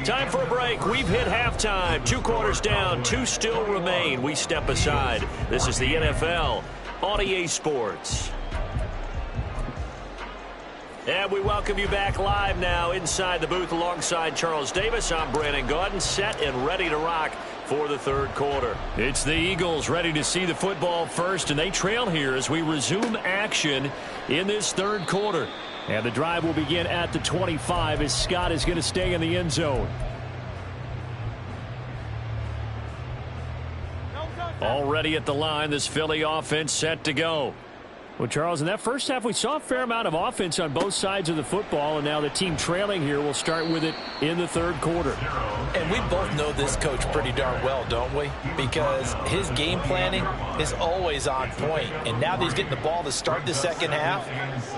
Time for a break. We've hit halftime. 2 quarters down, 2 still remain. We step aside. This is the NFL on EA Sports. And we welcome you back live now inside the booth alongside Charles Davis. I'm Brandon Gaudin, set and ready to rock for the 3rd quarter. It's the Eagles ready to see the football first, and they trail here as we resume action in this 3rd quarter. And the drive will begin at the 25 as Scott is going to stay in the end zone. Already at the line, this Philly offense set to go. Well, Charles, in that first half, we saw a fair amount of offense on both sides of the football, and now the team trailing here will start with it in the third quarter. And we both know this coach pretty darn well, don't we? Because his game planning is always on point. And now that he's getting the ball to start the second half,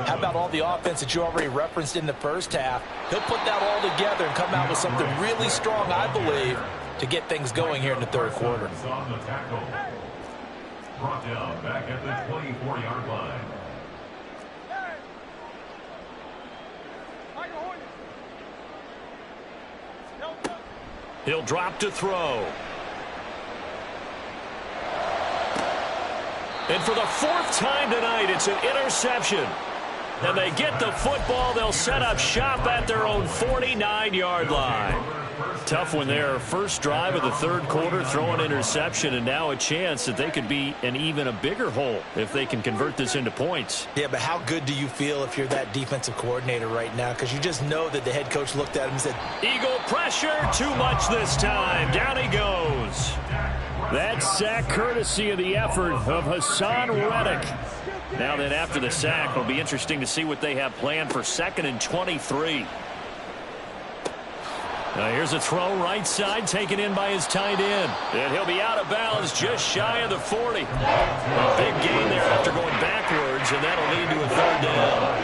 how about all the offense that you already referenced in the first half? He'll put that all together and come out with something really strong, I believe, to get things going here in the third quarter. Brought down back at the 24-yard line. He'll drop to throw. And for the fourth time tonight, it's an interception. And they get the football. They'll set up shop at their own 49-yard line. Tough one there. First drive of the third quarter, throw an interception, and now a chance that they could be in even a bigger hole if they can convert this into points. Yeah, but how good do you feel if you're that defensive coordinator right now? Because you just know that the head coach looked at him and said, Eagle pressure, too much this time. Down he goes. That sack courtesy of the effort of Hassan Reddick. Now then, after the sack, it'll be interesting to see what they have planned for 2nd and 23. Now here's a throw right side taken in by his tight end. And he'll be out of bounds just shy of the 40. A big gain there after going backwards, and that'll lead to a third down.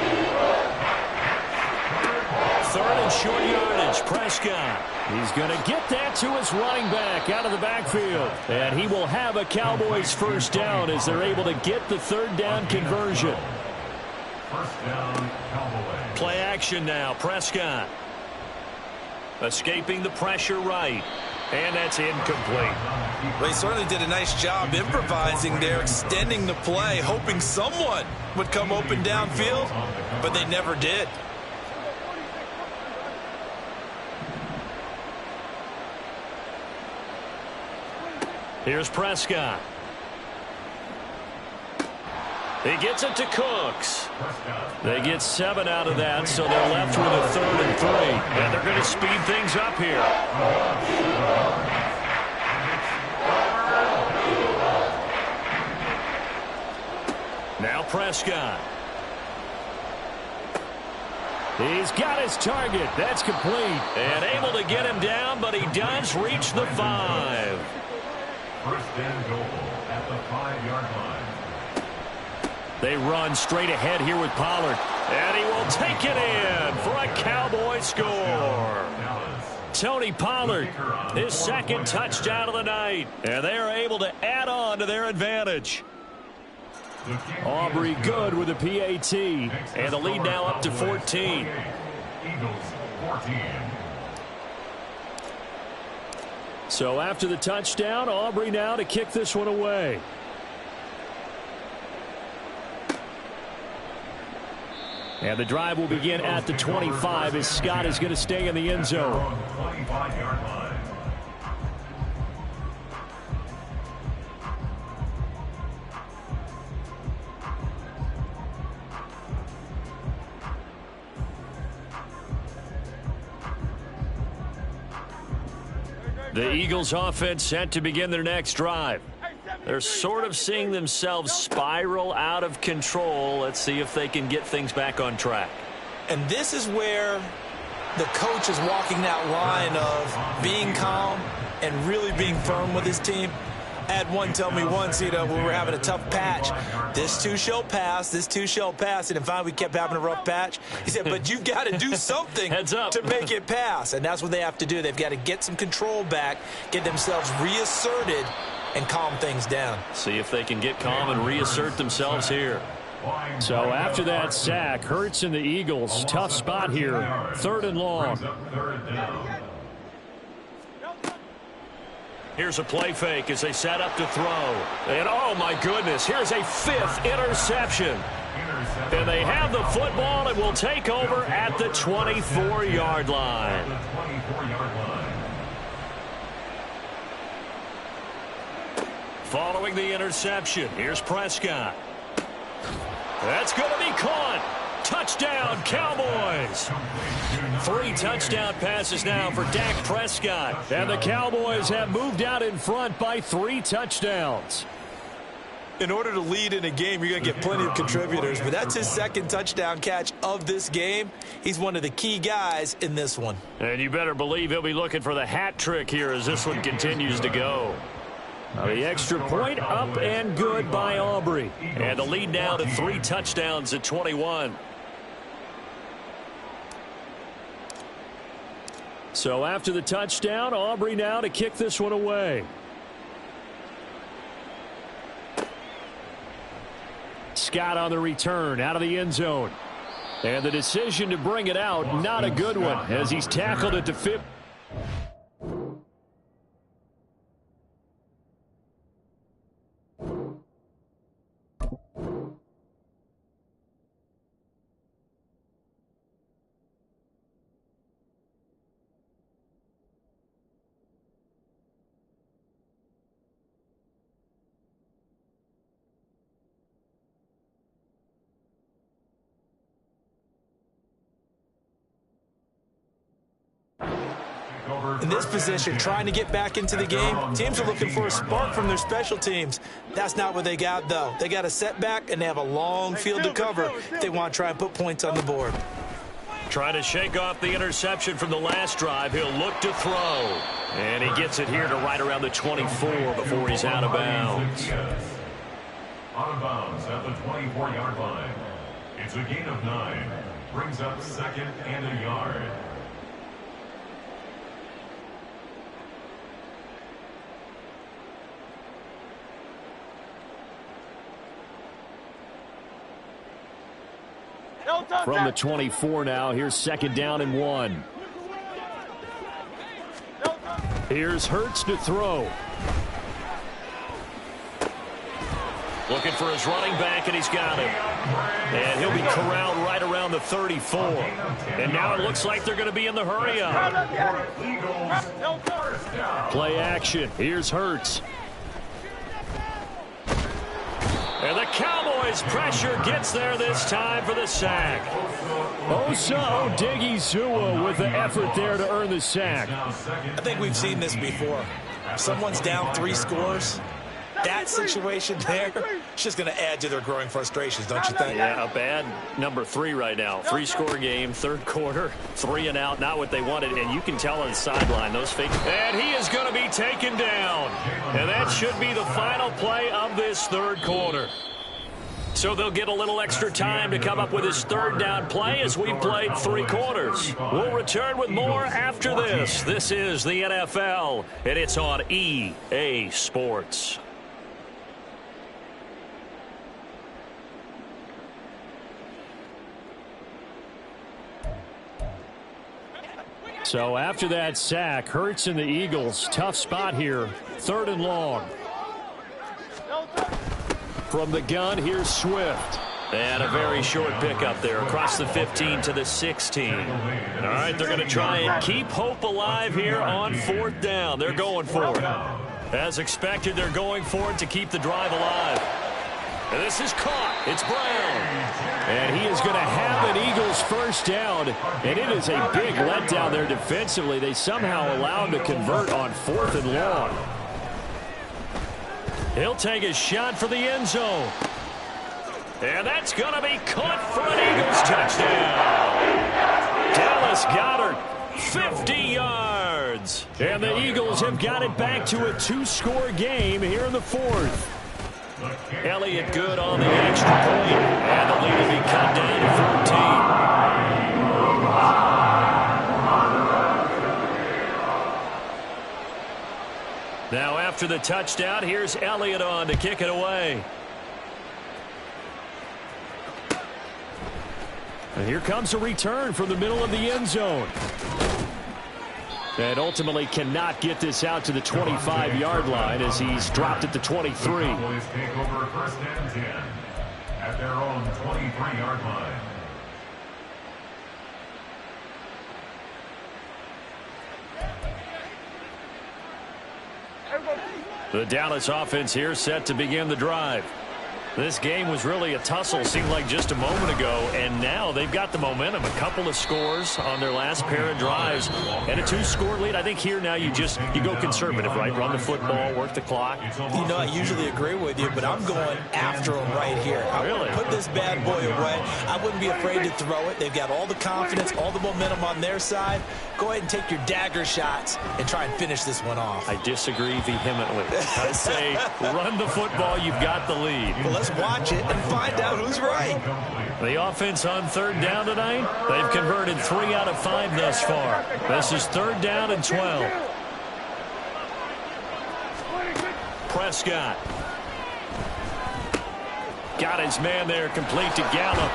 Third and short yardage, Prescott. He's going to get that to his running back out of the backfield. And he will have a Cowboys first down as they're able to get the third down conversion. First down, Cowboys. Play action now, Prescott. Escaping the pressure right. And that's incomplete. Well, he certainly did a nice job improvising there, extending the play, hoping someone would come open downfield, but they never did. Here's Prescott. He gets it to Cooks. They get 7 out of that, so they're left with a 3rd and 3. And they're going to speed things up here. Now Prescott. He's got his target. That's complete. And able to get him down, but he does reach the 5. First and goal at the 5-yard line. They run straight ahead here with Pollard. And he will take it in for a Cowboy score. Tony Pollard, his 2nd touchdown of the night. And they are able to add on to their advantage. Aubrey good with a PAT. And the lead now up to 14. Eagles 14. So after the touchdown, Aubrey now to kick this one away. And the drive will begin at the 25 as Scott is going to stay in the end zone. 25-yard line. The Eagles offense set to begin their next drive. They're sort of seeing themselves spiral out of control. Let's see if they can get things back on track. and this is where the coach is walking that line of being calm and really being firm with his team. I had one tell me once, when we were having a tough patch, this too shall pass, this too shall pass, and finally we kept having a rough patch. He said, but you've got to do something to make it pass, and that's what they have to do. They've got to get some control back, get themselves reasserted, and calm things down. See if they can get calm and reassert themselves here. So after that sack, Hurts and the Eagles, tough spot here, third and long. Here's a play fake as they set up to throw. And, oh, my goodness, here's a fifth interception. And they have the football and will take over at the 24-yard line. Following the interception, here's Prescott. That's going to be caught. Touchdown, Cowboys. 3 touchdown passes now for Dak Prescott. And the Cowboys have moved out in front by 3 touchdowns. In order to lead in a game, you're going to get plenty of contributors, but that's his second touchdown catch of this game. He's one of the key guys in this one. And you better believe he'll be looking for the hat trick here as this one continues to go. Now the extra point up and good by Aubrey. And the lead now to 3 touchdowns at 21. So after the touchdown, Aubrey now to kick this one away. Scott on the return out of the end zone. And the decision to bring it out, not a good one, as he's tackled it to 50. In this position, trying to get back into the game, teams are looking for a spark from their special teams. That's not what they got, though. They got a setback, and they have a long field to cover if they want to try and put points on the board. Trying to shake off the interception from the last drive. He'll look to throw. And he gets it here to right around the 24 before he's out of bounds. Out of bounds at the 24-yard line. It's a gain of 9. Brings up 2nd and a yard. From the 24 now, here's 2nd down and 1. Here's Hurts to throw. Looking for his running back, and he's got him. And he'll be corralled right around the 34. And now it looks like they're going to be in the hurry up. Play action. Here's Hurts. And the Cowboys' pressure gets there this time for the sack. Osa Odighizuwa with the effort there to earn the sack. I think we've seen this before. If someone's down 3 scores, that situation there, it's just going to add to their growing frustrations, don't you think? Yeah, a bad number 3 right now. 3-score game, 3rd quarter, 3 and out, not what they wanted. And you can tell on the sideline, those fake. And he is going to be taken down. And that should be the final play of this 3rd quarter. So they'll get a little extra time to come up with his 3rd down play as we've played 3 quarters. We'll return with more after this. This is the NFL, and it's on EA Sports. So after that sack, Hurts and the Eagles, tough spot here, 3rd and long. From the gun, here's Swift. And a very short pickup there across the 15 to the 16. All right, they're going to try and keep hope alive here on 4th down. They're going for it. As expected, they're going for it to keep the drive alive. And this is caught. It's Brown. And he is going to have an Eagles 1st down. And it is a big letdown there defensively. They somehow allow him to convert on 4th and long. He'll take a shot for the end zone. And that's going to be caught for an Eagles touchdown. Dallas Goedert, 50 yards. And the Eagles have got it back to a 2-score game here in the 4th. Elliott good on the extra point. And the lead will be cut down to 14. Now after the touchdown, here's Elliott on to kick it away. And here comes a return from the middle of the end zone. And ultimately cannot get this out to the 25-yard line as he's dropped at the 23. The Cowboys take over 1st and 10 at their own 23-yard line. The Dallas offense here set to begin the drive. This game was really a tussle, seemed like just a moment ago, and now they've got the momentum. A couple of scores on their last pair of drives and a 2-score lead. I think here now you go conservative, right? Run the football, work the clock. You know, I usually agree with you, but I'm going after them right here. Really? Put this bad boy away. I wouldn't be afraid to throw it. They've got all the confidence, all the momentum on their side. Go ahead and take your dagger shots and try and finish this one off. I disagree vehemently. I say run the football. You've got the lead. Well, let's watch it and find out who's right. The offense on third down tonight, they've converted 3 out of 5 thus far. This is third down and 12. Prescott. Got his man there, complete to Gallup.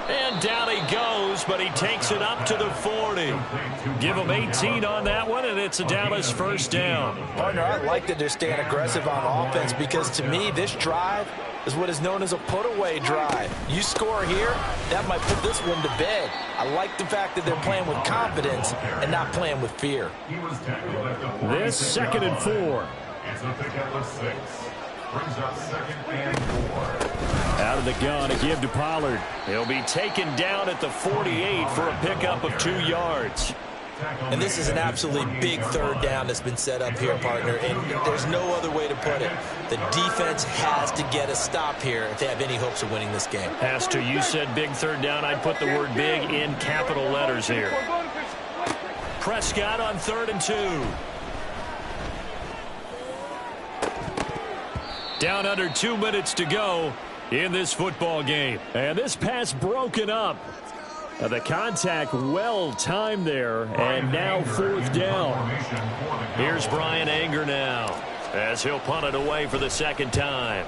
And down he goes, but he takes it up to the 40. Give him 18 on that one, and it's a Dallas first down. Partner, I like that they're staying aggressive on offense because, to me, this drive is what is known as a put-away drive. You score here, that might put this one to bed. I like the fact that they're playing with confidence and not playing with fear. This second and 4. It's a pickup of 6. Brings up second and 4. Out of the gun, a give to Pollard. He'll be taken down at the 48 for a pickup of 2 yards. And this is an absolutely big third down that's been set up here, partner, and there's no other way to put it. The defense has to get a stop here if they have any hopes of winning this game. Pastor, you said big third down. I'd put the word big in capital letters here. Prescott on 3rd and 2. Down under 2 minutes to go in this football game. And this pass broken up. The contact well timed there, and now 4th down. Here's Brian Anger now as he'll punt it away for the second time.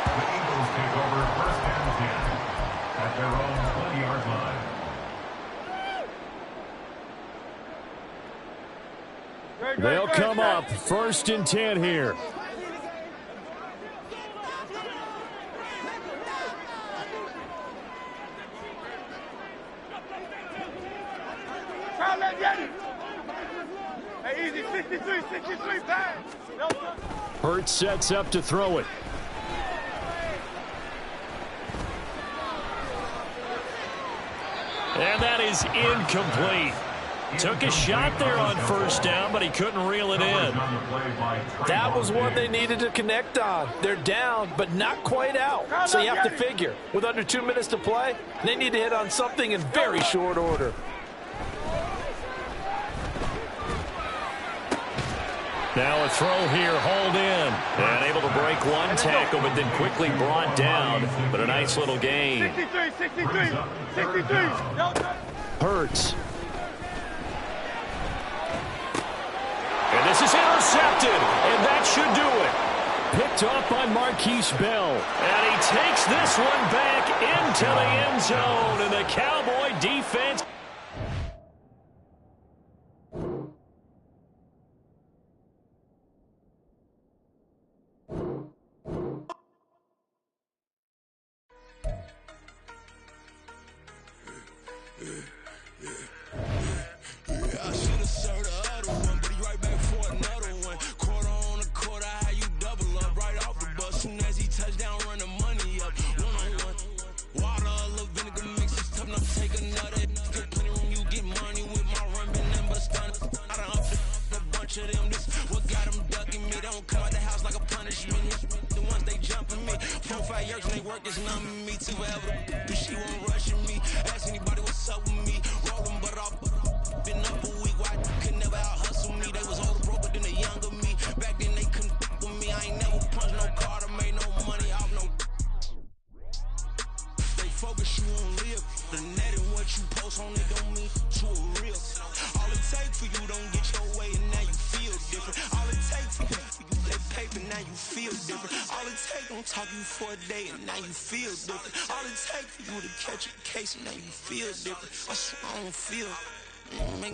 The Eagles take over first and 10 at their own 20-yard line. They'll come up 1st and 10 here. Hey, easy, 63, pass. Hurts sets up to throw it. And that is incomplete. Took a shot there on 1st down, but he couldn't reel it in. That was one they needed to connect on. They're down, but not quite out. So you have to figure, with under 2 minutes to play, they need to hit on something in very short order. Now a throw here, hauled in. And able to break one tackle, but then quickly brought down. But a nice little gain. 63. Hurts. And this is intercepted, and that should do it. Picked off by Marquise Bell. And he takes this one back into the end zone, and the Cowboy defense.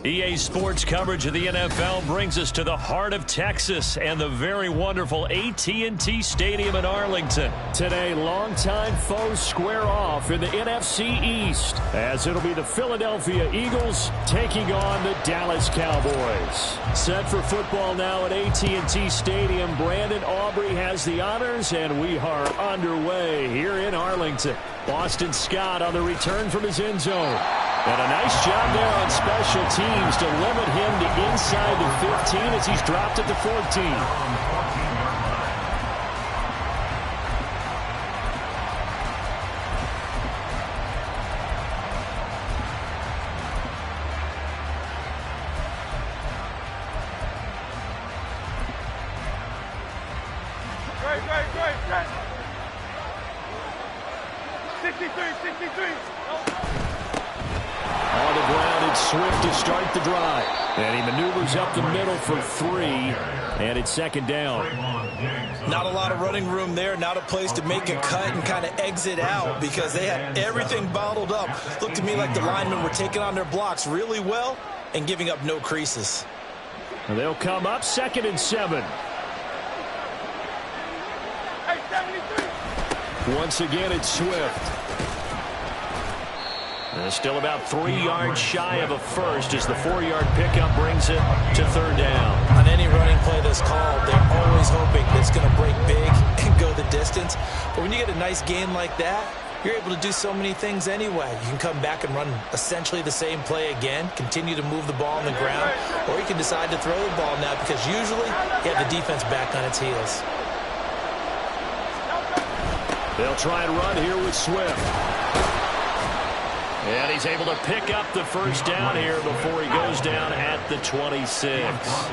EA Sports coverage of the NFL brings us to the heart of Texas and the very wonderful AT&T Stadium in Arlington. Today, longtime foes square off in the NFC East, as it'll be the Philadelphia Eagles taking on the Dallas Cowboys. Set for football now at AT&T Stadium. Brandon Aubrey has the honors, and we are underway here in Arlington. Boston Scott on the return from his end zone. And a nice job there on special teams to limit him to inside the 15 as he's dropped at the 14. Great. 63. On the ground, it's Swift to start the drive. And he maneuvers up the middle for 3, and it's second down. Not a lot of running room there, not a place to make a cut and kind of exit out because they had everything bottled up. Looked to me like the linemen were taking on their blocks really well and giving up no creases. And they'll come up 2nd and 7. Once again, it's Swift. And still about 3 yards shy of a first as the 4-yard pickup brings it to 3rd down. On any running play that's called, they're always hoping that it's going to break big and go the distance. But when you get a nice gain like that, you're able to do so many things anyway. You can come back and run essentially the same play again, continue to move the ball on the ground, or you can decide to throw the ball now because usually you have the defense back on its heels. They'll try and run here with Swift. And he's able to pick up the first down here before he goes down at the 26. First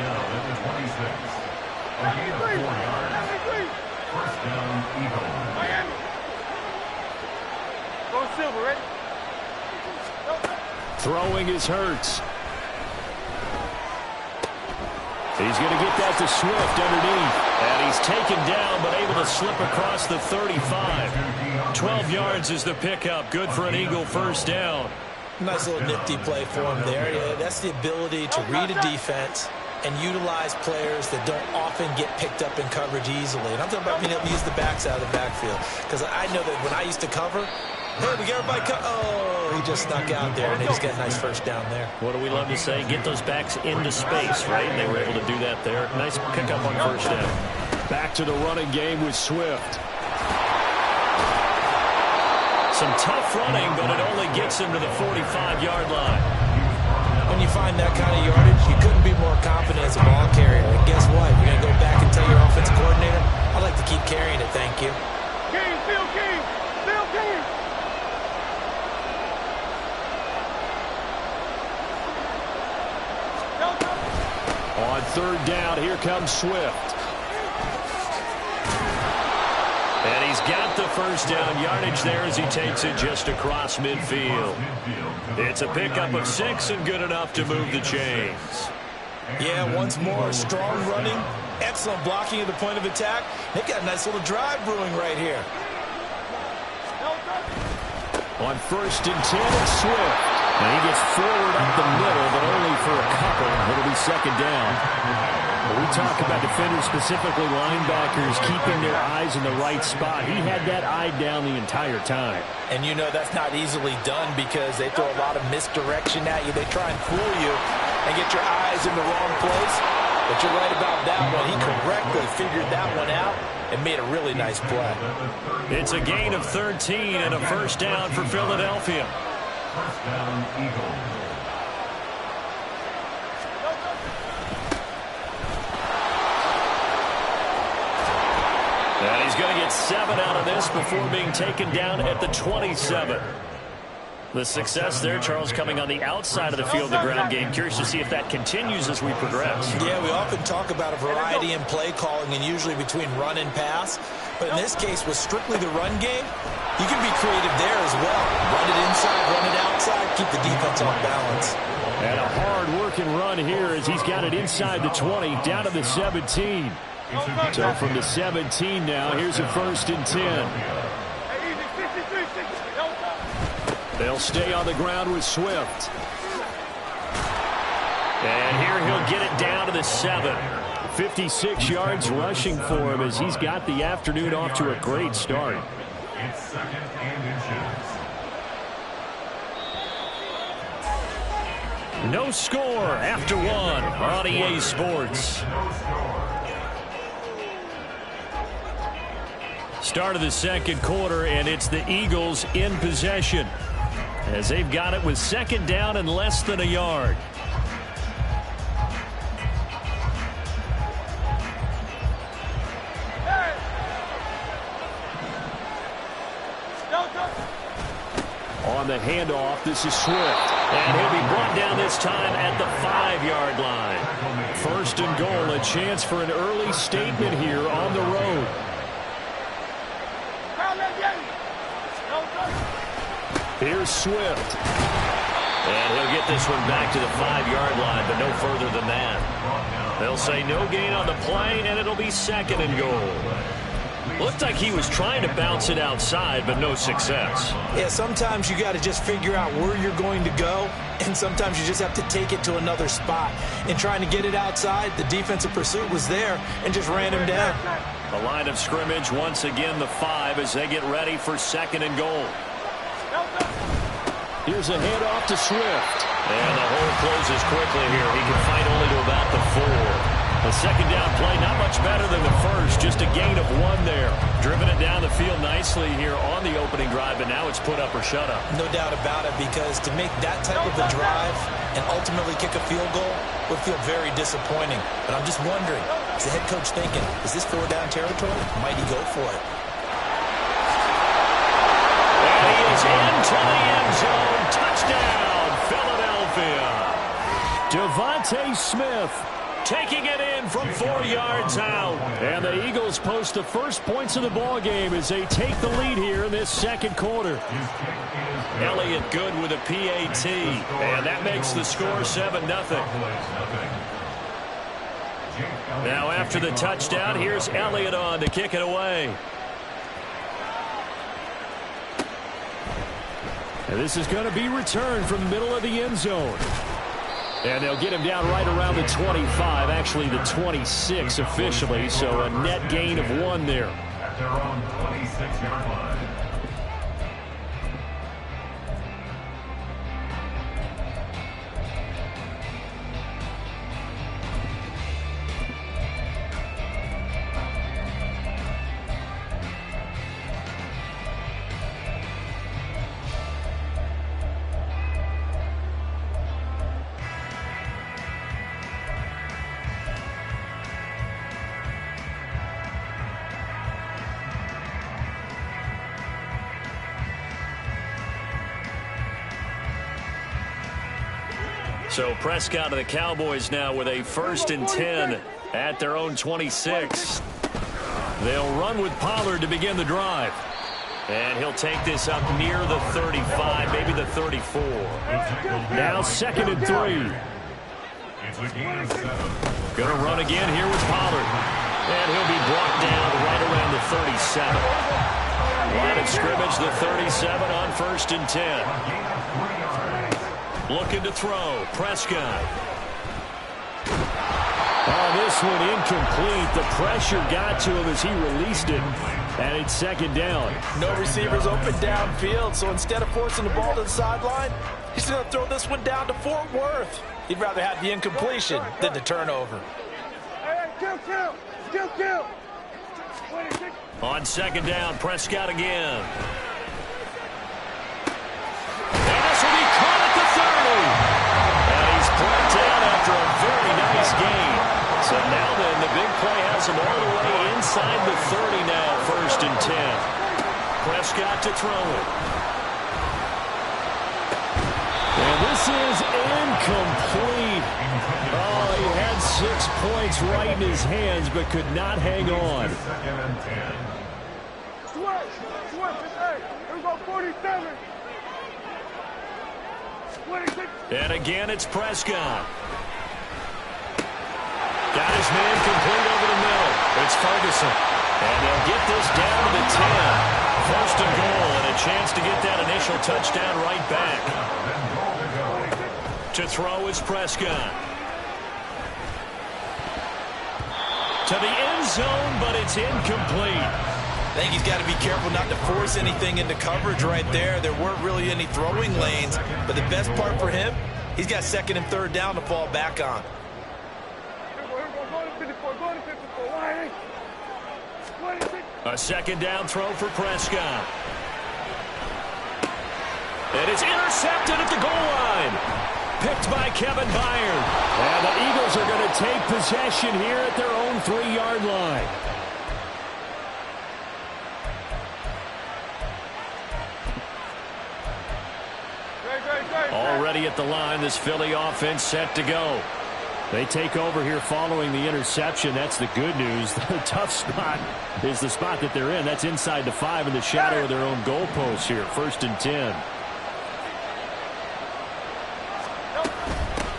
down, Eagles. Miami. Go Silver, ready? Throwing is Hurts. He's going to get that to Swift underneath. And he's taken down, but able to slip across the 35. 12 yards is the pickup. Good for an Eagle first down. Nice little nifty play for him there. Yeah, that's the ability to read a defense and utilize players that don't often get picked up in coverage easily. And I'm talking about being able to use the backs out of the backfield. Because I know that when I used to cover, hey, we got everybody oh, he just snuck out there, and they just got a nice first down there. What do we love to say? Get those backs into space, right? And they were able to do that there. Nice pickup on first down. Back to the running game with Swift. Some tough running, but it only gets him to the 45-yard line. When you find that kind of yardage, you couldn't be more confident as a ball carrier. And guess what? You're going to go back and tell your offensive coordinator, I'd like to keep carrying it, thank you. King, Bill King. On 3rd down, here comes Swift. And he's got the first down yardage there as he takes it just across midfield. It's a pickup of 6 and good enough to move the chains. Yeah, once more, strong running, excellent blocking at the point of attack. They've got a nice little drive brewing right here. On 1st and 10, it's Swift. And he gets forward up the middle, but only for a couple. It'll be 2nd down. When we talk about defenders, specifically linebackers, keeping their eyes in the right spot. He had that eye down the entire time. And you know that's not easily done because they throw a lot of misdirection at you. They try and fool you and get your eyes in the wrong place. But you're right about that one. He correctly figured that one out and made a really nice play. It's a gain of 13 and a first down for Philadelphia. First down, Eagles. And he's going to get 7 out of this before being taken down at the 27. The success there, Charles, coming on the outside of the field, the ground game. Curious to see if that continues as we progress. Yeah, we often talk about a variety in play calling and usually between run and pass. But in this case, with strictly the run game, you can be creative there as well. Run it inside, run it outside, keep the defense off balance. And a hard-working run here as he's got it inside the 20, down to the 17. So from the 17 now, here's a 1st and 10. They'll stay on the ground with Swift. And here he'll get it down to the 7. 56 yards rushing for him as he's got the afternoon off to a great start. It's second and inches. No score after one on EA Sports. Start of the second quarter, and it's the Eagles in possession as they've got it with second down and less than a yard. On the handoff, this is Swift. And he'll be brought down this time at the 5-yard line. First and goal, a chance for an early statement here on the road. Here's Swift. And he'll get this one back to the 5-yard line, but no further than that. They'll say no gain on the play, and it'll be second and goal. Looked like he was trying to bounce it outside, but no success. Yeah, sometimes you got to just figure out where you're going to go, and sometimes you just have to take it to another spot. In trying to get it outside, the defensive pursuit was there and just ran him down. The line of scrimmage, once again, the 5 as they get ready for second and goal. Here's a handoff to Swift. And the hole closes quickly here. He can fight only to about the 4. The second down play, not much better than the first. Just a gain of 1 there. Driven it down the field nicely here on the opening drive, but now it's put up or shut up. No doubt about it, because to make that type of a drive and ultimately kick a field goal would feel very disappointing. But I'm just wondering, is the head coach thinking, is this 4-down territory? Might he go for it? And he is into the end zone. Touchdown, Philadelphia. Devontae Smith taking it in from 4 yards out. And the Eagles post the first points of the ball game as they take the lead here in this second quarter. Elliott good with a PAT. And that makes the score 7-0. Now after the touchdown, here's Elliott on to kick it away. And this is going to be returned from the middle of the end zone. And they'll get him down right around the 25, actually the 26 officially, so a net gain of 1 there. At their own 26-yard line. So Prescott and the Cowboys now with a 1st and 10 at their own 26. They'll run with Pollard to begin the drive. And he'll take this up near the 35, maybe the 34. Now 2nd and 3. It's a gain of 7. Going to run again here with Pollard. And he'll be brought down right around the 37. Line of scrimmage, the 37 on 1st and 10. Looking to throw. Prescott. Oh, this one incomplete. The pressure got to him as he released it. And it's 2nd down. No receivers open downfield, so instead of forcing the ball to the sideline, he's going to throw this one down to Fort Worth. He'd rather have the incompletion than the turnover. Hey, kill. On 2nd down, Prescott again. And this will be caught at the 30. And he's brought down after a very nice gain. So now then, the big play has him all the way inside the 30 now, 1st and 10. Prescott to throw it. And this is incomplete. Oh, he had 6 points right in his hands, but could not hang on. 2nd and 10. Here we go, 47. 26. And again, it's Prescott. Got his man complete over the middle. It's Ferguson. And they'll get this down to the 10. 1st and goal, and a chance to get that initial touchdown right back. To throw is Prescott. to the end zone, but it's incomplete. I think he's got to be careful not to force anything into coverage right there. There weren't really any throwing lanes, but the best part for him, he's got second and third down to fall back on. A second down throw for Prescott. And it's intercepted at the goal line. Picked by Kevin Byard. And the Eagles are going to take possession here at their own 3-yard line. Already at the line, this Philly offense set to go. They take over here following the interception. That's the good news. The tough spot is the spot that they're in. That's inside the 5 in the shadow of their own goalpost here. 1st and 10.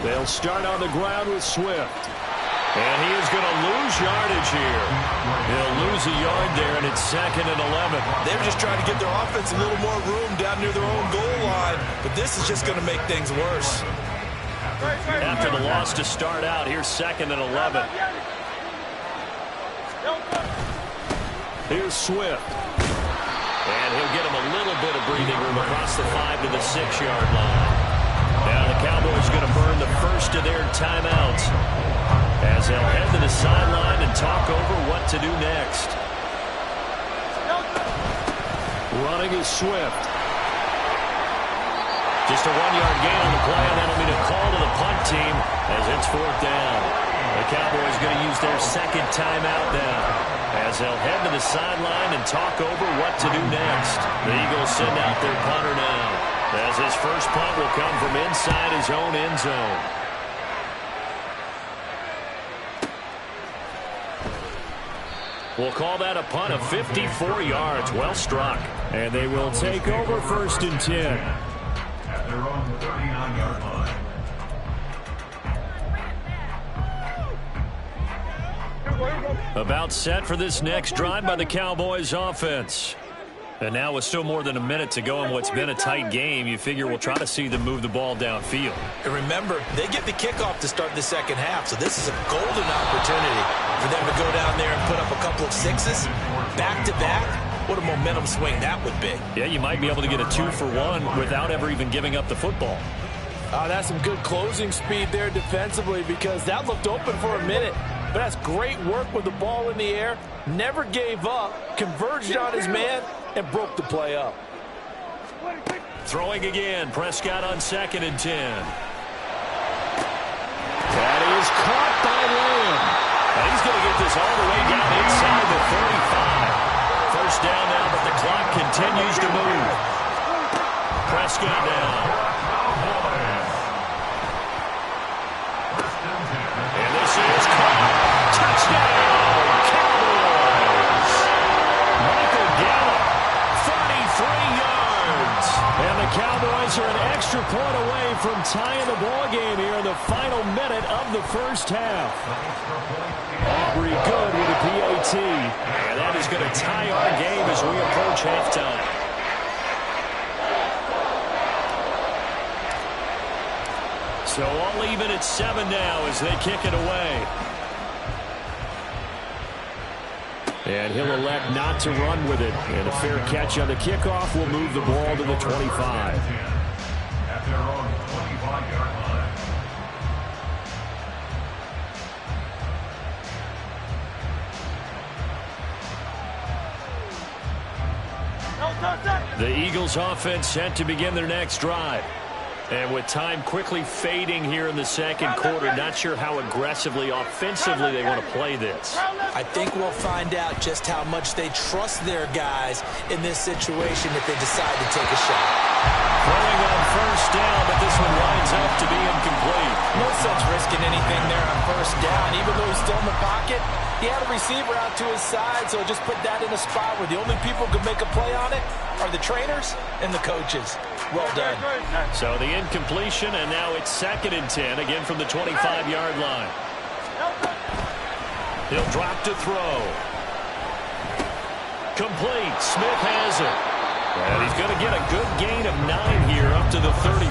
They'll start on the ground with Swift. And he is going to lose yardage here. He'll lose a yard there, and it's 2nd and 11. They were just trying to get their offense a little more room down near their own goal line, but this is just going to make things worse. After the loss to start out, here's 2nd and 11. Here's Swift. And he'll get him a little bit of breathing room across the 5 to the 6-yard line. Now the Cowboys are going to burn the first of their timeouts as they'll head to the sideline and talk over what to do next. Running is Swift. Just a 1-yard gain on the play, and that'll be a call to the punt team as it's 4th down. The Cowboys going to use their 2nd timeout now as they'll head to the sideline and talk over what to do next. The Eagles send out their punter now as his first punt will come from inside his own end zone. We'll call that a punt of 54 yards. Well struck. And they will take over 1st and 10. At their own 39-yard line. About set for this next drive by the Cowboys offense. And now with still more than a minute to go in what's been a tight game, you figure we'll try to see them move the ball downfield. And remember, they get the kickoff to start the second half, so this is a golden opportunity for them to go down there and put up a couple of sixes back-to-back. What a momentum swing that would be. Yeah, you might be able to get a 2-for-1 without ever even giving up the football. That's some good closing speed there defensively because that looked open for a minute. But that's great work with the ball in the air. Never gave up, converged on his man, and broke the play up. Throwing again, Prescott on 2nd and 10. That is caught by Lamb. And he's going to get this all the way down inside the 35. First down now, but the clock continues to move. Prescott now. And this is caught. Touchdown, Cowboys. Michael Gallup, 33 yards. And the Cowboys are an extra point away from tying the ball game here in the final minute of the first half. Aubrey good with a PAT. And that is going to tie our game as we approach halftime. So all even at 7 now as they kick it away. And he'll elect not to run with it. And a fair catch on the kickoff will move the ball to the 25. At their own 25-yard line. The Eagles offense set to begin their next drive. And with time quickly fading here in the second quarter, not sure how aggressively, offensively they want to play this. I think we'll find out just how much they trust their guys in this situation if they decide to take a shot. Throwing on first down, but this one winds up to be incomplete. No sense risking anything there on first down. Even though he's still in the pocket, he had a receiver out to his side, so just put that in a spot where the only people who can make a play on it are the trainers and the coaches. Well done. So the incompletion, and now it's 2nd and 10, again from the 25-yard line. He'll drop to throw. Complete. Smith has it. And he's going to get a good gain of 9 here up to the 34.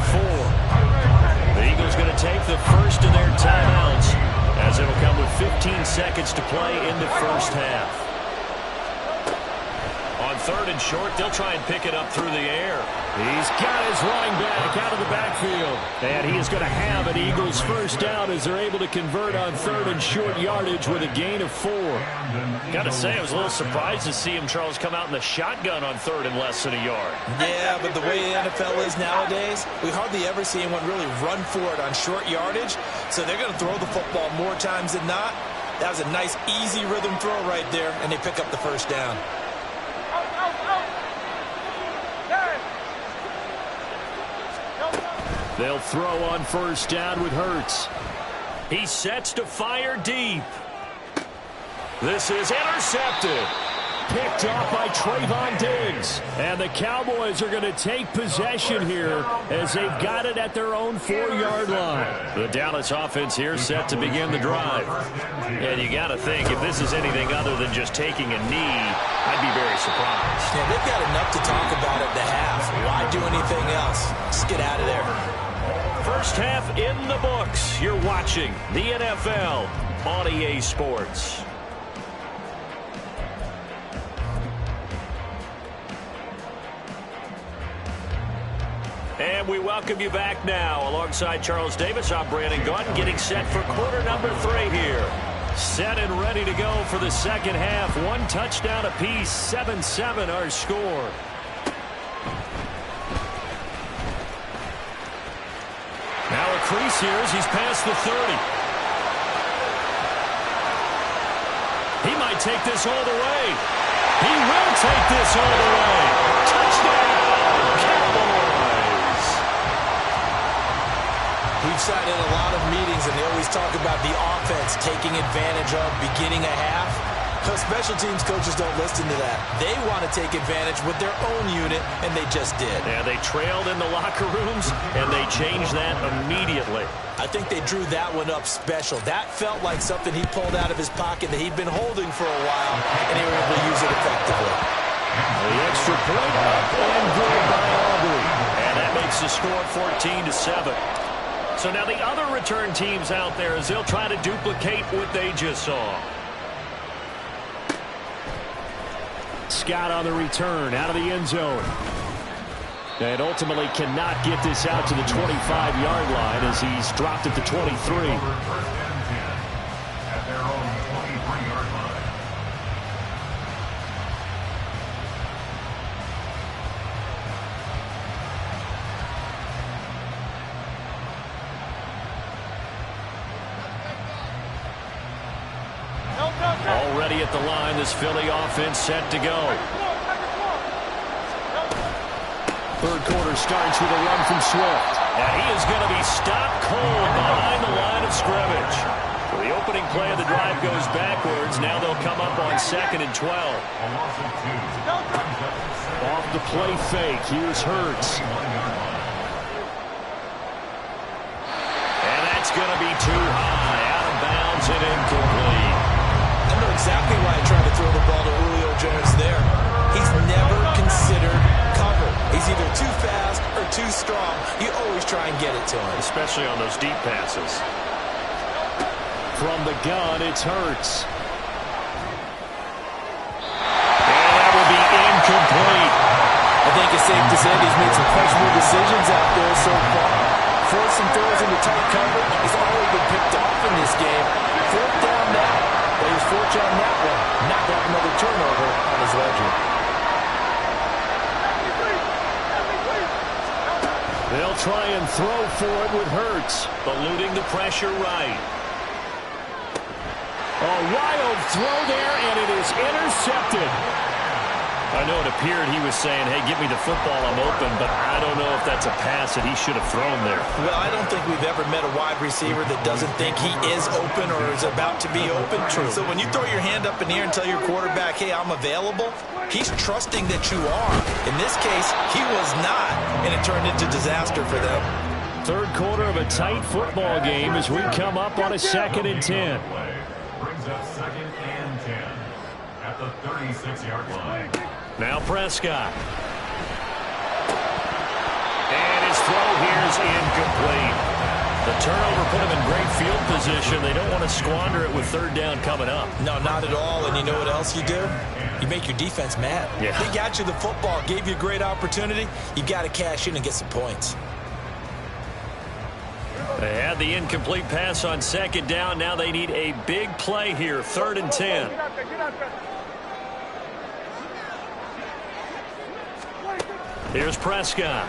The Eagles going to take the first of their timeouts as it'll come with 15 seconds to play in the first half. On 3rd and short, they'll try and pick it up through the air. He's got his running back out of the backfield. And he is going to have an Eagles first down as they're able to convert on 3rd and short yardage with a gain of 4. Got to say, I was a little surprised to see him, Charles, come out in the shotgun on 3rd and less than a yard. Yeah, but the way the NFL is nowadays, we hardly ever see anyone really run for it on short yardage. So they're going to throw the football more times than not. That was a nice, easy rhythm throw right there, and they pick up the first down. They'll throw on first down with Hurts. He sets to fire deep. This is intercepted. Picked off by Trayvon Diggs. And the Cowboys are going to take possession here as they've got it at their own 4-yard line. The Dallas offense here set to begin the drive. And you got to think, if this is anything other than just taking a knee, I'd be very surprised. Yeah, they've got enough to talk about at the half. Why do anything else? Just get out of there. First half in the books. You're watching the NFL on EA Sports. And we welcome you back now. Alongside Charles Davis, I'm Brandon Gaudin, getting set for quarter number 3 here. Set and ready to go for the second half. 1 touchdown apiece, 7-7 our score. Now a crease here as he's past the 30. He might take this all the way. He will take this all the way. Touchdown, Cowboys. We've sat in a lot of meetings, and they always talk about the offense taking advantage of beginning a half. Because special teams coaches don't listen to that. They want to take advantage with their own unit, and they just did. Yeah, they trailed in the locker rooms, and they changed that immediately. I think they drew that one up special. That felt like something he pulled out of his pocket that he'd been holding for a while, and they were able to use it effectively. The extra point up and good by Aubrey. And that makes the score 14-7. So now the other return teams out there as they'll try to duplicate what they just saw. Scott on the return out of the end zone. And ultimately cannot get this out to the 25-yard line as he's dropped at the 23. At their own 23-yard line. Already at the line, this Philly offense set to go. Third quarter starts with a run from Swift. And he is going to be stopped cold behind the line of scrimmage. So the opening play of the drive goes backwards. Now they'll come up on 2nd and 12. Off the play fake. Here's Hurts. And that's going to be too high. Out of bounds and incomplete. I know exactly why I tried to throw the ball to Julio Jones there. He's never considered cover. He's either too fast or too strong. You always try and get it to him. Especially on those deep passes. From the gun, it's Hurts. And that will be incomplete. I think it's safe to say he's made some questionable decisions out there so far. Forcing throws into tight coverage. He's already been picked off in this game. 4th down now. But he's fortunate on that one. Not to have another turnover on his ledger. They'll try and throw for it with Hurts. Eluding the pressure right. A wild throw there, and it is intercepted. I know it appeared he was saying, hey, give me the football, I'm open, but I don't know if that's a pass that he should have thrown there. Well, I don't think we've ever met a wide receiver that doesn't think he is open or is about to be open. True. So when you throw your hand up in the air and tell your quarterback, hey, I'm available, he's trusting that you are. In this case, he was not, and it turned into disaster for them. Third quarter of a tight football game as we come up on a 2nd and 10. Brings up 2nd and 10 at the 36-yard line. Now Prescott. And his throw here is incomplete. The turnover put them in great field position. They don't want to squander it with third down coming up. No, not at all. And you know what else you do? You make your defense mad. Yeah. They got you the football, gave you a great opportunity. You've got to cash in and get some points. They had the incomplete pass on second down. Now they need a big play here, 3rd and 10. Here's Prescott.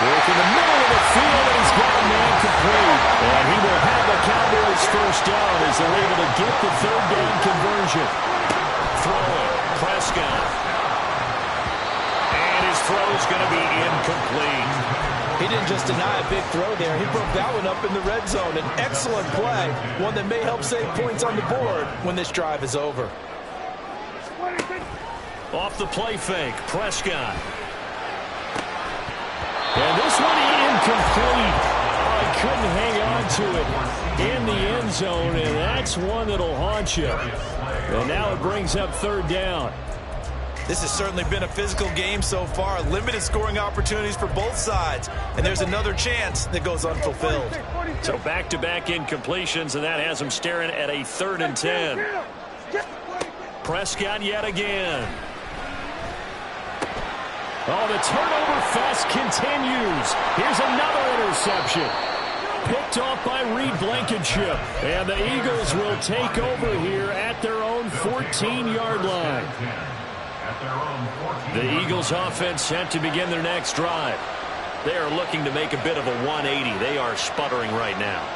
Work in the middle of the field, and he's got a man complete. And he will have the Cowboys first down as they're able to get the third down conversion. Throwing, Prescott. And his throw's going to be incomplete. He didn't just deny a big throw there. He broke that one up in the red zone. An excellent play, one that may help save points on the board when this drive is over. Off the play fake, Prescott. And this one incomplete. Oh, he couldn't hang on to it in the end zone, and that's one that'll haunt you. And now it brings up third down. This has certainly been a physical game so far. Limited scoring opportunities for both sides. And there's another chance that goes unfulfilled. So back-to-back incompletions, and that has them staring at a 3rd and 10. Prescott yet again. Oh, the turnover fest continues. Here's another interception. Picked off by Reed Blankenship. And the Eagles will take over here at their own 14-yard line. The Eagles offense set to begin their next drive. They are looking to make a bit of a 180. They are sputtering right now.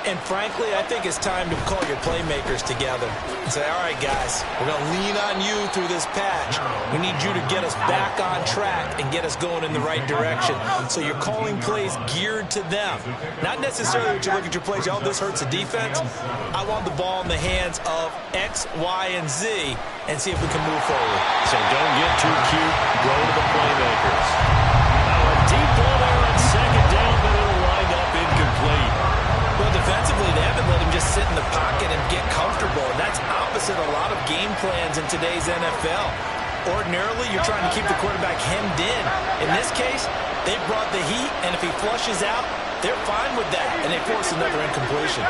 And frankly, I think it's time to call your playmakers together and say, all right, guys, we're going to lean on you through this patch. We need you to get us back on track and get us going in the right direction. So you're calling plays geared to them. Not necessarily that you look at your plays, oh, this hurts the defense. I want the ball in the hands of X, Y, and Z and see if we can move forward. So don't get too cute. Go to the playmakers. Now a deep ball there on second down, but it'll wind up incomplete. Well, defensively, they haven't let him just sit in the pocket and get comfortable. And that's opposite a lot of game plans in today's NFL. Ordinarily, you're trying to keep the quarterback hemmed in. In this case, they brought the heat, and if he flushes out, they're fine with that, and they force another incompletion.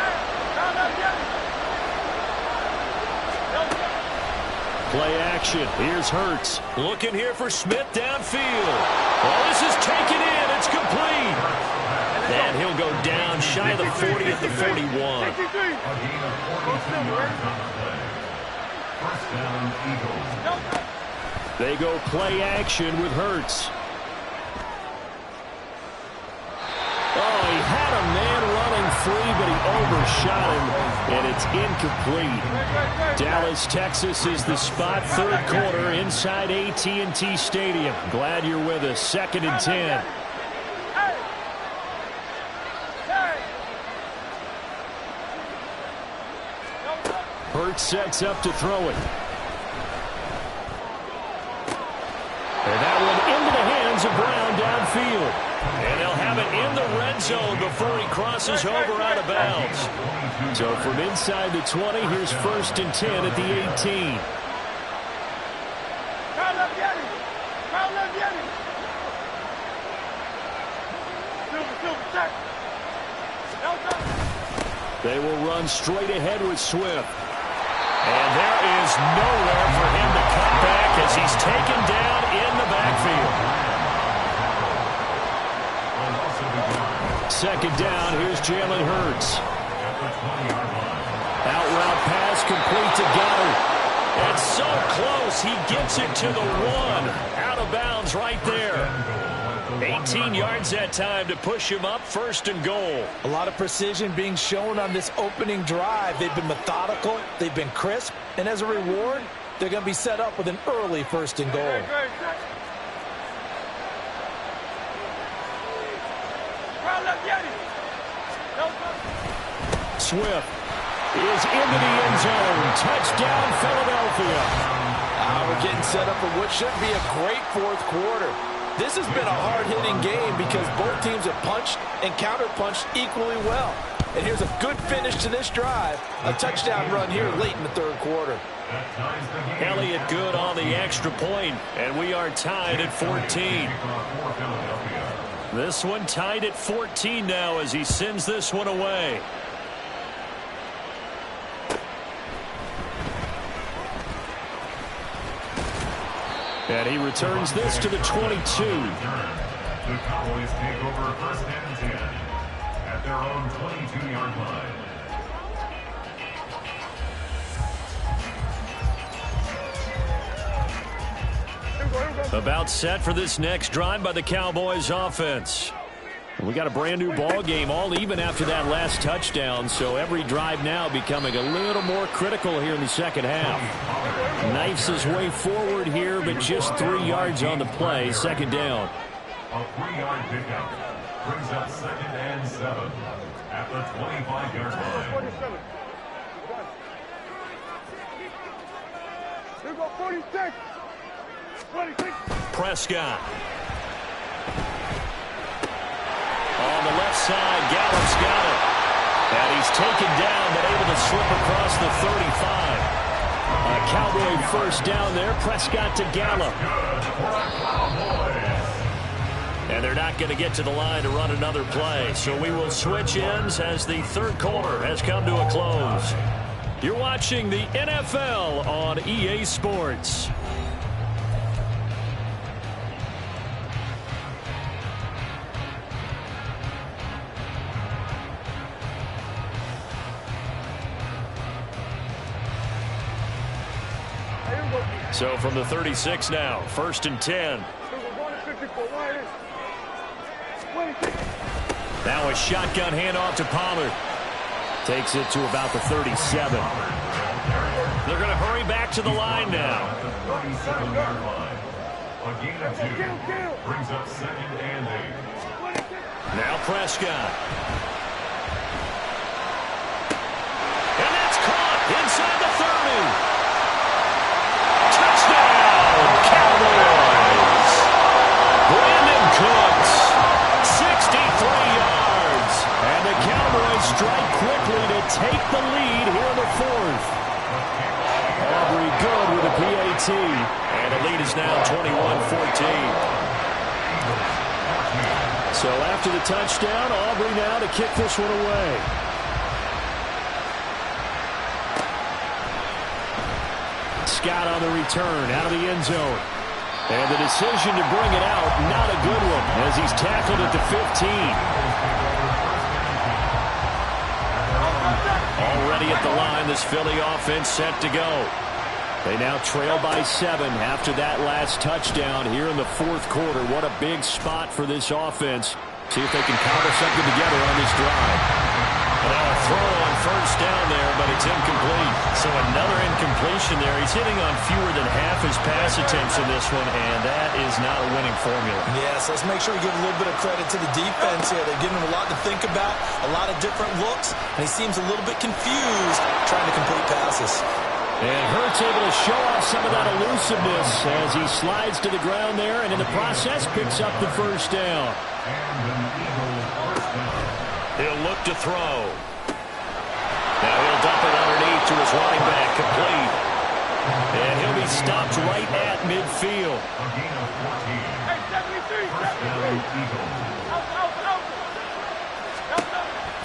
Play action. Here's Hurts. Looking here for Smith downfield. Well, this is taken in. It's complete. And he'll go down shy of the 40 at the 41. They go play action with Hurts. Oh, he had a man running free, but he overshot him, and it's incomplete. Dallas, Texas is the spot, third quarter inside AT&T Stadium. Glad you're with us. 2nd and 10. Hurts sets up to throw it. And that one into the hands of Brown downfield. And they'll have it in the red zone before he crosses over out of bounds. So from inside the 20, here's 1st and 10 at the 18. They will run straight ahead with Swift. And there is nowhere for him to cut back as he's taken down in the backfield. 2nd down, here's Jalen Hurts. Out route pass complete to Goddard. It's so close, he gets it to the 1. Out of bounds right there. 18 yards that time to push him up, 1st and goal. A lot of precision being shown on this opening drive. They've been methodical, they've been crisp, and as a reward, they're going to be set up with an early 1st and goal. Swift is into the end zone. Touchdown, Philadelphia. We're getting set up for what should be a great 4th quarter. This has been a hard-hitting game because both teams have punched and counter-punched equally well. And here's a good finish to this drive. A touchdown run here late in the 3rd quarter. Elliott good on the extra point, and we are tied at 14. This one tied at 14 now as he sends this one away. And he returns this to the 22. The Cowboys take over first and 10 at their own 22-yard line. About set for this next drive by the Cowboys offense. We got a brand new ball game, all even after that last touchdown, so every drive now becoming a little more critical here in the second half. Knifes his way forward here, but just 3 yards on the play. Second down. A 3-yard pickup brings up second and 7 at the 25-yard line. 47. Here go 46. 26. Prescott. On the left side, Gallup's got it. And he's taken down, but able to slip across the 35. A Cowboy first down there. Prescott to Gallup. And they're not going to get to the line to run another play. So we will switch ends as the third quarter has come to a close. You're watching the NFL on EA Sports. So from the 36 now, first and 10. Now a shotgun handoff to Pollard. Takes it to about the 37. They're going to hurry back to the line now. A gain of 2 brings up second and 8. Now Prescott. And that's caught inside the 30. Touchdown, Cowboys! Brandon Cooks, 63 yards. And the Cowboys strike quickly to take the lead here in the fourth. Aubrey good with a PAT. And the lead is now 21-14. So after the touchdown, Aubrey now to kick this one away. Scott on the return out of the end zone. And the decision to bring it out, not a good one, as he's tackled at the 15. Already at the line, this Philly offense set to go. They now trail by 7 after that last touchdown here in the fourth quarter. What a big spot for this offense. See if they can cobble something together on this drive. Now a throw on first down there, but it's incomplete. So another incompletion there. He's hitting on fewer than half his pass attempts in this one, and that is not a winning formula. Yes, let's make sure we give a little bit of credit to the defense here. They're giving him a lot to think about, a lot of different looks, and he seems a little bit confused trying to complete passes. And Hurts able to show off some of that elusiveness as he slides to the ground there, and in the process picks up the first down. He'll look to throw. Now he'll dump it underneath to his running back, complete. And he'll be stopped right at midfield.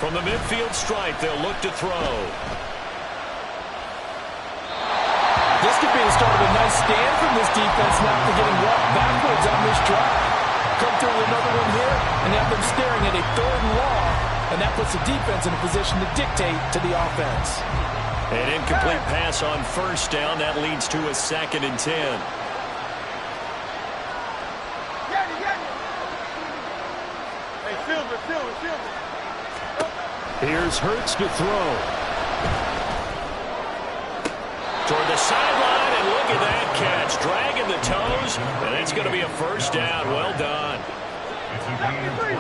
From the midfield stripe, they'll look to throw. This could be the start of a nice stand from this defense now after getting walked backwards on this drive. Come through with another one here and have them staring at a 3rd and long, and that puts the defense in a position to dictate to the offense. An incomplete pass on first down. That leads to a 2nd and 10. Here's Hurts to throw. Toward the sideline, and look at that catch. Dragging the toes, and it's going to be a first down. Well done. It's a gain of 23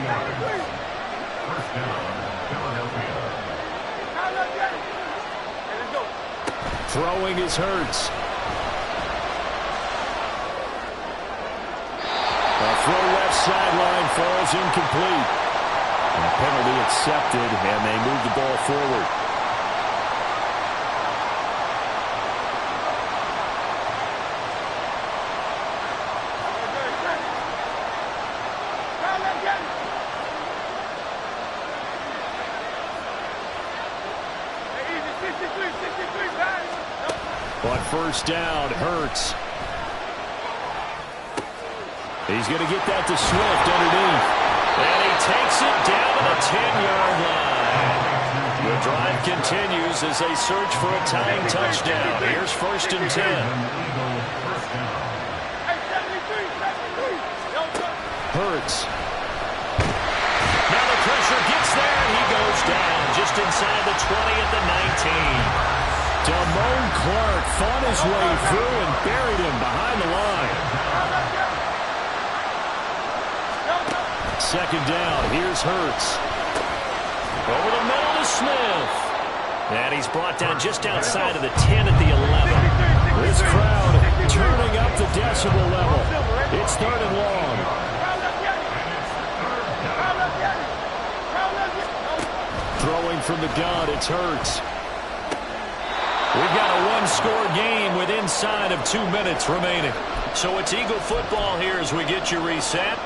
yards. First down, Philadelphia. Throwing is Hurts. A throw left sideline falls incomplete. And a penalty accepted, and they move the ball forward. first down. Hurts. He's going to get that to Swift underneath. And he takes it down to the 10-yard line. The drive continues as they search for a tying touchdown. Here's first and 10. Hurts. Now the pressure gets there, and he goes down just inside the 20 at the 19. Damone Clark fought his way through and buried him behind the line. Second down, here's Hurts. Over the middle to Smith. And he's brought down just outside of the 10 at the 11. This crowd turning up the decibel level. It's third and long. Throwing from the gun, it's Hurts. We've got a one-score game with inside of 2 minutes remaining. So it's Eagle football here as we get you reset.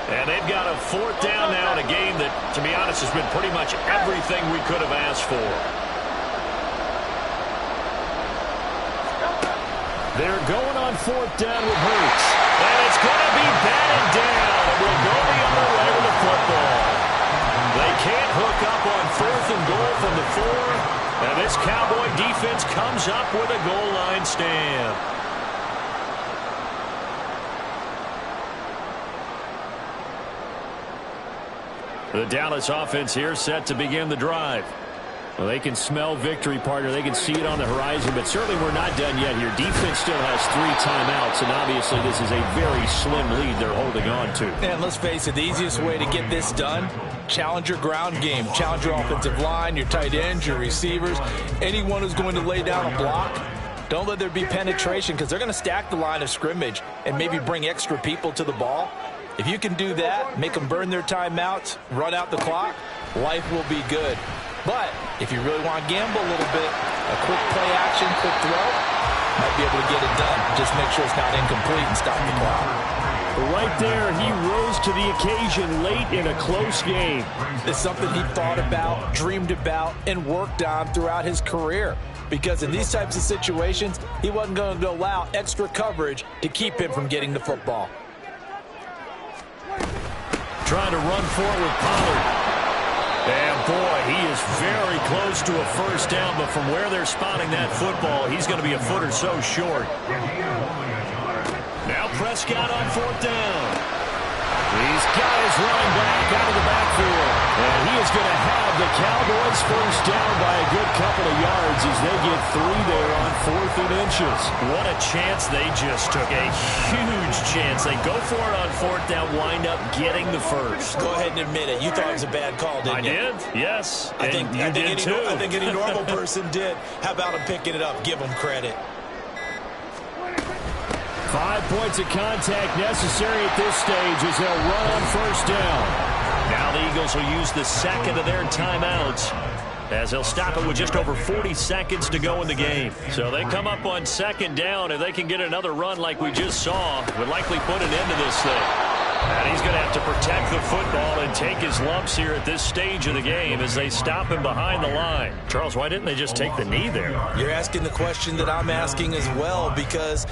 And they've got a fourth down now in a game that, to be honest, has been pretty much everything we could have asked for. They're going on fourth down with Hurts. And it's going to be batted down. And we'll go the other way with the football. They can't hook up on fourth and goal from the 4. And this Cowboy defense comes up with a goal line stand. The Dallas offense here set to begin the drive. Well, they can smell victory, partner. They can see it on the horizon, but certainly we're not done yet here. Defense still has 3 timeouts, and obviously this is a very slim lead they're holding on to. And let's face it, the easiest way to get this done, challenge your ground game. Challenge your offensive line, your tight ends, your receivers, anyone who's going to lay down a block. Don't let there be penetration because they're going to stack the line of scrimmage and maybe bring extra people to the ball. If you can do that, make them burn their timeouts, run out the clock, life will be good. But if you really want to gamble a little bit, a quick play action, quick throw, might be able to get it done. Just make sure it's not incomplete and stop the clock. Right there, he rose to the occasion late in a close game. It's something he thought about, dreamed about, and worked on throughout his career. Because in these types of situations, he wasn't going to allow extra coverage to keep him from getting the football. Trying to run forward with Pollard. And boy, he is very close to a first down, but from where they're spotting that football, he's going to be a foot or so short. Now Prescott on fourth down. He's got his running back out of the backfield. And he is going to have the Cowboys first down by a good couple of yards as they get 3 there on 4th and inches. What a chance they just took. A huge chance. They go for it on 4th down, wind up getting the first. Go ahead and admit it. You thought it was a bad call, didn't you? I did, yes. I think any normal person did. How about him picking it up? Give him credit. 5 points of contact necessary at this stage as they'll run on first down. Now the Eagles will use the second of their timeouts as they'll stop it with just over 40 seconds to go in the game. So they come up on second down. If they can get another run like we just saw, would likely put an end to this thing. And he's going to have to protect the football and take his lumps here at this stage of the game as they stop him behind the line. Charles, why didn't they just take the knee there? You're asking the question that I'm asking as well, because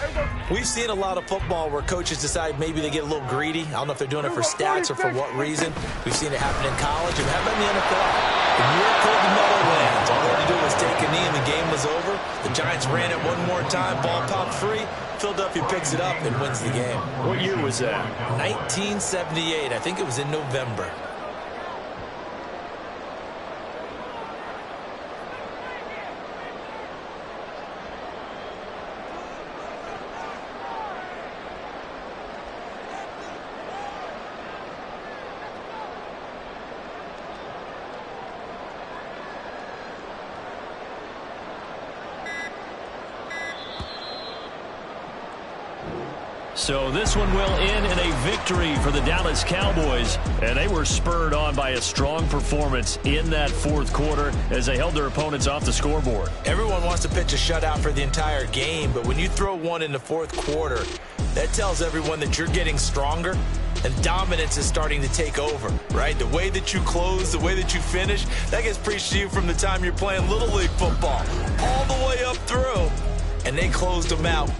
we've seen a lot of football where coaches decide maybe they get a little greedy. I don't know if they're doing it for stats or for what reason. We've seen it happen in college and happen in the NFL. The miracle of the Meadowlands. All they had to do was take a knee and the game was over. The Giants ran it one more time, ball popped free. Philadelphia picks it up and wins the game. What year was that? 1978. I think it was in November. So this one will end in a victory for the Dallas Cowboys, and they were spurred on by a strong performance in that 4th quarter as they held their opponents off the scoreboard. Everyone wants to pitch a shutout for the entire game, but when you throw one in the 4th quarter, that tells everyone that you're getting stronger and dominance is starting to take over, right? The way that you close, the way that you finish, that gets preached to you from the time you're playing Little League football all the way up through. and they closed them out.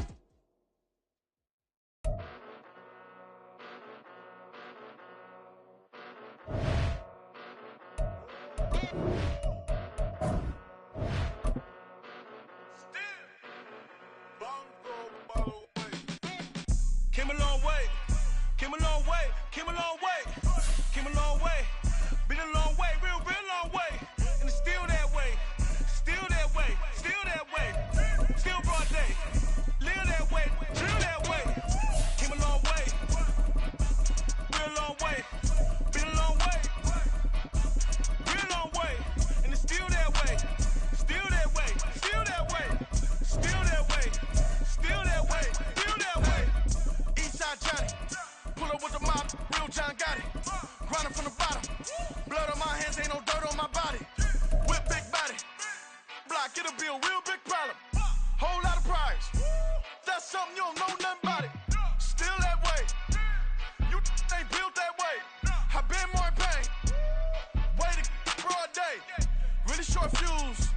Came a long way, came a long way, came a long way, came a long way, been a long way, real long way, and it's still that way, still that way, still that way, still broad day, live that way, drill that way, came a long way, real long way, been a long way, real long way, and it's still that way, still that way, still that way, still that way, still that way, still that way. Eastside Johnny, pull up with the mob, real John got it. Grinding from the bottom, blood on my hands, ain't no dirt on my body. Whip big body, block, it'll be a real big problem. Whole lot of prize, that's something you don't know nothing about it. Still that way, you ain't built that way. I been more in pain, way to broad day. Really short fuse,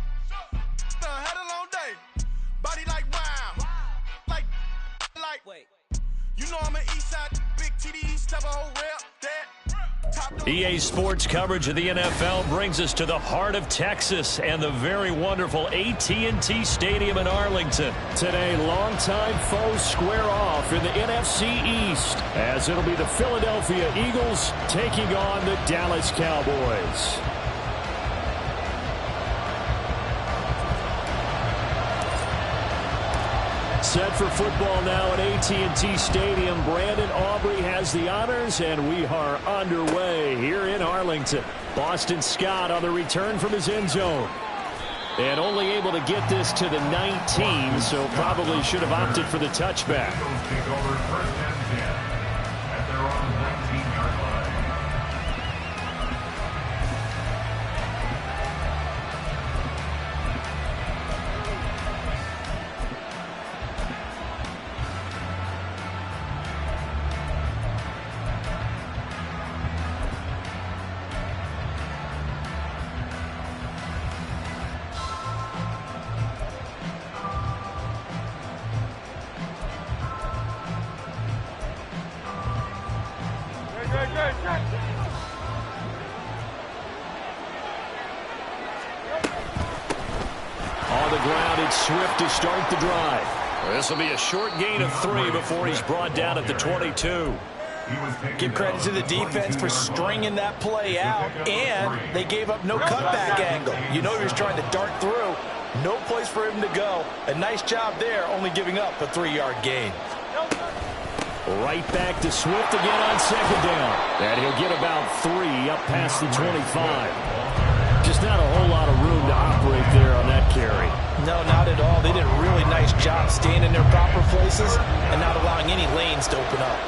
had a long day. Body like wow, like. Wait. You know I'm an Eastside, big TDs, type of whole rep, that. EA Sports coverage of the NFL brings us to the heart of Texas and the very wonderful AT&T Stadium in Arlington. Today, longtime foes square off in the NFC East as it'll be the Philadelphia Eagles taking on the Dallas Cowboys. Set for football now at AT&T Stadium. Brandon Aubrey has the honors, and we are underway here in Arlington. Boston Scott on the return from his end zone. And only able to get this to the 19, so probably should have opted for the touchback. Take over first and 10 at their own 19-yard line. On the ground, it's Swift to start the drive. This will be a short gain of 3 before he's brought down at the 22. Give credit to the defense for stringing that play out, and they gave up no cutback angle. You know he was trying to dart through. No place for him to go. A nice job there, only giving up a 3-yard gain. Right back to Swift again on second down. And he'll get about 3 up past the 25. Just not a whole lot of room to operate there on that carry. No, not at all. They did a really nice job staying in their proper places and not allowing any lanes to open up.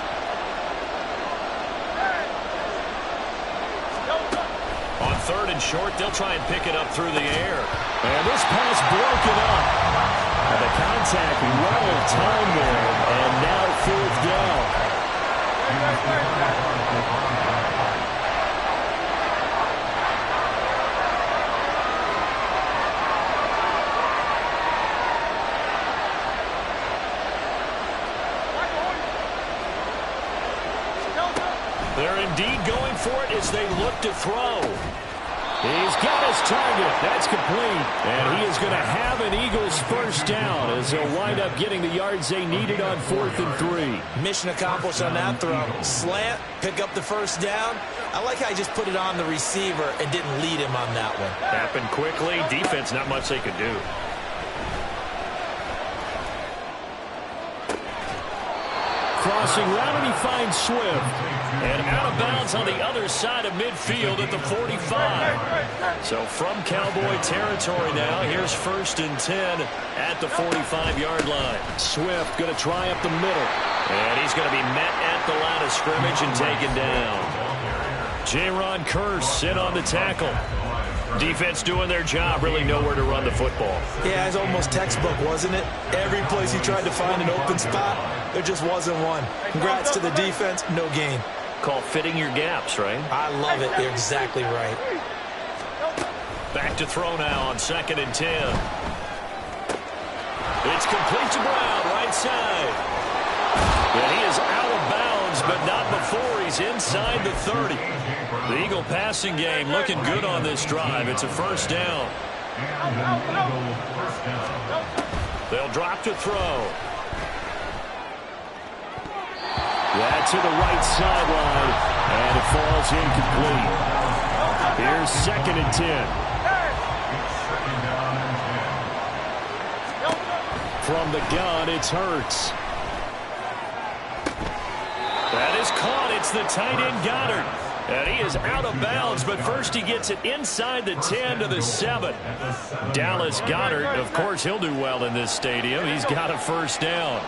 On third and short, they'll try and pick it up through the air. And this pass broken up. And the contact well timed there. And now fourth down. They're indeed going for it as they look to throw. He's got his target. That's complete. And he is going to have an Eagles first down as they'll wind up getting the yards they needed on 4th and 3. Mission accomplished on that throw. Slant, pick up the first down. I like how he just put it on the receiver and didn't lead him on that one. Happened quickly. Defense, not much they could do. Crossing route, and he finds Swift. And out of bounds on the other side of midfield at the 45. So from Cowboy territory now, here's 1st and 10 at the 45-yard line. Swift going to try up the middle. And he's going to be met at the line of scrimmage and taken down. J-Ron Kearse in on the tackle. Defense doing their job, really nowhere to run the football. Yeah, it's almost textbook, wasn't it? Every place he tried to find an open spot, there just wasn't one. Congrats to the defense, no gain. Called fitting your gaps, right? I love it. You're exactly right. Back to throw now on 2nd and 10. It's complete to Brown, right side. And he is out of bounds, but not before he's inside the 30. The Eagle passing game looking good on this drive. It's a first down. They'll drop to throw. That to the right sideline, and it falls incomplete. Here's 2nd and 10. From the gun, it's Hurts. That is caught. It's the tight end Goddard. And he is out of bounds, but first he gets it inside the 10 to the 7. Dallas Goedert, of course, he'll do well in this stadium. He's got a first down.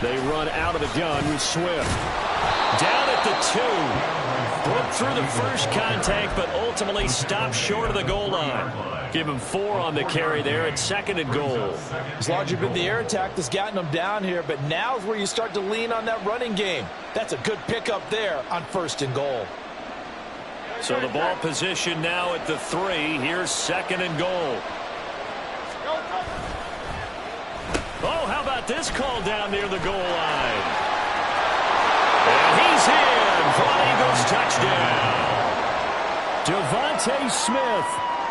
They run out of the gun with Swift. Down at the 2. Broke through the first contact, but ultimately stopped short of the goal line. Give him 4 on the carry there at 2nd and goal. It's largely been the air attack that's gotten them down here, but now's where you start to lean on that running game. That's a good pickup there on 1st and goal. So the ball position now at the 3. Here's 2nd and goal. Oh, how about this call down near the goal line? And he's in for an Eagles touchdown. Devontae Smith,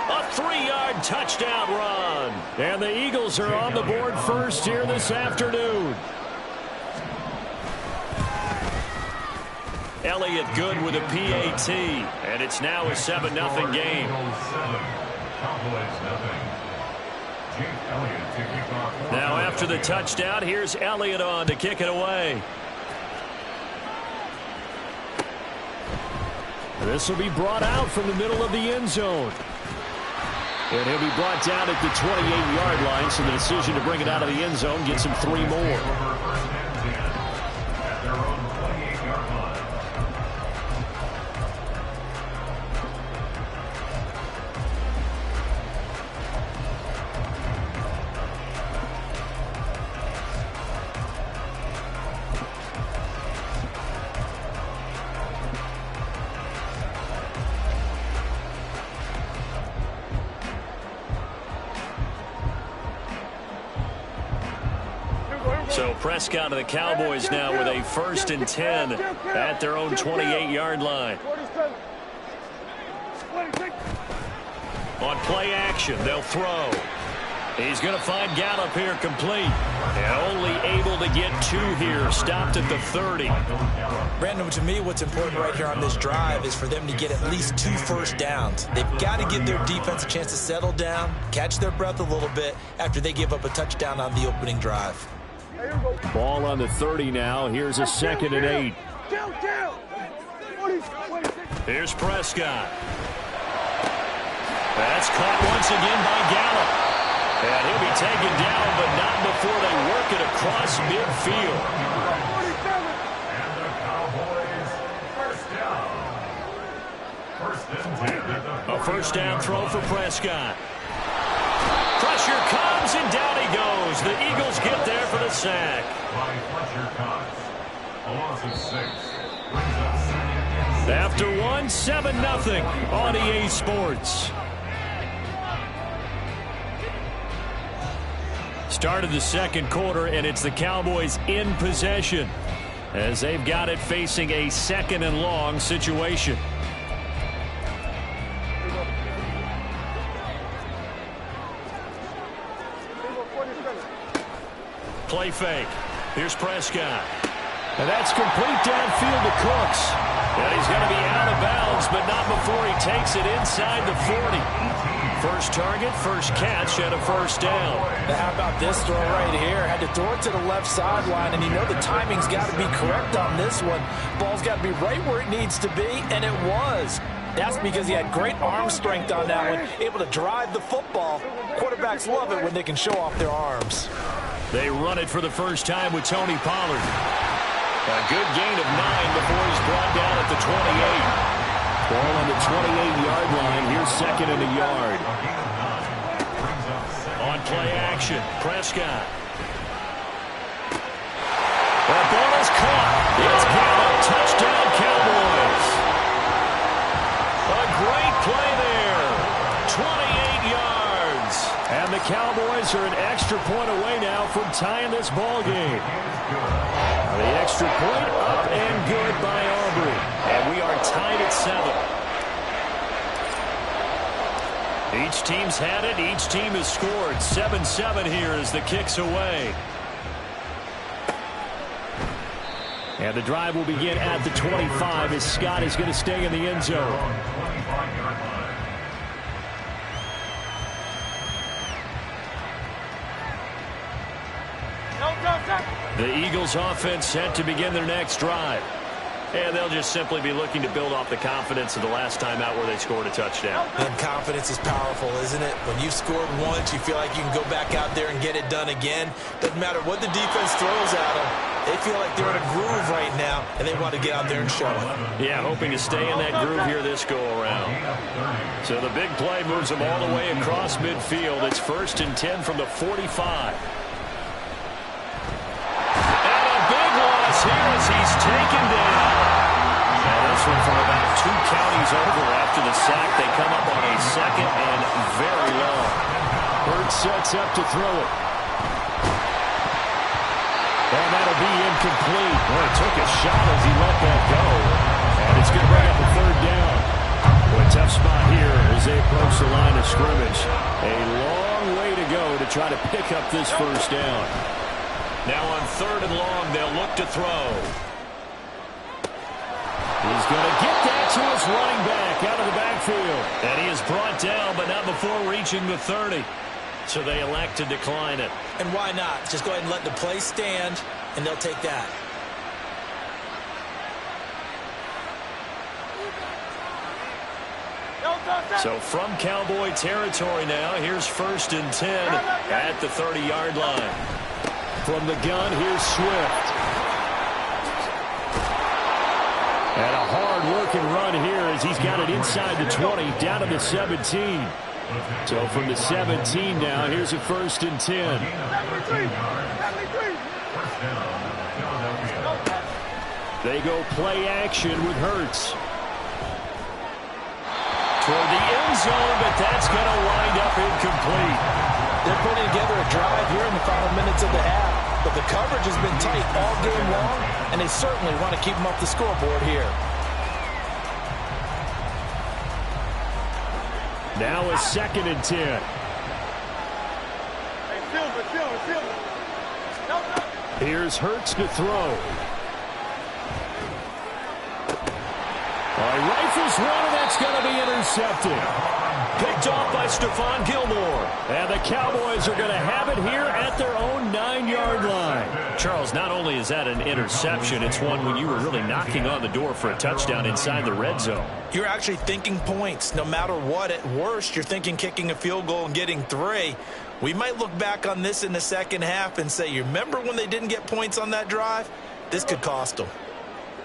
a 3-yard touchdown run. And the Eagles are on the board first here this afternoon. Elliott good with a PAT, and it's now a 7-0 game. Now after the touchdown, here's Elliott on to kick it away. This will be brought out from the middle of the end zone. And he'll be brought down at the 28-yard line, so the decision to bring it out of the end zone gets him 3 more. So Prescott and the Cowboys now with a 1st and 10 at their own 28-yard line. On play action, they'll throw. He's going to find Gallup here complete. And only able to get 2 here. Stopped at the 30. Brandon, to me, what's important right here on this drive is for them to get at least 2 first downs. They've got to give their defense a chance to settle down, catch their breath a little bit after they give up a touchdown on the opening drive. Ball on the 30 now. Here's a 2nd and 8. Here's Prescott. That's caught once again by Gallup. And he'll be taken down, but not before they work it across midfield. And the Cowboys first down. A first down throw for Prescott. Pressure comes, and down he goes. The Eagles get there for the sack. By Fletcher Cox. A loss of 6. After 1, 7-0 on EA Sports. Started the second quarter, and it's the Cowboys in possession as they've got it facing a 2nd and long situation. Play fake. Here's Prescott. And that's complete downfield to Cooks. And he's going to be out of bounds, but not before he takes it inside the 40. First target, first catch, and a first down. Now, how about this throw right here? Had to throw it to the left sideline, and you know the timing's got to be correct on this one. Ball's got to be right where it needs to be, and it was. That's because he had great arm strength on that one, able to drive the football. Quarterbacks love it when they can show off their arms. They run it for the first time with Tony Pollard. A good gain of 9 before he's brought down at the 28. Ball on the 28-yard line. Here's 2nd and a yard. On play action, Prescott. The ball is caught. It's Gallup. Touchdown, Cowboys. A great play there. 28 yards. And the Cowboys are an extra point away now from tying this ball game. The extra point up and good by Aubrey. And we are tied at 7. Each team's had it. Each team has scored. 7-7 here as the kick's away. And the drive will begin at the 25 as Scott is going to stay in the end zone. The Eagles offense set to begin their next drive. And they'll just simply be looking to build off the confidence of the last time out where they scored a touchdown. And confidence is powerful, isn't it? When you've scored once, you feel like you can go back out there and get it done again. Doesn't matter what the defense throws at them. They feel like they're in a groove right now, and they want to get out there and show it. Yeah, hoping to stay in that groove here this go-around. So the big play moves them all the way across midfield. It's 1st and 10 from the 45. Here as he's taken down. And this one from about 2 counties over after the sack. They come up on a 2nd and very long. Hurts sets up to throw it. And that'll be incomplete. Boy, took a shot as he let that go. And it's going to bring up a 3rd down. Boy, tough spot here as they approach the line of scrimmage. A long way to go to try to pick up this 1st down. Now on 3rd and long, they'll look to throw. He's going to get that to his running back out of the backfield. And he is brought down, but not before reaching the 30. So they elect to decline it. And why not? Just go ahead and let the play stand, and they'll take that. So from Cowboy territory now, here's 1st and 10 at the 30-yard line. From the gun, here's Swift. And a hard-working run here as he's got it inside the 20, down to the 17. So from the 17 now, here's a 1st and 10. They go play action with Hurts. Toward the end zone, but that's going to wind up incomplete. They're putting together a drive here in the final minutes of the half. But the coverage has been tight all game long, and they certainly want to keep them off the scoreboard here. Now a 2nd and 10. Here's Hurts to throw. He rifles one, and that's going to be intercepted. Picked off by Stephon Gilmore. And the Cowboys are going to have it here at their own 9-yard line. Charles, not only is that an interception, it's one when you were really knocking on the door for a touchdown inside the red zone. You're actually thinking points. No matter what, at worst, you're thinking kicking a field goal and getting 3. We might look back on this in the second half and say, you remember when they didn't get points on that drive? This could cost them.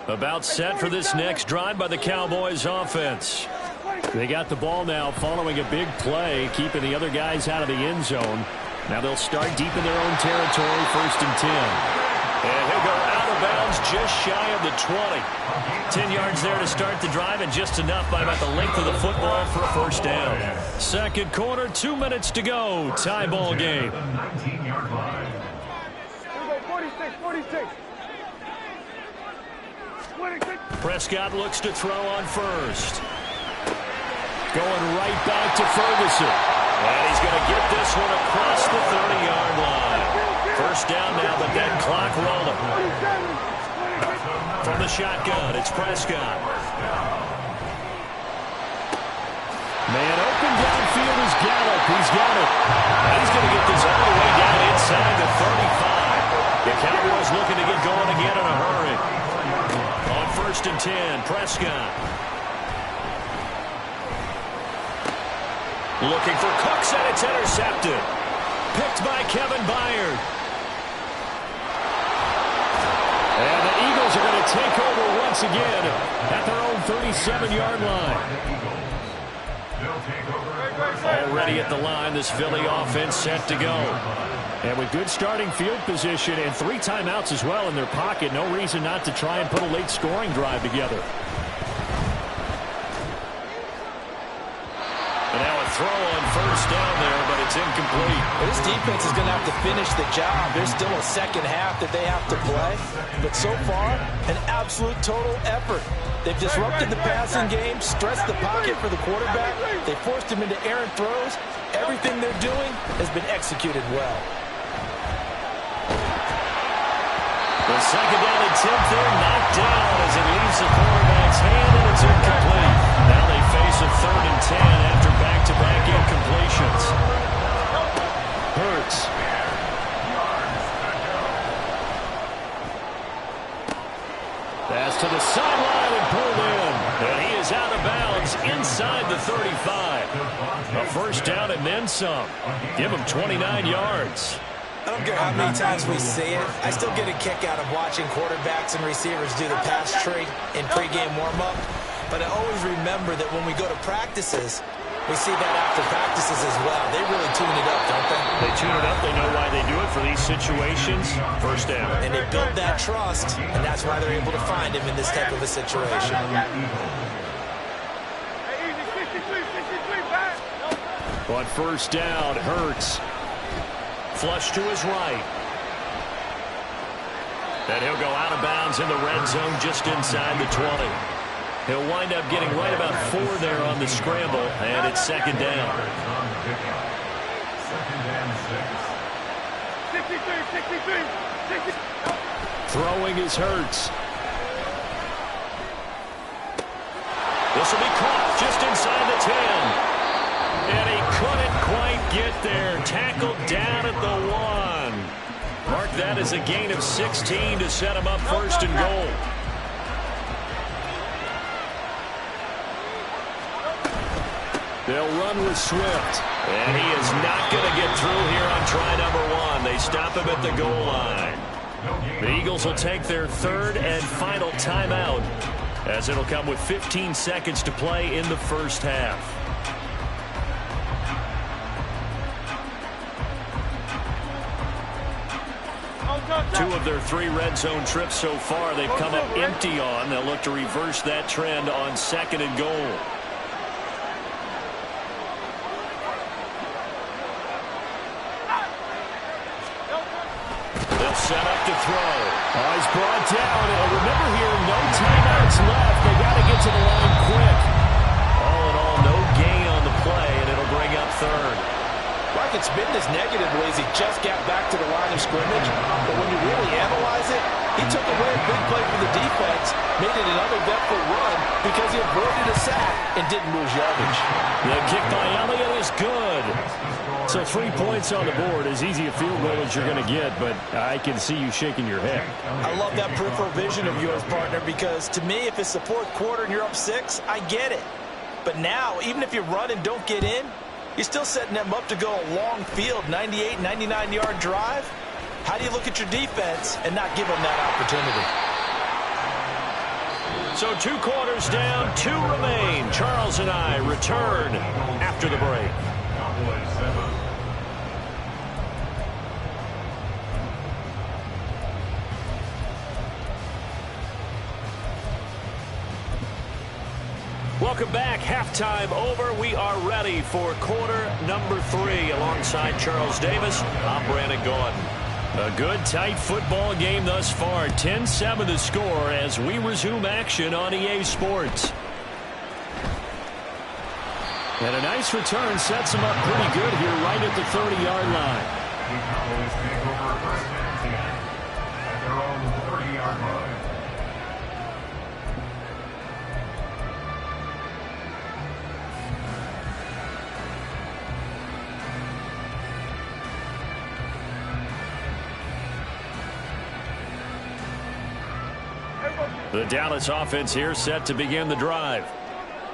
About set for this next drive by the Cowboys offense. They got the ball now following a big play, keeping the other guys out of the end zone. Now they'll start deep in their own territory, 1st and 10. And he'll go out of bounds just shy of the 20. 10 yards there to start the drive, and just enough by about the length of the football for a 1st down. 2nd quarter, 2 minutes to go. Tie ball game. 46. Prescott looks to throw on 1st. Going right back to Ferguson. And he's going to get this one across the 30-yard line. 1st down now, but that clock rolling. From the shotgun, it's Prescott. Man open downfield is Gallup. He's got it. And he's going to get this all the way down inside the 35. The Cowboys looking to get going again in a hurry. On 1st and 10, Prescott. Looking for Cooks, and it's intercepted. Picked by Kevin Byard. And the Eagles are going to take over once again at their own 37-yard line. Already at the line, this Philly offense set to go. And with good starting field position and 3 timeouts as well in their pocket, no reason not to try and put a late scoring drive together. And now a throw on 1st down there, but it's It's incomplete. This defense is going to have to finish the job. There's still a second half that they have to play. But so far, an absolute total effort. They've disrupted the passing game, stressed the pocket for the quarterback. They forced him into errant throws. Everything they're doing has been executed well. The second down attempt there knocked down as it leaves the quarterback's hand, and it's incomplete. Now they face a 3rd and 10 after back-to-back incompletions. Hurts. Pass to the sideline and pulled in. And he is out of bounds inside the 35. A first down and then some. Give him 29 yards. I don't care how many times we see it. I still get a kick out of watching quarterbacks and receivers do the pass tree in pregame warm-up. But I always remember that when we go to practices, we see that after practices as well. They really tune it up, don't they? They tune it up. They know why they do it for these situations. First down. And they build that trust, and that's why they're able to find him in this type of a situation. On first down, Hurts. Flush to his right. And he'll go out of bounds in the red zone just inside the 20. He'll wind up getting right about 4 there on the scramble, and it's second down. Throwing is Hurts. This will be caught just inside the 10. And he couldn't quite get there. Tackled down at the 1. Mark that as a gain of 16 to set him up first and goal. They'll run with Swift. And he is not going to get through here on try number 1. They stop him at the goal line. The Eagles will take their 3rd and final timeout, as it'll come with 15 seconds to play in the first half. Two of their 3 red zone trips so far they've come up empty on. They'll look to reverse that trend on 2nd and goal. They'll set up to throw. Oh, he's brought down. And remember here, no timeouts left. They got to get to the line quick. All in all, no gain on the play, and it'll bring up 3rd. Well, I could spin this negatively as he just got back to the line of scrimmage. But when you really analyze it, he took away a big play for the defense, made it an uneventful run because he avoided a sack and didn't lose yardage. The kick by Elliott is good. So 3 points on the board, as easy a field goal as you're going to get, but I can see you shaking your head. I love that peripheral vision of yours, partner, because to me, if it's the 4th quarter and you're up 6, I get it. But now, even if you run and don't get in, you're still setting them up to go a long field, 98, 99-yard drive. How do you look at your defense and not give them that opportunity? So 2 quarters down, 2 remain. Charles and I return after the break. Welcome back. Halftime over. We are ready for quarter number 3. Alongside Charles Davis, I'm Brandon Gordon. A good, tight football game thus far. 10-7 the score as we resume action on EA Sports. And a nice return sets them up pretty good here right at the 30-yard line. The Cowboys take over first and 10 at their own 30-yard line. The Dallas offense here set to begin the drive.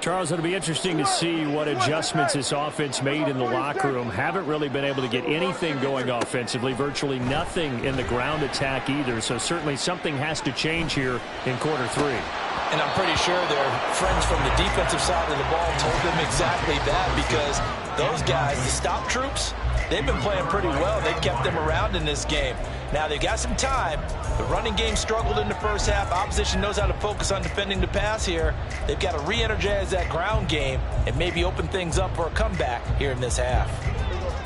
Charles, it'll be interesting to see what adjustments this offense made in the locker room. Haven't really been able to get anything going offensively, virtually nothing in the ground attack either. So certainly something has to change here in quarter 3. And I'm pretty sure their friends from the defensive side of the ball told them exactly that, because those guys, the stop troops, they've been playing pretty well. They've kept them around in this game. Now, they've got some time. The running game struggled in the first half. Opposition knows how to focus on defending the pass here. They've got to re-energize that ground game and maybe open things up for a comeback here in this half.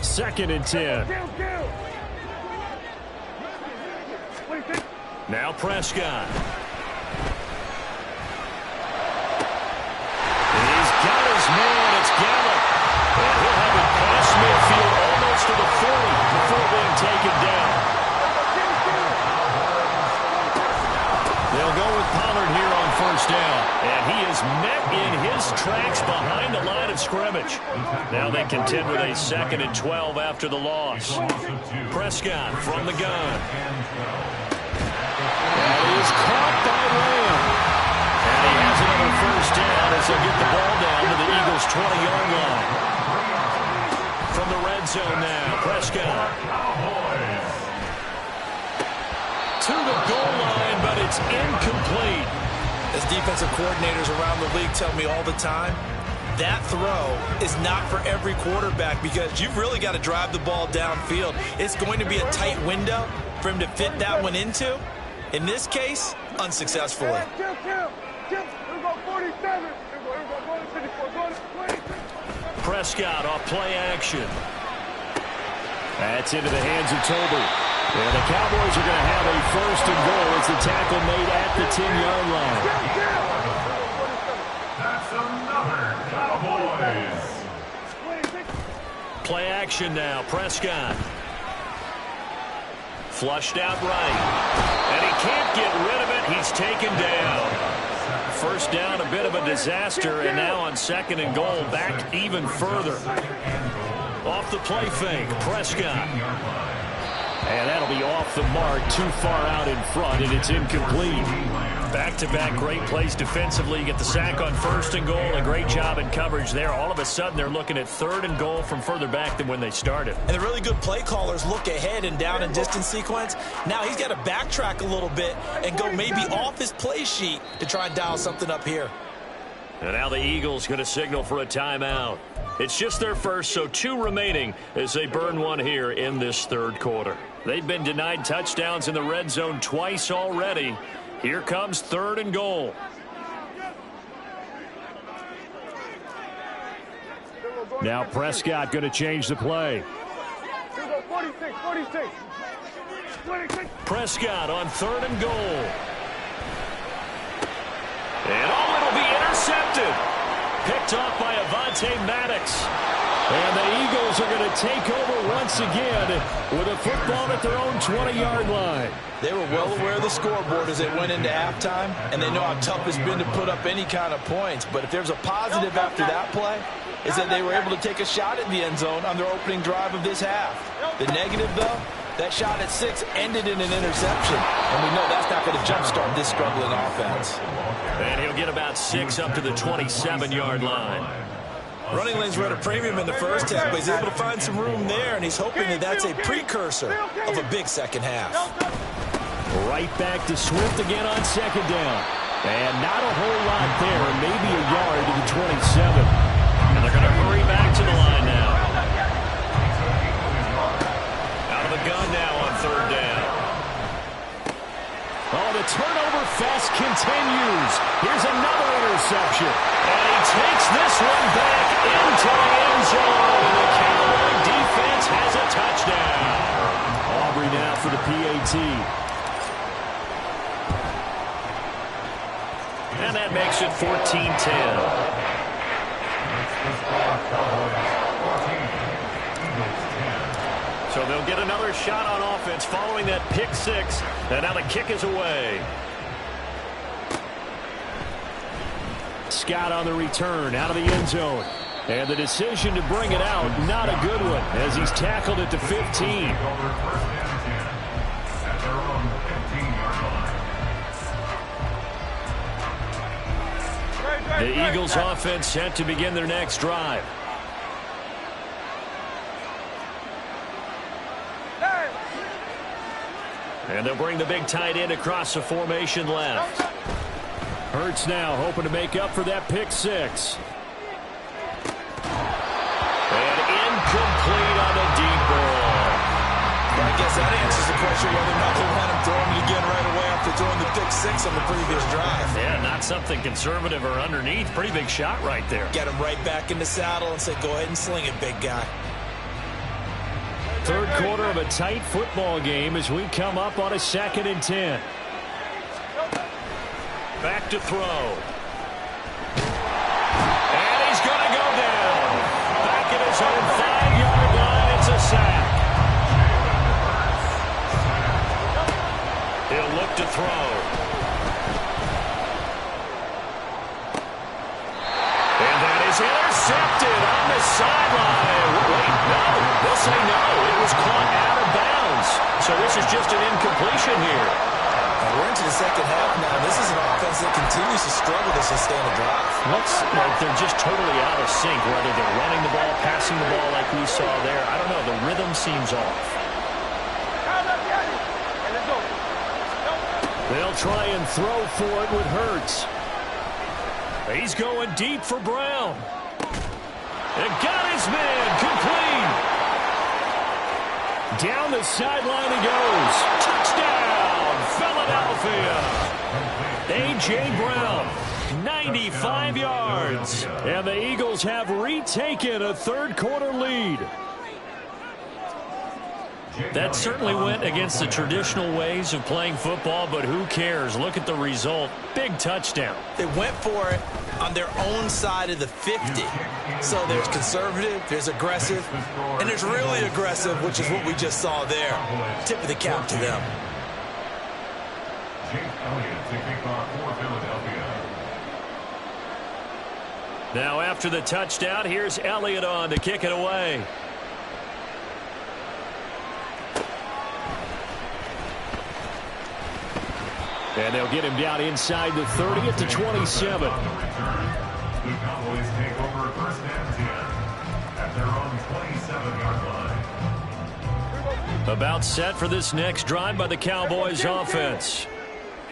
2nd and 10. Now Prescott. And he's got his man. It's Gallup. And he'll have it past midfield almost to the 40 before being taken down. They'll go with Pollard here on 1st down. And he is met in his tracks behind the line of scrimmage. Now they contend with a 2nd and 12 after the loss. Prescott from the gun. That is caught by Lamb. And he has another 1st down as they'll get the ball down to the Eagles' 20-yard line. From the red zone now, Prescott. To the goal line, but it's incomplete. As defensive coordinators around the league tell me all the time, that throw is not for every quarterback because you've really got to drive the ball downfield. It's going to be a tight window for him to fit that one into. In this case, unsuccessfully. Prescott off play action. That's into the hands of Toby. And the Cowboys are going to have a 1st and goal as the tackle made at the 10-yard line. That's another Cowboys. Play action now. Prescott. Flushed out right. And he can't get rid of it. He's taken down. 1st down, a bit of a disaster. And now on 2nd and goal, back even further. Off the play fake, Prescott. And that'll be off the mark, too far out in front, and it's incomplete. Back-to-back great plays defensively. You get the sack on 1st and goal, a great job in coverage there. All of a sudden, they're looking at 3rd and goal from further back than when they started. And the really good play callers look ahead and down and distance sequence. Now he's got to backtrack a little bit and go maybe off his play sheet to try and dial something up here. And now the Eagles going to signal for a timeout. It's just their first, so 2 remaining as they burn one here in this 3rd quarter. They've been denied touchdowns in the red zone twice already. Here comes 3rd and goal. Now Prescott going to change the play. 46. Prescott on 3rd and goal. And it'll be intercepted. Picked off by Avonte Maddox. And the Eagles are going to take over once again with a football at their own 20-yard line. They were well aware of the scoreboard as they went into halftime, and they know how tough it's been to put up any kind of points. But if there's a positive after that play, is that they were able to take a shot at the end zone on their opening drive of this half. The negative, though, that shot at 6 ended in an interception. And we know that's not going to jumpstart this struggling offense. And he'll get about 6 up to the 27-yard line. Running lanes were at a premium in the first half, but he's able to find some room there, and he's hoping that that's a precursor of a big second half. Right back to Swift again on 2nd down. And not a whole lot there, maybe a yard to the 27. And they're going to hurry back to the line now. Out of the gun now on 3rd down. Oh, the turnover fest continues. Here's another interception. And he takes this one back into the end zone. The Cowboy defense has a touchdown. Aubrey now for the PAT. And that makes it 14-10. So they'll get another shot on offense following that pick 6. And now the kick is away. Scott on the return out of the end zone. And the decision to bring it out, not a good one, as he's tackled at the 15. The Eagles offense set to begin their next drive. And they'll bring the big tight end across the formation left. Hurts now hoping to make up for that pick 6. And incomplete on the deep ball. Well, I guess that answers the question whether or not they want him throwing it again right away after throwing the pick 6 on the previous drive. Yeah, not something conservative or underneath. Pretty big shot right there. Get him right back in the saddle and say, go ahead and sling it, big guy. Third quarter of a tight football game as we come up on a 2nd and 10. Back to throw. And he's going to go down. Back at his own 5-yard line. It's a sack. He'll look to throw. And that is intercepted on the sideline. Wait, no. They'll say no. It was caught out of bounds. So this is just an incompletion here. We're into the second half now. This is an offense that continues to struggle to sustain a drive. Looks like they're just totally out of sync, whether they're running the ball, passing the ball like we saw there. I don't know. The rhythm seems off. They'll try and throw for it with Hurts. He's going deep for Brown. And got his man complete. Down the sideline he goes. Touchdown, Philadelphia. A.J. Brown, 95 yards. And the Eagles have retaken a third-quarter lead. That certainly went against the traditional ways of playing football, but who cares? Look at the result. Big touchdown. They went for it on their own side of the 50. So there's conservative, there's aggressive, and there's really aggressive, which is what we just saw there. Tip of the cap to them. Now after the touchdown, here's Elliott on to kick it away. And they'll get him down inside the 30 at the 27. The Cowboys take over 1st and 10 at their own 27-yard line. About set for this next drive by the Cowboys offense.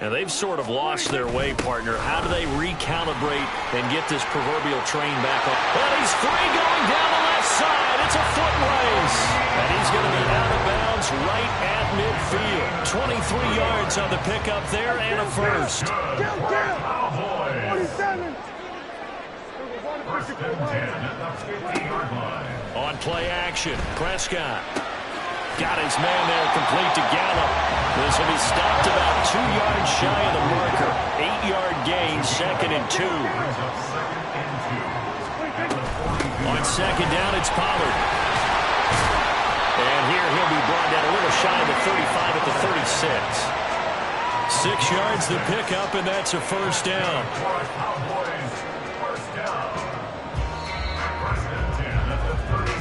And they've sort of lost their way, partner. How do they recalibrate and get this proverbial train back up? And he's free going down the left side. It's a foot race. And he's going to be out of bounds right at midfield. 23 yards on the pickup there and a first. On play action, Prescott. Got his man there complete to Gallup. This will be stopped about 2 yards shy of the marker. 8-yard gain, 2nd and 2. On 2nd down, it's Pollard. And here he'll be brought down a little shy of the 35 at the 36. 6 yards the pickup, and that's a first down.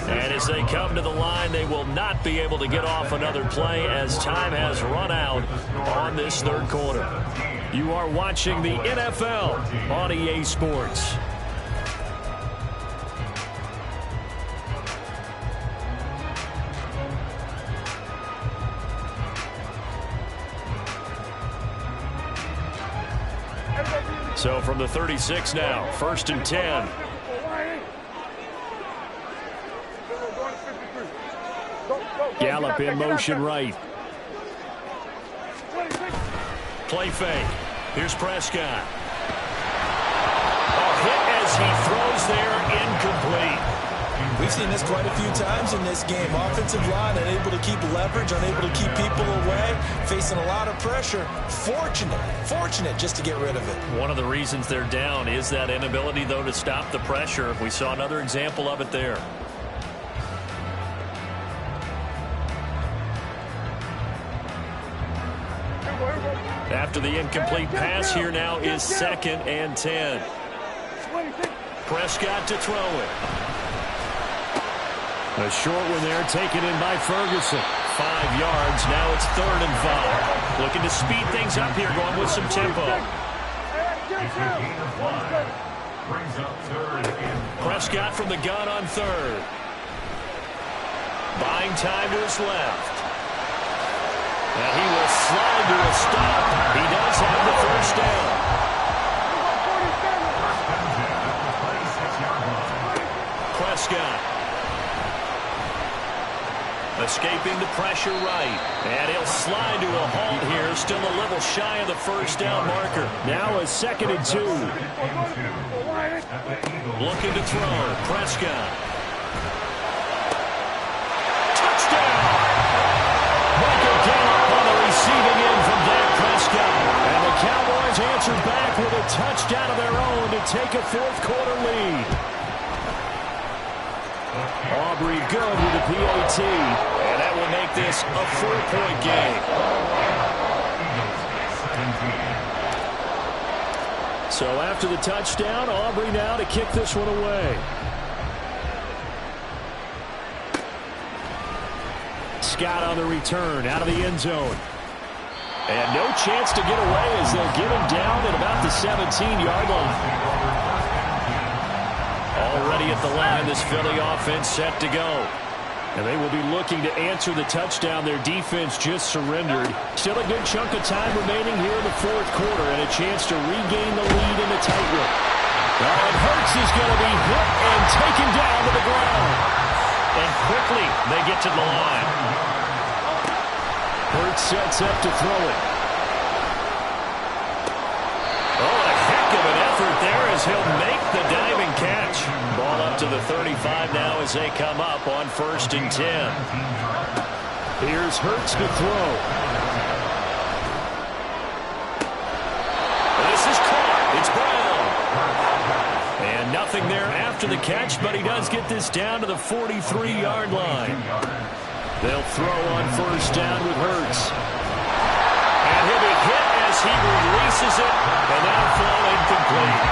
And as they come to the line, they will not be able to get off another play as time has run out on this third quarter. You are watching the NFL on EA Sports. So from the 36 now, 1st and 10. Gallup in motion right. Play fake. Here's Prescott. A hit as he throws there, incomplete. We've seen this quite a few times in this game. Offensive line unable to keep leverage, unable to keep people away, facing a lot of pressure. Fortunate just to get rid of it. One of the reasons they're down is that inability, though, to stop the pressure. We saw another example of it there. After the incomplete pass, here now is 2nd and 10. Prescott to throw it. A short one there, taken in by Ferguson. 5 yards, now it's 3rd and 5. Looking to speed things up here, going with some tempo. Prescott from the gun on 3rd. Buying time to his left. And he will slide to a stop. He does have the first down. Prescott. Escaping the pressure right. And he'll slide to a halt here. Still a little shy of the first down marker. Now a 2nd and 2. Looking to throw. Prescott. Touchdown! answer back with a touchdown of their own to take a fourth-quarter lead. Aubrey good with the PAT, and that will make this a 4-point game. So after the touchdown, Aubrey now to kick this one away. Scott on the return, out of the end zone. And no chance to get away as they'll get him down at about the 17-yard line. Already at the line, this Philly offense set to go. And they will be looking to answer the touchdown their defense just surrendered. Still a good chunk of time remaining here in the fourth quarter and a chance to regain the lead in the tight one. And Hurts is going to be hit and taken down to the ground. And quickly they get to the line. Hurts sets up to throw it. Oh, a heck of an effort there as he'll make the diving catch. Ball up to the 35 now as they come up on 1st and 10. Here's Hurts to throw. This is caught. It's Brown. And nothing there after the catch, but he does get this down to the 43-yard line. They'll throw on 1st down with Hurts. And he'll be hit as he releases it, and that'll fall incomplete.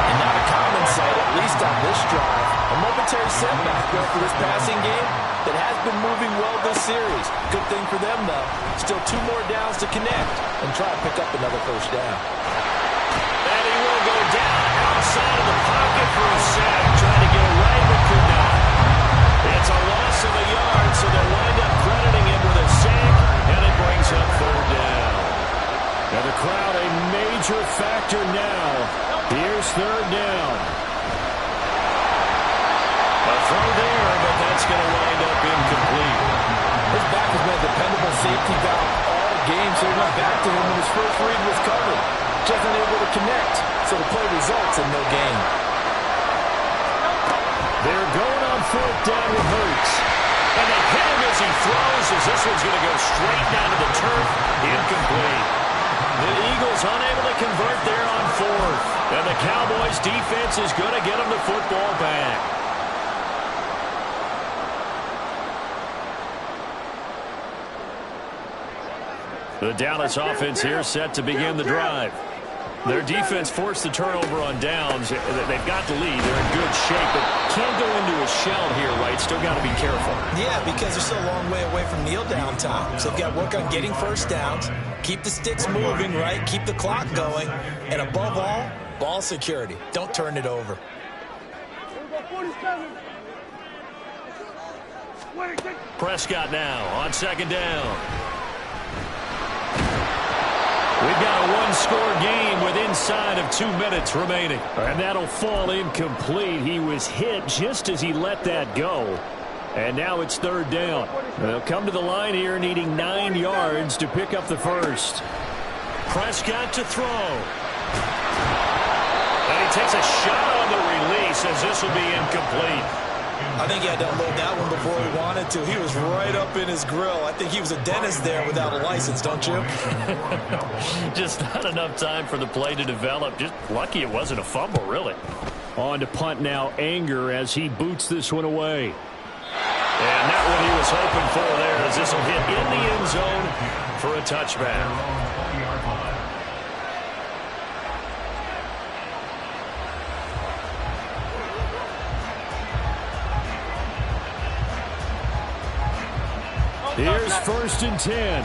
And not a common sight, at least on this drive. A momentary setback there for this passing game that has been moving well this series. Good thing for them, though. Still 2 more downs to connect and try to pick up another 1st down. And he will go down outside of the pocket for a sack. Trying to get away, but could not. It's a loss of a yard, so they'll wind up crediting him with a sack, and it brings up 3rd down. Now the crowd a major factor now. Here's 3rd down. A throw there, but that's going to wind up incomplete. His back has been a dependable safety valve all game, so he went back to him when his first read was covered. Just unable to connect, so the play results in no gain. They're going on 4th down with Hurts. And they hit him as he throws, as this one's going to go straight down to the turf. Incomplete. The Eagles unable to convert there on 4th. And the Cowboys defense is going to get them the football back. The Dallas offense here set to begin the drive. Their defense forced the turnover on downs. They've got the lead. They're in good shape, but can't go into a shell here, right? Still got to be careful. Yeah, because they're still a long way away from kneel down time. So they've got to work on getting 1st downs, keep the sticks moving, right? Keep the clock going. And above all, ball security. Don't turn it over. Prescott now on 2nd down. We've got a 1-score game with inside of 2 minutes remaining. And that'll fall incomplete. He was hit just as he let that go. And now it's 3rd down. They'll come to the line here needing 9 yards to pick up the 1st. Prescott to throw. And he takes a shot on the release as this will be incomplete. I think he had to unload that one before he wanted to. He was right up in his grill. I think he was a dentist there without a license, don't you? Just not enough time for the play to develop. Just lucky it wasn't a fumble, really. On to punt now, Anger, as he boots this one away. And not what he was hoping for there, as this will hit in the end zone for a touchback. Here's 1st and 10.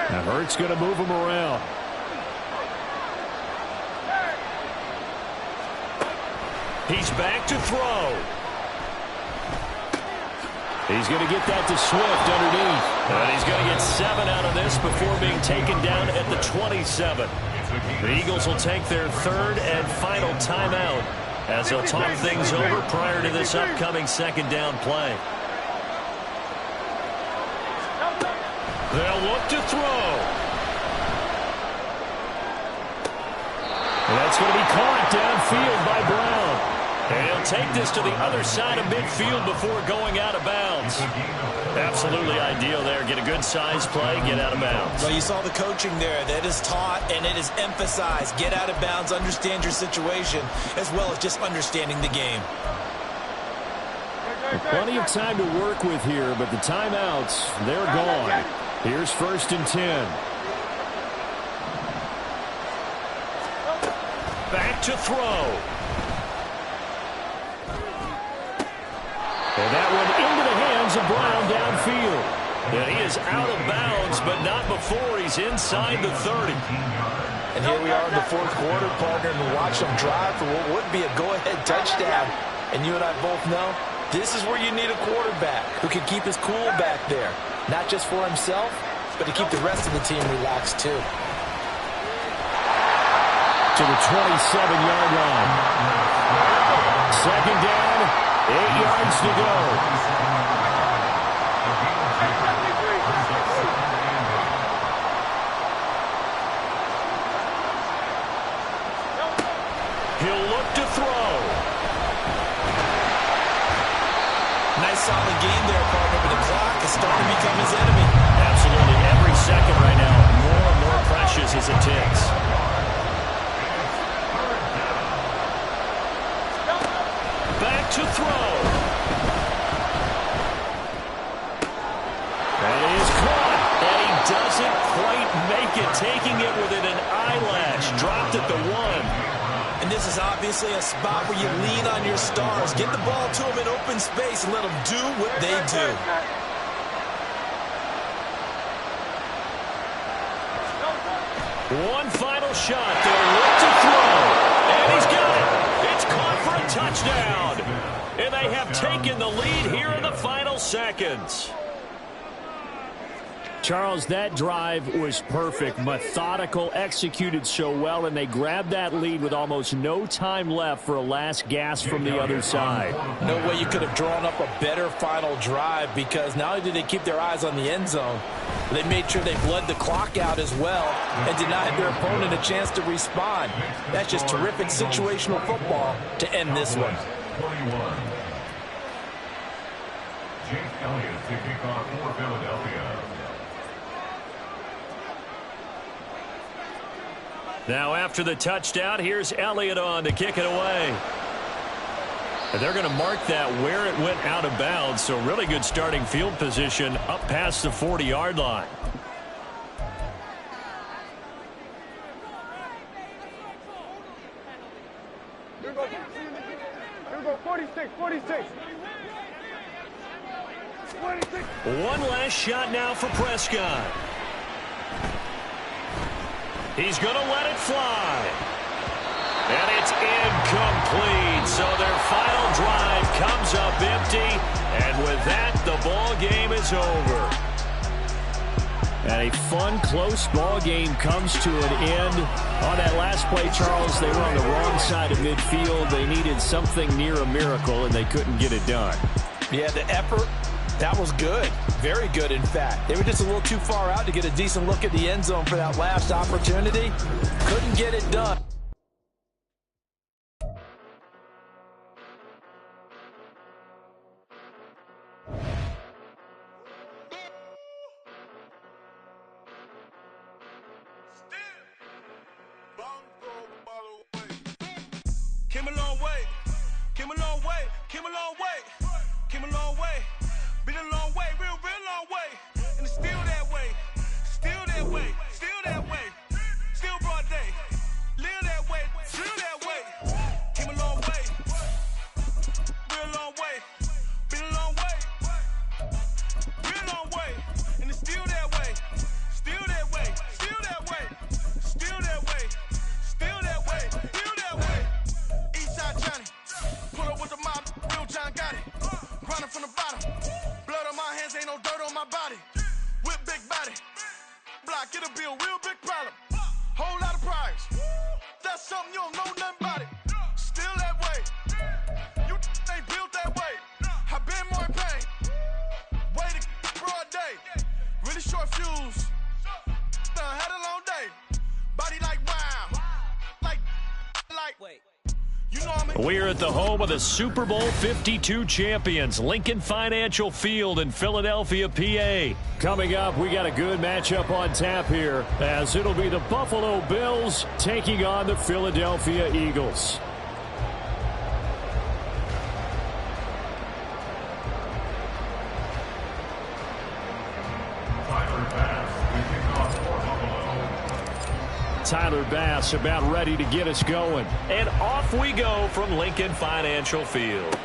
Now Hurts going to move him around. He's back to throw. He's going to get that to Swift underneath. And he's going to get 7 out of this before being taken down at the 27. The Eagles will take their 3rd and final timeout as they'll talk things over prior to this upcoming 2nd down play. They'll look to throw. And that's going to be caught downfield by Brown. And he'll take this to the other side of midfield before going out of bounds. Absolutely ideal there. Get a good size play, get out of bounds. Well, you saw the coaching there. That is taught and it is emphasized. Get out of bounds, understand your situation, as well as just understanding the game. Plenty of time to work with here, but the timeouts, they're gone. Here's 1st and 10. Back to throw. And that one into the hands of Brown downfield. And he is out of bounds, but not before he's inside the 30. And here we are in the 4th quarter, partner, and watch them drive for what would be a go-ahead touchdown. And you and I both know this is where you need a quarterback who can keep his cool back there. Not just for himself, but to keep the rest of the team relaxed too. To the 27-yard line. 2nd down, 8 yards to go. He'll look to throw. Nice solid game there, partner, but the clock is starting to become his enemy. Absolutely. Every second right now, more and more precious as it ticks. Back to throw. That is caught. And he doesn't quite make it, taking it within an eyelash. Dropped at the 1. And this is obviously a spot where you lean on your stars. Get the ball to them in open space and let them do what they do. One final shot. They'll look to throw. And he's got it. It's caught for a touchdown. And they have taken the lead here in the final seconds. Charles, that drive was perfect, methodical, executed so well, and they grabbed that lead with almost no time left for a last gasp from the other side. No way you could have drawn up a better final drive, because not only did they keep their eyes on the end zone, they made sure they bled the clock out as well and denied their opponent a chance to respond. That's just terrific situational football to end this one. 21. Jake Elliott to kick off for Philadelphia. Now after the touchdown, here's Elliott on to kick it away. And they're going to mark that where it went out of bounds, so really good starting field position up past the 40-yard line. Here we go, 46. 26. One last shot now for Prescott. He's going to let it fly. And it's incomplete. So their final drive comes up empty. And with that, the ball game is over. And a fun, close ball game comes to an end. On that last play, Charles, they were on the wrong side of midfield. They needed something near a miracle, and they couldn't get it done. Yeah, the effort, that was good. Very good, in fact. They were just a little too far out to get a decent look at the end zone for that last opportunity. Couldn't get it done. Came a long way, came a long way, came a long way, came a long way, been a long way, real long way, and it's still that way, still that way, still that way, still broad day, live that way, still that way, came a long way, real long way, been a long way, real long way, and it's still that way, still that way, still that way, still that way, still that way, still that way. Eastside Johnny, pull up with the mob, real John got it. Grinding from the bottom, blood on my hands, ain't no dirt on my body. Whip big body, block, it'll be a real big problem. Whole lot of priors, that's something you don't know nothing about it. Still that way, you ain't built that way. I been more in pain, way to broad day. Really short fuse, had a long day. Body like wow, like. Wait. We're at the home of the Super Bowl 52 champions, Lincoln Financial Field in Philadelphia, PA. Coming up, we got a good matchup on tap here, as it'll be the Buffalo Bills taking on the Philadelphia Eagles. Tyler Bass about ready to get us going. And off we go from Lincoln Financial Field.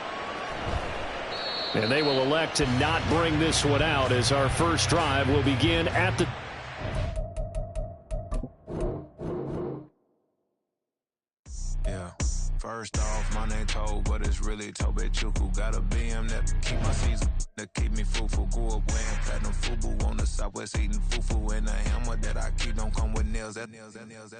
And they will elect to not bring this one out, as our first drive will begin at the... Yeah. First off, my name Toe, but it's really Tobe Chuku. Got a BM that keep my season, that keep me fufu. Grew up wearing platinum fubu on the Southwest eating fufu. And the hammer that I keep don't come with nails.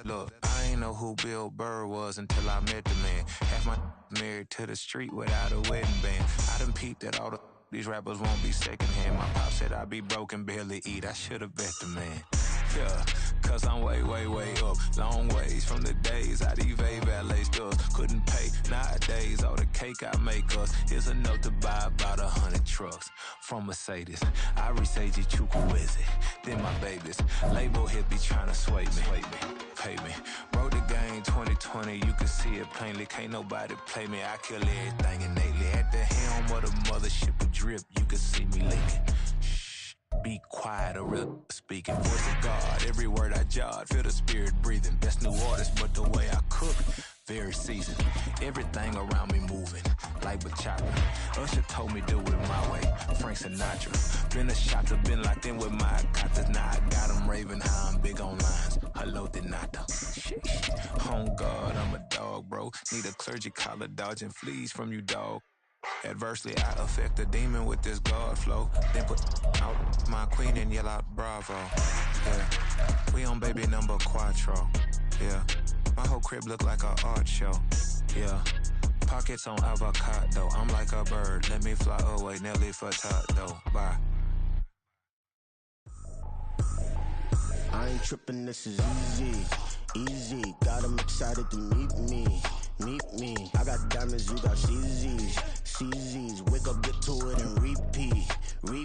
Look, I ain't know who Bill Burr was until I met the man. Half my married to the street without a wedding band. I done peeped at all these rappers won't be secondhand. My pop said I'd be broke and barely eat. I should've bet the man. Yeah, cause I'm way, way, way up. Long ways from the days I eBay valet stores. Couldn't pay nowadays. All the cake I make us is enough to buy about 100 trucks. From Mercedes, I resage it, Chukwueze. Then my babies, label here be trying to sway me. Pay me. Wrote the game 2020, you can see it plainly. Can't nobody play me. I kill everything innately. At the helm of the mothership with drip, you can see me linking. Be quiet, a real speaking. Voice of God, every word I jot. Feel the spirit breathing. Best new artist, but the way I cook, very seasoned. Everything around me moving, like bachata. Usher told me do it my way. Frank Sinatra. Been a shotter, been locked in with my katas. Now I got them raving how I'm big on lines. Hello, Denata. Home guard, I'm a dog, bro. Need a clergy collar, dodging fleas from you, dog. Adversely, I affect the demon with this God flow. Then put out my queen and yell out bravo. Yeah, we on baby number quattro. Yeah, my whole crib look like a art show. Yeah, pockets on avocado. I'm like a bird, let me fly away. Nelly Furtado, bye. I ain't tripping, this is easy. Got 'em excited to meet me. I got diamonds, you got CZs. Wake up, get to it, and repeat. Hey,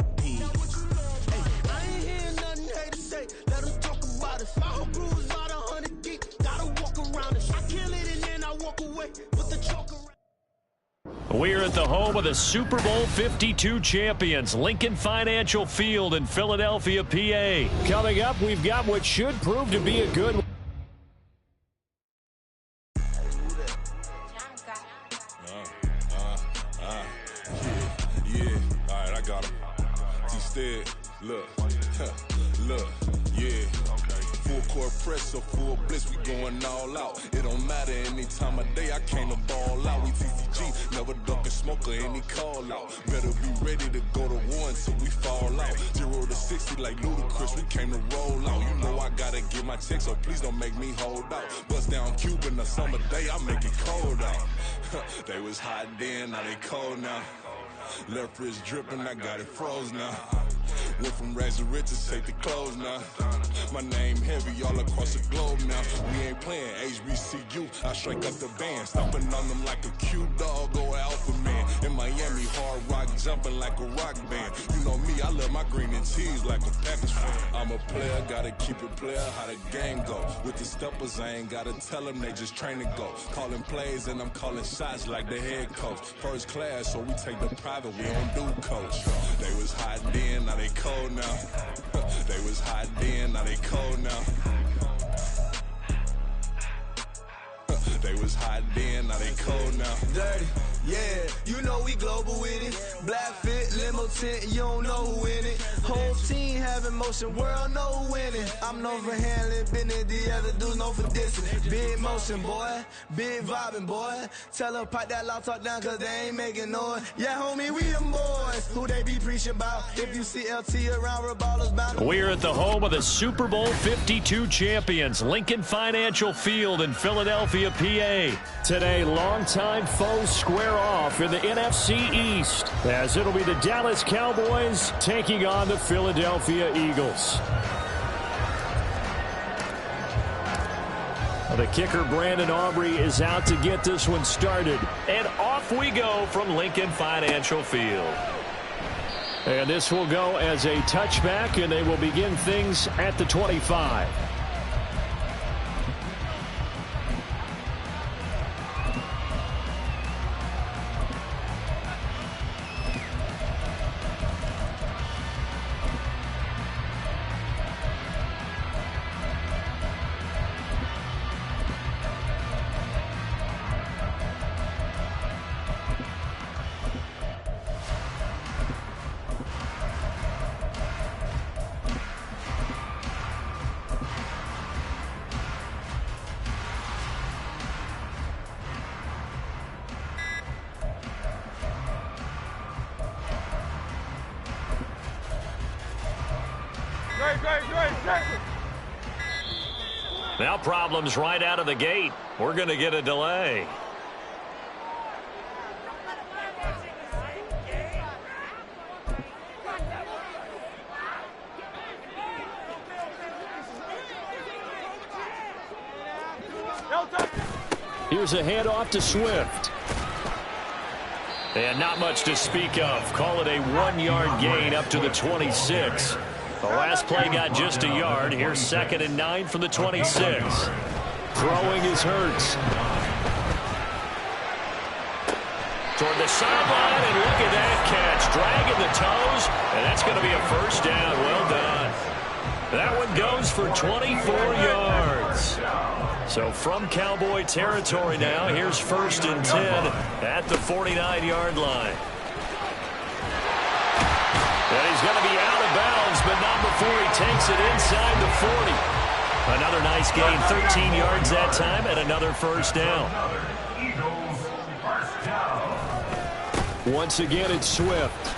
I ain't hearing nothing haters say. Let them talk about it. My whole crew is about 100 deep. Gotta walk around it. I kill it and then I walk away with the chalk around. We're at the home of the Super Bowl 52 champions, Lincoln Financial Field in Philadelphia, PA. Coming up, we've got what should prove to be a good one. Look, yeah. Full court press, so full blitz, we going all out. It don't matter any time of day, I came to ball out. We TCG, never ducking smoke or any call out. Better be ready to go to war until we fall out. 0 to 60 like Ludacris, we came to roll out. You know I gotta get my check, so please don't make me hold out. Bust down Cuban a summer day, I make it cold out. They was hot then, now they cold now. Left wrist dripping, I got it froze now. Went from rags to riches, take the clothes now. My name heavy all across the globe now. We ain't playing HBCU, I strike up the band. Stomping on them like a cute dog or alpha man. In Miami, hard rock jumping like a rock band. You know me, I love my green and cheese like a Packers fan. I'm a player, gotta keep it player, how the game go. With the steppers, I ain't gotta tell them, they just train to go. Calling plays and I'm calling shots like the head coach. First class, so we take the private, we don't do coach. They was hot then, now they cold now. They was hot then, now they cold now. They was hot then, now they cold now. Dirty, yeah, you know we global with it. Black fit, limo tint, you don't know who in it. Whole team having motion, world know who winning. I'm known for handling business, the other dudes known for dissing. Big motion, boy, big vibing, boy. Tell her pipe that loud talk down, cause they ain't making noise. Yeah, homie, we them boys, who they be preaching about. If you see LT around, Reballer's bound. We're at the home of the Super Bowl 52 champions, Lincoln Financial Field in Philadelphia, PA. Today, longtime foes square off in the NFC East, as it'll be the Dallas Cowboys taking on the Philadelphia Eagles. The kicker, Brandon Aubrey, is out to get this one started. And off we go from Lincoln Financial Field. And this will go as a touchback, and they will begin things at the 25. Now problems right out of the gate. We're going to get a delay. Here's a handoff to Swift. And not much to speak of. Call it a 1-yard gain up to the 26. The last play got just a yard. Here's 2nd and 9 from the 26. Throwing is Hurts. Toward the sideline, and look at that catch. Dragging the toes, and that's going to be a first down. Well done. That one goes for 24 yards. So from Cowboy territory now, here's 1st and 10 at the 49-yard line. And he's going to be out of bounds, but not before he takes it inside the 40. Another nice gain, 13 yards that time, and another first down. Once again, it's Swift.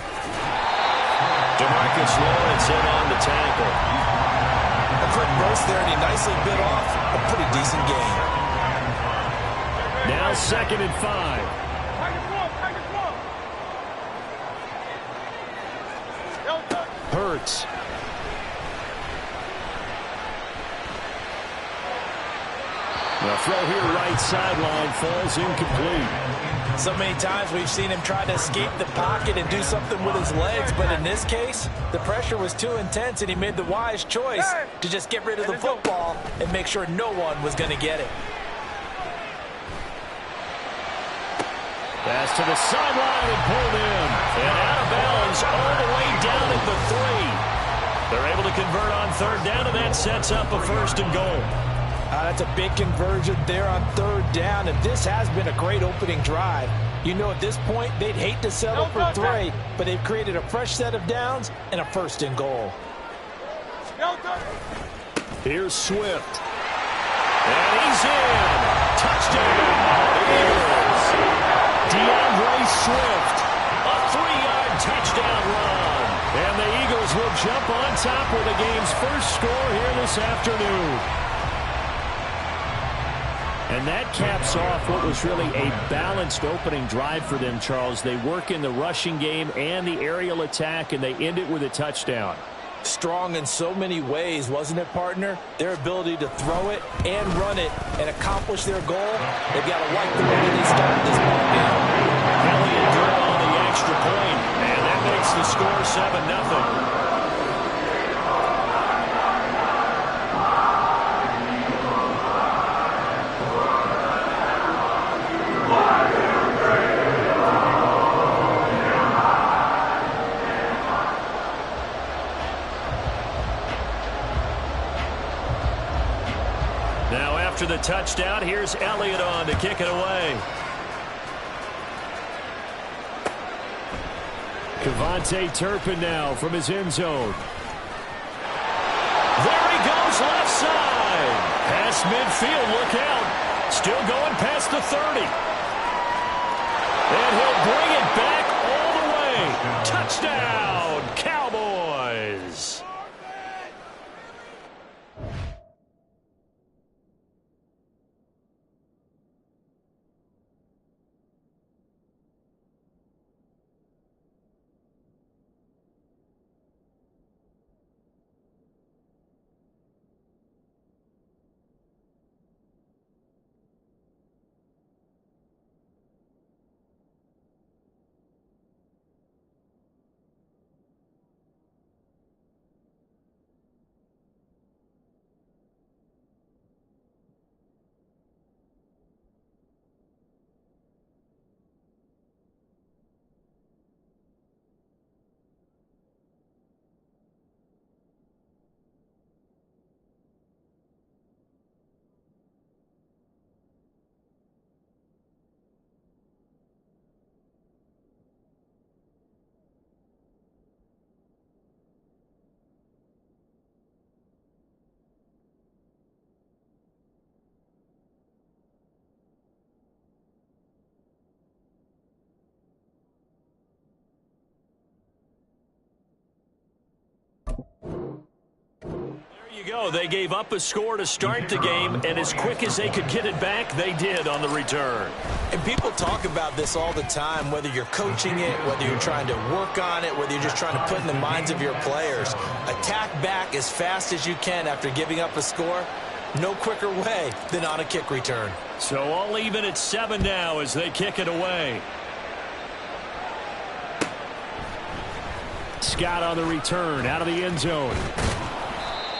DeMarcus Lawrence in on the tackle. A quick burst there, and he nicely bit off a pretty decent gain. Now 2nd and 5. Hurts. The throw here right sideline falls incomplete. So many times we've seen him try to escape the pocket and do something with his legs, but in this case, the pressure was too intense and he made the wise choice to just get rid of the football and make sure no one was going to get it. Pass to the sideline and pulled in. And out of bounds all the way down at the 3. They're able to convert on 3rd down, and that sets up a 1st and goal. That's a big conversion there on 3rd down, and this has been a great opening drive. You know, at this point, they'd hate to settle for 3, but they've created a fresh set of downs and a 1st and goal. Here's Swift. And he's in. Touchdown, Eagles. DeAndre Swift. A 3-yard touchdown run. And the Eagles will jump on top with the game's first score here this afternoon. And that caps off what was really a balanced opening drive for them, Charles. They work in the rushing game and the aerial attack, and they end it with a touchdown. Strong in so many ways, wasn't it, partner? Their ability to throw it and run it and accomplish their goal, they've got to like the way that they started this ball game. Elliott drew on the extra point, and that makes the score 7-0. After the touchdown, here's Elliott on to kick it away. Kevontae Turpin now from his end zone. There he goes, left side. Past midfield, look out. Still going past the 30. And he'll bring it back all the way. Touchdown, Cowboys. go. They gave up a score to start the game, and as quick as they could get it back, they did on the return. And people talk about this all the time, whether you're coaching it, whether you're trying to work on it, whether you're just trying to put in the minds of your players. Attack back as fast as you can after giving up a score. No quicker way than on a kick return. So all even at 7 now as they kick it away. Scott on the return out of the end zone.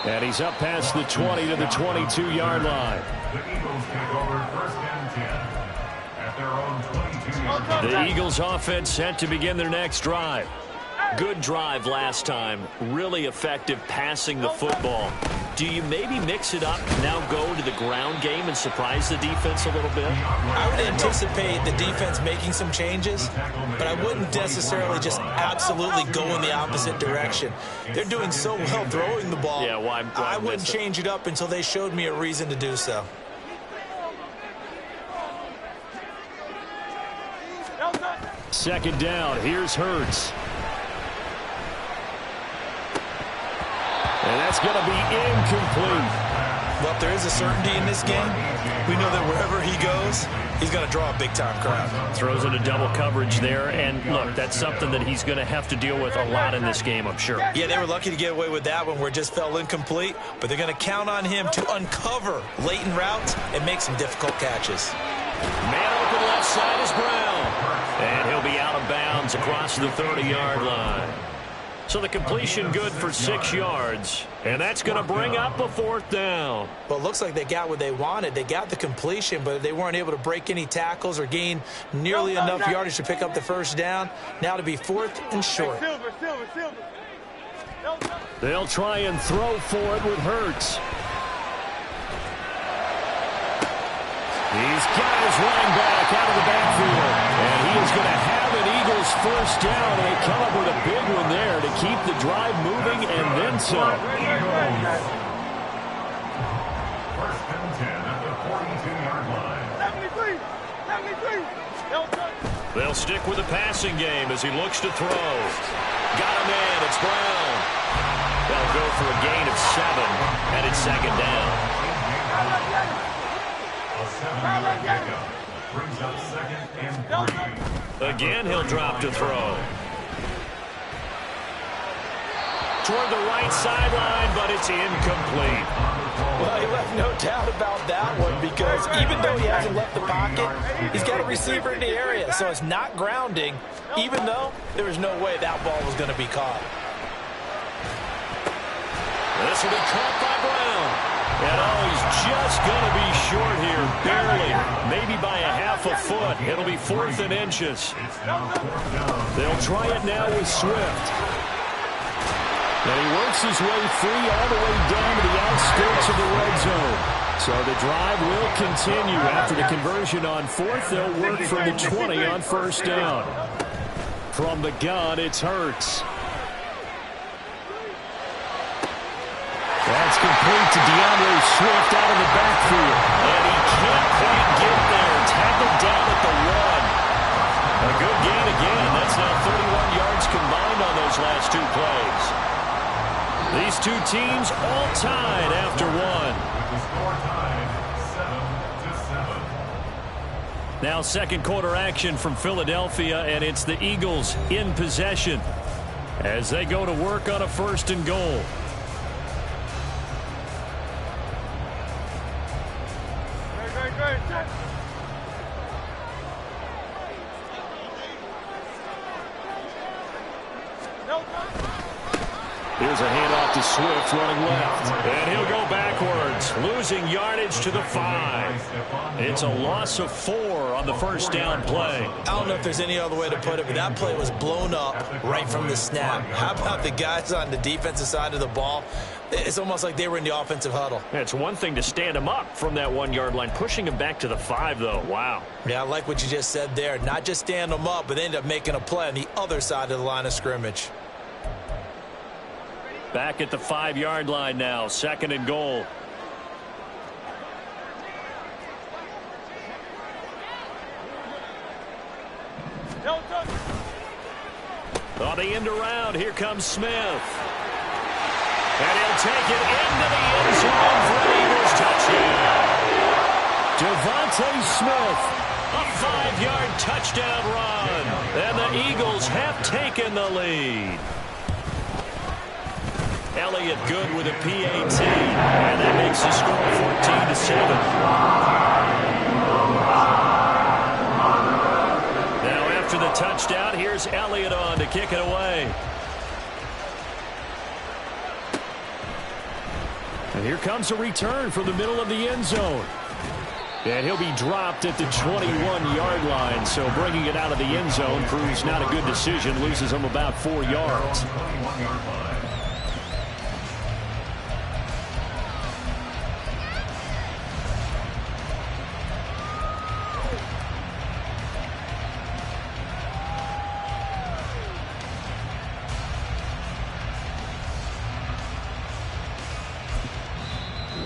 And he's up past the 20 to the 22-yard line. The Eagles take over 1st and 10 at their own 22-yard line. The Eagles offense set to begin their next drive. Good drive last time. Really effective passing the football. Do you maybe mix it up, now go to the ground game and surprise the defense a little bit? I would anticipate the defense making some changes, but I wouldn't necessarily just absolutely go in the opposite direction. They're doing so well throwing the ball. Yeah, why I wouldn't change it up until they showed me a reason to do so. Second down, here's Hurts. And that's going to be incomplete. Well, if there is a certainty in this game, we know that wherever he goes, he's going to draw a big-time crowd. Throws into double coverage there, and look, that's something that he's going to have to deal with a lot in this game, I'm sure. Yeah, they were lucky to get away with that one where it just fell incomplete, but they're going to count on him to uncover latent routes and make some difficult catches. Man open left side is Brown, and he'll be out of bounds across the 30-yard line. So the completion good for 6 yards, and that's going to bring up a 4th down. Well, it looks like they got what they wanted. They got the completion, but they weren't able to break any tackles or gain nearly enough yardage to pick up the 1st down. Now to be 4th and short. They'll try and throw for it with Hurts. He's got his running back out of the backfield, and he is going to have an Eagles 1st down, and they come up with a big one there to keep the drive moving and then some. 1st and 10 at the 42-yard line. 73. They'll stick with the passing game as he looks to throw. Got a man, it's Brown. They'll go for a gain of 7, and it's 2nd down. A 7-yard pickup brings up 2nd and 3. Again, he'll drop to throw. Toward the right sideline, but it's incomplete. Well, he left no doubt about that one because even though he hasn't left the pocket, he's got a receiver in the area, so it's not grounding, even though there was no way that ball was going to be caught. This will be caught by Brown. And he's just going to be short here, barely, maybe by a half a foot. It'll be 4th and inches. They'll try it now with Swift. And he works his way free all the way down to the outskirts of the red zone. So the drive will continue after the conversion on 4th. They'll work from the 20 on 1st down. From the gun, it's Hurts. That's complete to DeAndre Swift out of the backfield. And he can't quite get there. Tackled down at the 1. A good gain again. That's now 31 yards combined on those last 2 plays. These two teams all tied after 1. With the score tied 7-7. Now 2nd quarter action from Philadelphia, and it's the Eagles in possession as they go to work on a 1st and goal. Here's a handoff to Swift running left. And he'll go backwards, losing yardage to the 5. It's a loss of 4 on the 1st down play. I don't know if there's any other way to put it, but that play was blown up right from the snap. How about the guys on the defensive side of the ball? It's almost like they were in the offensive huddle. Yeah, it's one thing to stand him up from that 1-yard line. Pushing him back to the 5, though. Wow. Yeah, I like what you just said there. Not just stand them up, but they end up making a play on the other side of the line of scrimmage. Back at the 5-yard line now. 2nd and goal. On the end around, here comes Smith. And he'll take it into the end zone for an Eagles touchdown. Devontae Smith, a 5-yard touchdown run. And the Eagles have taken the lead. Elliott good with a PAT. And that makes the score 14-7. Now after the touchdown, here's Elliott on to kick it away. And here comes a return from the middle of the end zone. And he'll be dropped at the 21-yard line. So bringing it out of the end zone proves not a good decision. Loses him about 4 yards.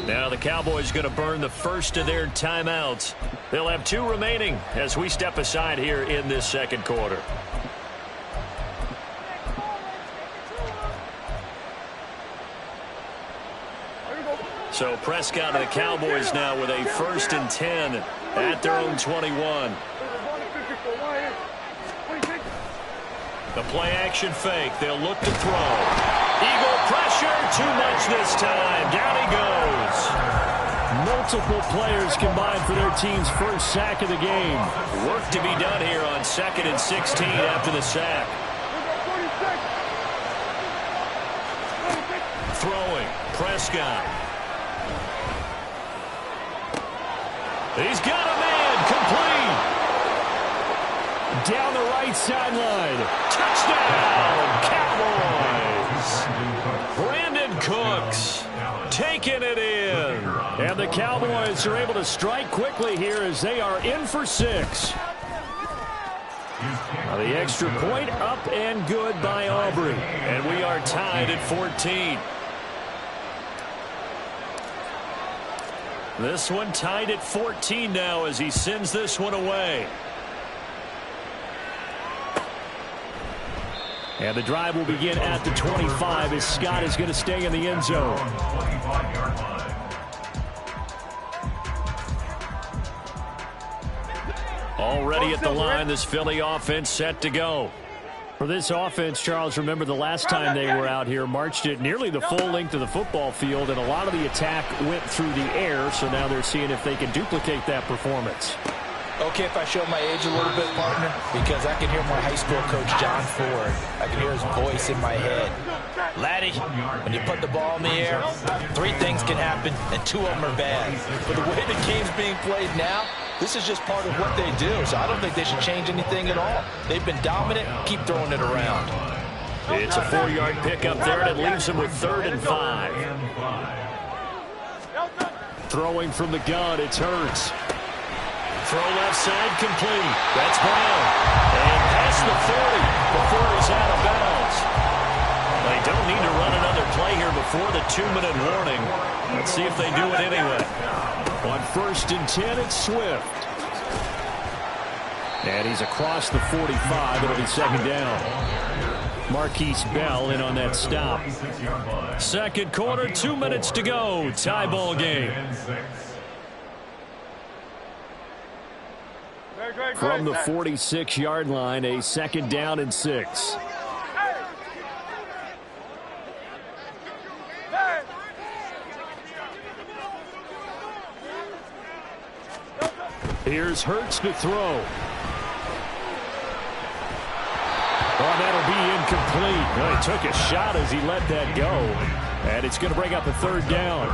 Now the Cowboys going to burn the first of their timeouts. They'll have 2 remaining as we step aside here in this second quarter. So Prescott and the Cowboys now with a 1st and 10 at their own 21. The play action fake. They'll look to throw. Eagle pressure. Too much this time. Down he goes. Multiple players combined for their team's first sack of the game. Work to be done here on 2nd and 16 after the sack. Throwing. Prescott. He's got a man. Complete. Down the right sideline. Touchdown, Cowboys. Brandon Cooks taking it in. And the Cowboys are able to strike quickly here as they are in for 6. Now the extra point up and good by Aubrey. And we are tied at 14. This one tied at 14 now as he sends this one away. And the drive will begin at the 25 as Scott is going to stay in the end zone. Already at the line, this Philly offense set to go. For this offense, Charles, remember the last time they were out here, marched it nearly the full length of the football field, and a lot of the attack went through the air, so now they're seeing if they can duplicate that performance. Okay, if I show my age a little bit, partner, because I can hear my high school coach, John Ford. I can hear his voice in my head. Laddie, when you put the ball in the air, 3 things can happen, and 2 of them are bad. But the way the game's being played now, this is just part of what they do, so I don't think they should change anything at all. They've been dominant. Keep throwing it around. It's a 4-yard pickup there, and it leaves them with 3rd and 5. Throwing from the gun, it's Hurts. Throw left side complete. That's Brown. And past the 40 before he's out of bounds. They don't need to run another play here before the 2-minute warning. Let's see if they do it anyway. On 1st and 10, it's Swift. And he's across the 45. It'll be 2nd down. Marquise Bell in on that stop. Second quarter, 2 minutes to go. Tie ball game. From the 46-yard line, a 2nd down and 6. Here's Hurts to throw. Oh, that'll be incomplete. Oh, he took a shot as he let that go. And it's going to bring up a 3rd down.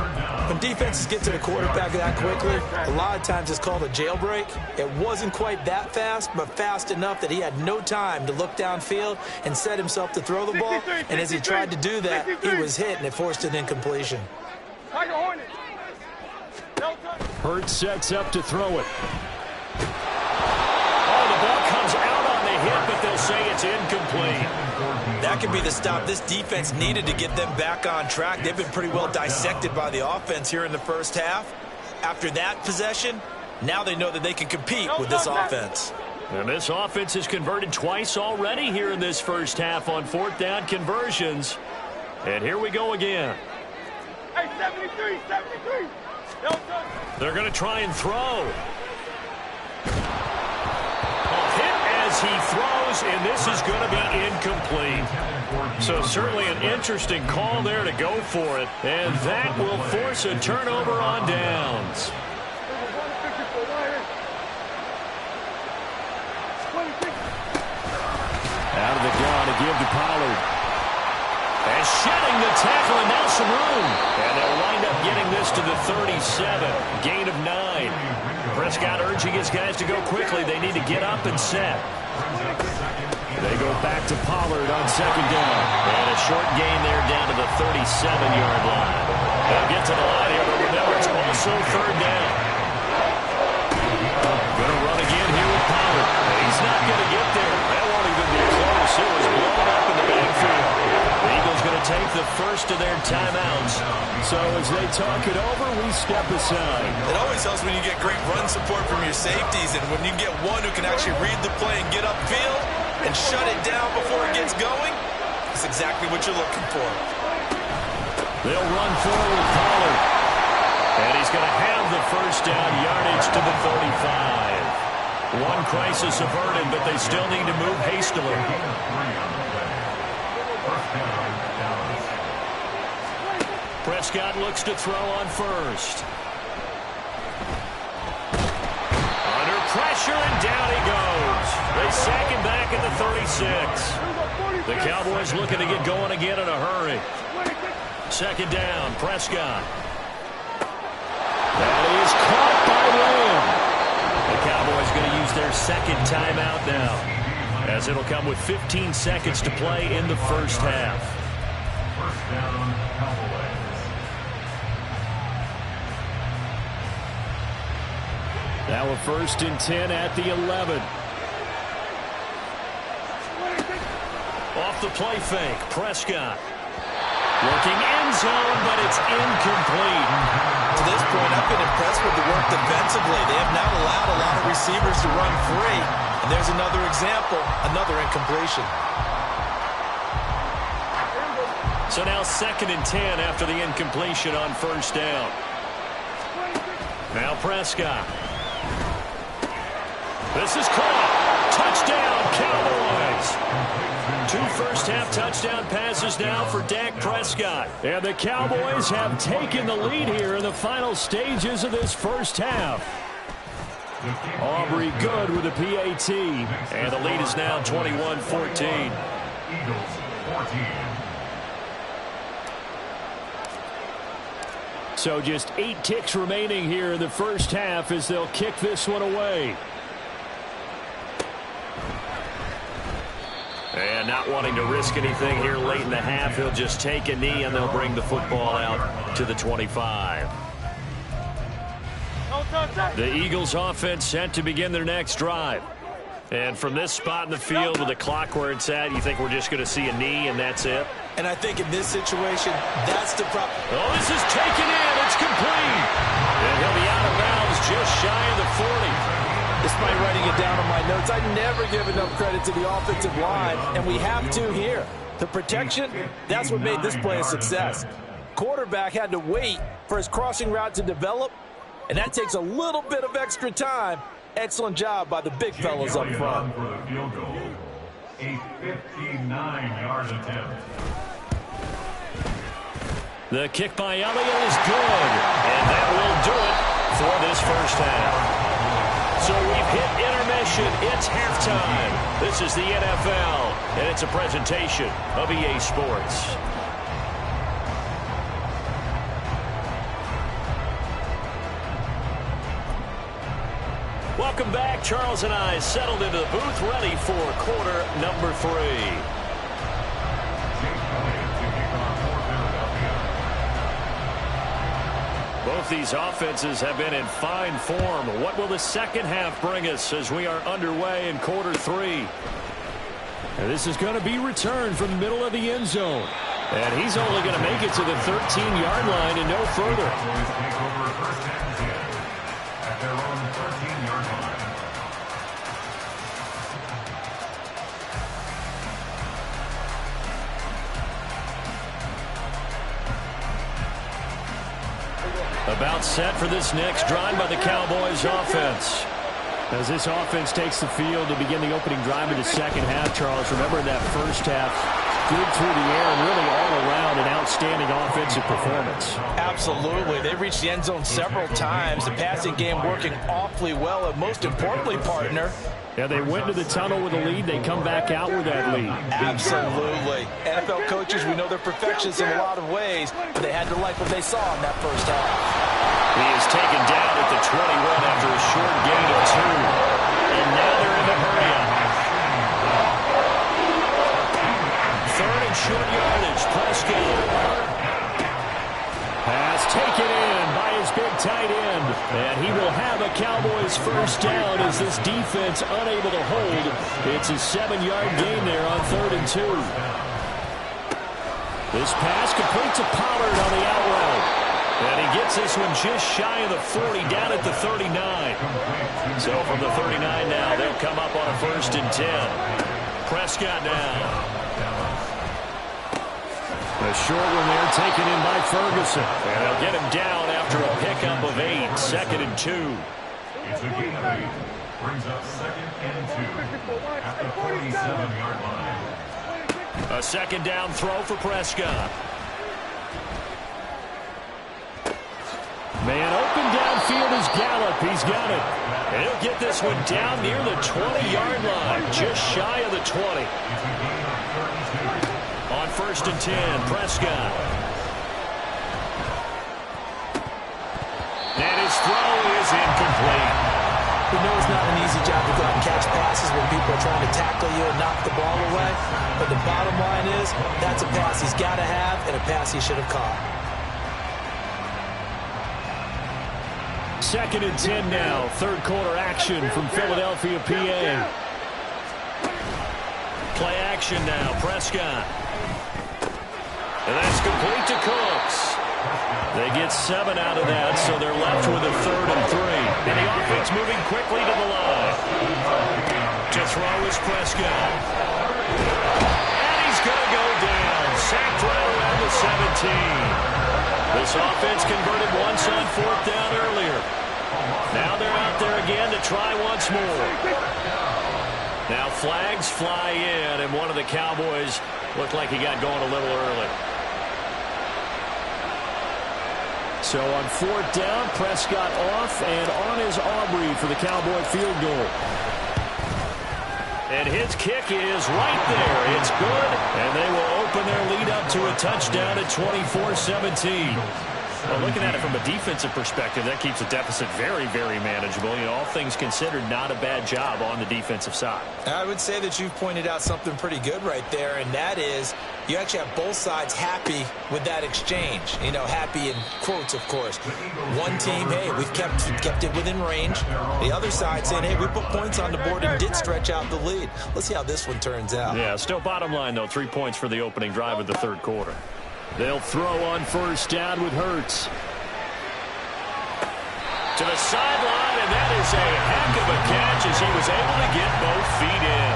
When defenses get to the quarterback that quickly, a lot of times it's called a jailbreak. It wasn't quite that fast, but fast enough that he had no time to look downfield and set himself to throw the ball. And as he tried to do that, he was hit, and it forced an incompletion. Hurts sets up to throw it. Oh, the ball comes out on the hit, but they'll say it's incomplete. That could be the stop this defense needed to get them back on track. They've been pretty well dissected by the offense here in the first half. After that possession, now they know that they can compete with this offense. And this offense has converted twice already here in this first half on 4th down conversions. And here we go again. Hey, 73, 73. They're going to try and throw. Hit as he throws, and this is going to be incomplete. So certainly an interesting call there to go for it, and that will force a turnover on downs. Out of the gun to give to Pollard. And shedding the tackle, and now some room. And they'll wind up getting this to the 37. Gain of 9. Prescott urging his guys to go quickly. They need to get up and set. They go back to Pollard on second down. And a short gain there down to the 37-yard line. They'll get to the line here, but remember, it's also third down. Going to run again here with Pollard. He's not going to get there. That won't even be close. It was blown up in the backfield. The Eagles going to take the first of their timeouts. So as they talk it over, we step aside. It always helps when you get great run support from your safeties, and when you get one who can actually read the play and get upfield and shut it down before it gets going, that's exactly what you're looking for. They'll run forward with Pollard. And he's going to have the first down, yardage to the 35. One crisis averted, but they still need to move hastily. Prescott looks to throw on first. Under pressure, and down he goes. They sack him back at the 36. The Cowboys looking to get going again in a hurry. Second down, Prescott. That is caught by Lamb. The Cowboys going to use their second timeout now, as it'll come with 15 seconds to play in the first half. First down, Cowboys. Now a 1st and 10 at the 11. Off the play fake, Prescott. Looking end zone, but it's incomplete. To this point, I've been impressed with the work defensively. They have not allowed a lot of receivers to run free. And there's another example, another incompletion. So now 2nd and 10 after the incompletion on first down. Now Prescott. This is caught. Touchdown, Cowboys. 2 first-half touchdown passes now for Dak Prescott. And the Cowboys have taken the lead here in the final stages of this first half. Aubrey good with the PAT. And the lead is now 21-14. Eagles 14. So just 8 ticks remaining here in the first half as they'll kick this one away. And not wanting to risk anything here late in the half, he'll just take a knee and they'll bring the football out to the 25. The Eagles offense set to begin their next drive. And from this spot in the field with the clock where it's at, you think we're just going to see a knee and that's it? And I think in this situation, that's the problem. Oh, this is taken in. It's complete. And he'll be out of bounds just shy of the 40. Despite writing it down on my notes, I never give enough credit to the offensive line, and we have to here. The protection, that's what made this play a success. Quarterback had to wait for his crossing route to develop, and that takes a little bit of extra time. Excellent job by the big fellas up front. For the field goal, a 59-yard attempt. The kick by Elliott is good, and that will do it for this first half. So we've hit intermission. It's halftime. This is the NFL, and it's a presentation of EA Sports. Welcome back. Charles and I settled into the booth, ready for quarter number 3. Both these offenses have been in fine form. What will the second half bring us as we are underway in quarter 3? And this is going to be returned from the middle of the end zone. And he's only going to make it to the 13-yard line and no further. At their own 13-yard line. About set for this next drive by the Cowboys offense. As this offense takes the field to begin the opening drive of the second half, Charles, remember in that first half, good through the air and really all around an outstanding offensive performance. Absolutely. They reached the end zone several times. The passing game working awfully well. And most importantly, partner, yeah, they went to the tunnel with a lead. They come back out with that lead. Absolutely. NFL coaches, we know they're perfectionists in a lot of ways, but they had to like what they saw in that first half. He is taken down at the 21 after a short gain of 2. And now they're in the hurry-up. Third and short yardage. Prescott. Pass taken in by his big tight end. And he will have a Cowboys first down as this defense unable to hold. It's a 7-yard gain there on 3rd and 2. This pass complete to Pollard on the out route. And he gets this one just shy of the 40, down at the 39. So from the 39 now, they'll come up on a 1st and 10. Prescott now. A short one there taken in by Ferguson. And they'll get him down after a pickup of 8. 2nd and 2. It's a gain of 8. Brings up 2nd and 2 at the 47-yard line. A second down throw for Prescott. Man open downfield is Gallup. He's got it. And he'll get this one down near the 20-yard line, just shy of the 20. On 1st and 10, Prescott. And his throw is incomplete. We know it's not an easy job to go out and catch passes when people are trying to tackle you and knock the ball away. But the bottom line is, that's a pass he's got to have and a pass he should have caught. 2nd and 10 now. 3rd quarter action from Philadelphia, PA. Play action now. Prescott. And that's complete to Cooks. They get 7 out of that, so they're left with a 3rd and 3. And the offense moving quickly to the line. To throw is Prescott. And he's going to go down. Sacked right around the 17. This offense converted once on 4th down earlier. Now they're out there again to try once more. Now flags fly in, and one of the Cowboys looked like he got going a little early. So on 4th down, Prescott off, and on is Aubrey for the Cowboy field goal. And his kick is right there. It's good, and they will open their lead up to a touchdown at 24-17. Well, looking at it from a defensive perspective, that keeps the deficit very, very manageable. You know, all things considered, not a bad job on the defensive side. I would say that you've pointed out something pretty good right there, and that is you actually have both sides happy with that exchange. You know, happy in quotes, of course. One team, hey, we've kept it within range. The other side saying, hey, we put points on the board and did stretch out the lead. Let's see how this one turns out. Yeah, still bottom line, though, 3 points for the opening drive of the 3rd quarter. They'll throw on 1st down with Hurts. To the sideline, and that is a heck of a catch as he was able to get both feet in.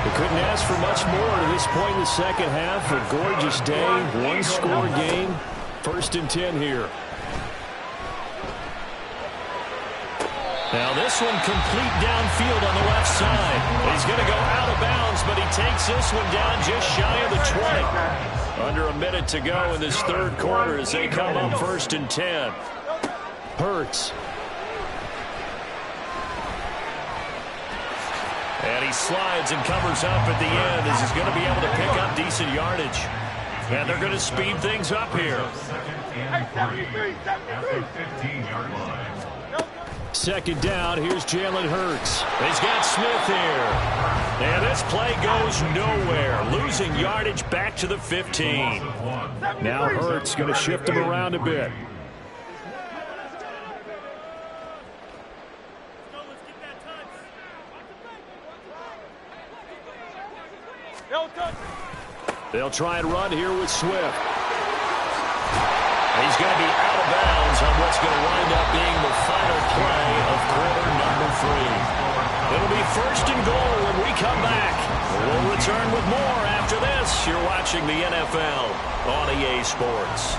We couldn't ask for much more to this point in the second half. A gorgeous day, 1-score game. 1st and 10 here. Now this one complete downfield on the left side. He's going to go out of bounds, but he takes this one down just shy of the 20. Under a minute to go in this 3rd quarter as they come up 1st and 10. Hurts. And he slides and covers up at the end as he's going to be able to pick up decent yardage. And they're going to speed things up here. 2nd down, here's Jalen Hurts. He's got Smith here. And this play goes nowhere. Losing yardage back to the 15. Now Hurts going to shift him around a bit. They'll try and run here with Swift. He's going to be out of bounds on what's going to wind up being the final play of quarter number 3. It'll be 1st and goal when we come back. We'll return with more after this. You're watching the NFL on EA Sports.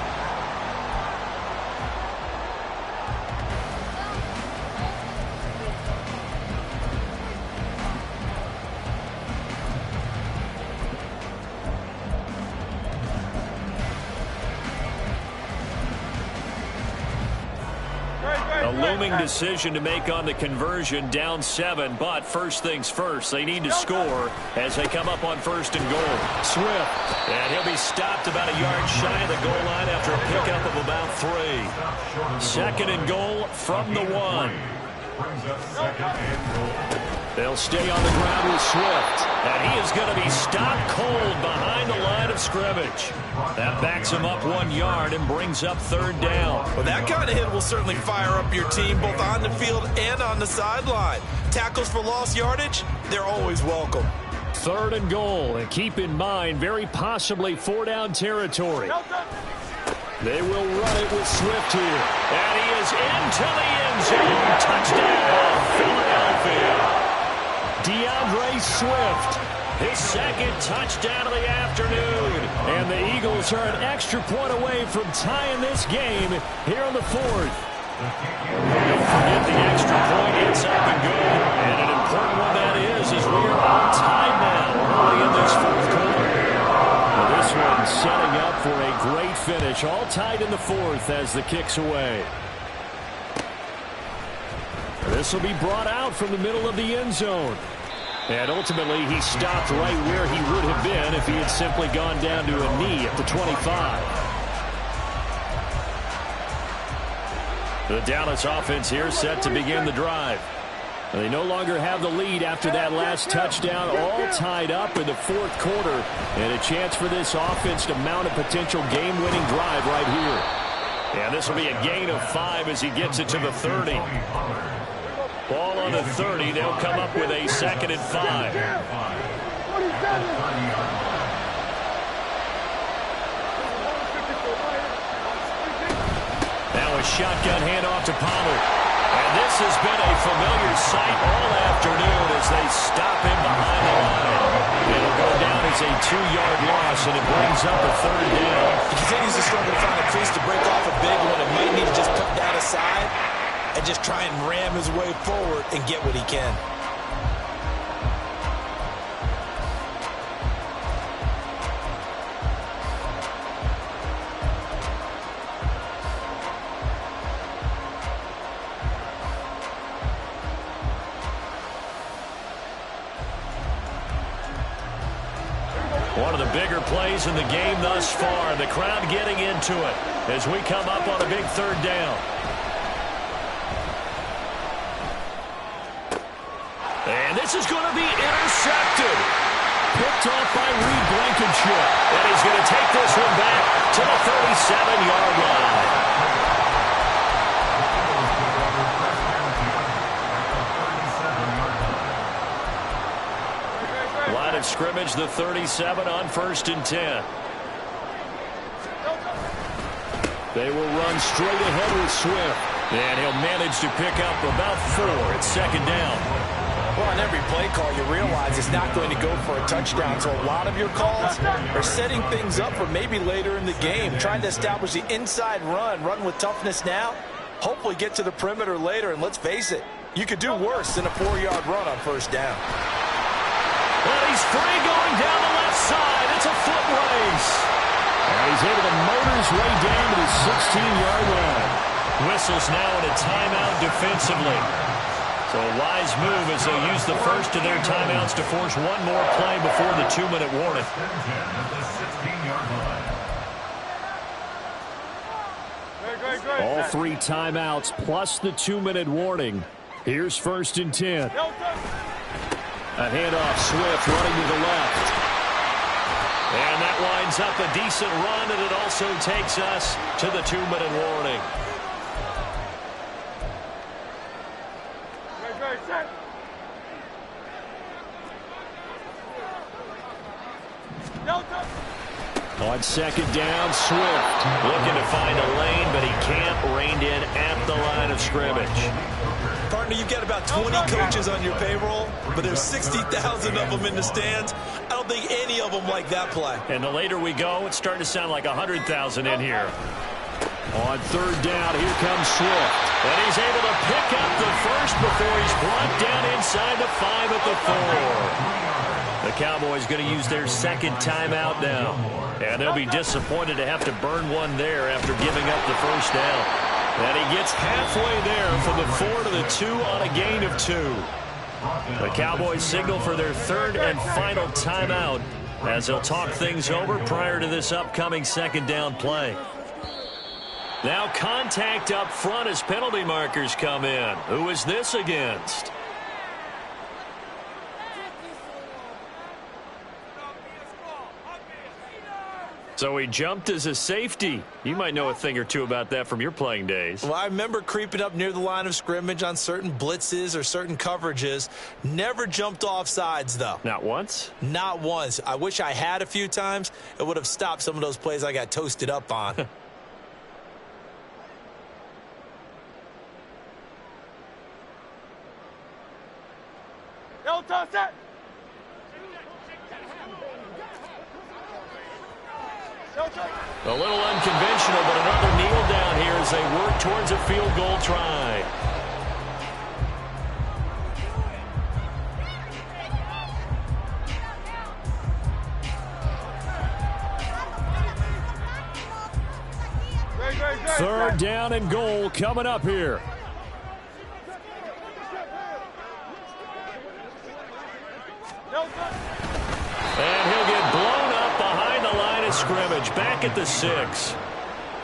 looming decision to make on the conversion, down 7. But first things first, they need to score as they come up on 1st and goal. Swift. And he'll be stopped about a yard shy of the goal line after a pickup of about 3. 2nd and goal from the 1. They'll stay on the ground with Swift. And he is going to be stopped cold behind the line of scrimmage. That backs him up 1 yard and brings up 3rd down. Well, that kind of hit will certainly fire up your team both on the field and on the sideline. Tackles for lost yardage, they're always welcome. 3rd and goal. And keep in mind, very possibly 4-down territory. They will run it with Swift here. And he is into the end zone. Touchdown, Philadelphia. DeAndre Swift, his 2nd touchdown of the afternoon. And the Eagles are an extra point away from tying this game here on the 4th. Don't forget the extra point. It's up and good. And an important one that is as we are on time now early in this 4th quarter. Well, this one setting up for a great finish. All tied in the 4th as the kick's away. This will be brought out from the middle of the end zone. And ultimately, he stopped right where he would have been if he had simply gone down to a knee at the 25. The Dallas offense here set to begin the drive. And they no longer have the lead after that last touchdown, all tied up in the 4th quarter. And a chance for this offense to mount a potential game-winning drive right here. And this will be a gain of 5 as he gets it to the 30. Ball on the 30. They'll come up with a 2nd and 5. Now a shotgun handoff to Pollard. And this has been a familiar sight all afternoon as they stop him behind the line. It'll go down as a 2-yard loss, and it brings up a 3rd down. He continues to struggle to find a crease to break off a big one. It might need to just cut down aside and just try and ram his way forward and get what he can. One of the bigger plays in the game thus far. The crowd getting into it as we come up on a big 3rd down. And this is going to be intercepted. Picked off by Reed Blankenship. And he's going to take this one back to the 37-yard line. Line of scrimmage, the 37 on 1st and 10. They will run straight ahead with Swift. And he'll manage to pick up about 4 at 2nd down. Well, on every play call, you realize it's not going to go for a touchdown. So a lot of your calls are setting things up for maybe later in the game, trying to establish the inside run with toughness now, hopefully get to the perimeter later. And let's face it, you could do worse than a 4-yard run on 1st down. Well, he's free going down the left side. It's a foot race. And he's able to motor his way down to the 16-yard line. Whistles now in a timeout defensively. So a wise move as they use the first of their timeouts to force one more play before the 2-minute warning. All 3 timeouts plus the 2-minute warning. Here's 1st and 10. A handoff, Swift running to the left. And that winds up a decent run, and it also takes us to the 2-minute warning. On 2nd down, Swift looking to find a lane, but he can't. Reined in at the line of scrimmage. Partner, you've got about 20 coaches on your payroll, but there's 60,000 of them in the stands. I don't think any of them like that play. And the later we go, it's starting to sound like 100,000 in here. On 3rd down, here comes Swift. And he's able to pick up the first before he's brought down inside the 5 at the 4. The Cowboys going to use their 2nd timeout now. And they'll be disappointed to have to burn one there after giving up the 1st down. And he gets halfway there from the 4 to the 2 on a gain of 2. The Cowboys signal for their third and final timeout as they'll talk things over prior to this upcoming second down play. Now contact up front as penalty markers come in. Who is this against? So he jumped as a safety. You might know a thing or two about that from your playing days. Well, I remember creeping up near the line of scrimmage on certain blitzes or certain coverages. Never jumped off sides, though. Not once? Not once. I wish I had a few times. It would have stopped some of those plays I got toasted up on. Yo, toss it! A little unconventional, but another kneel down here as they work towards a field goal try. Third down and goal coming up here. And he'll get blown up behind the line of scrimmage, back at the 6.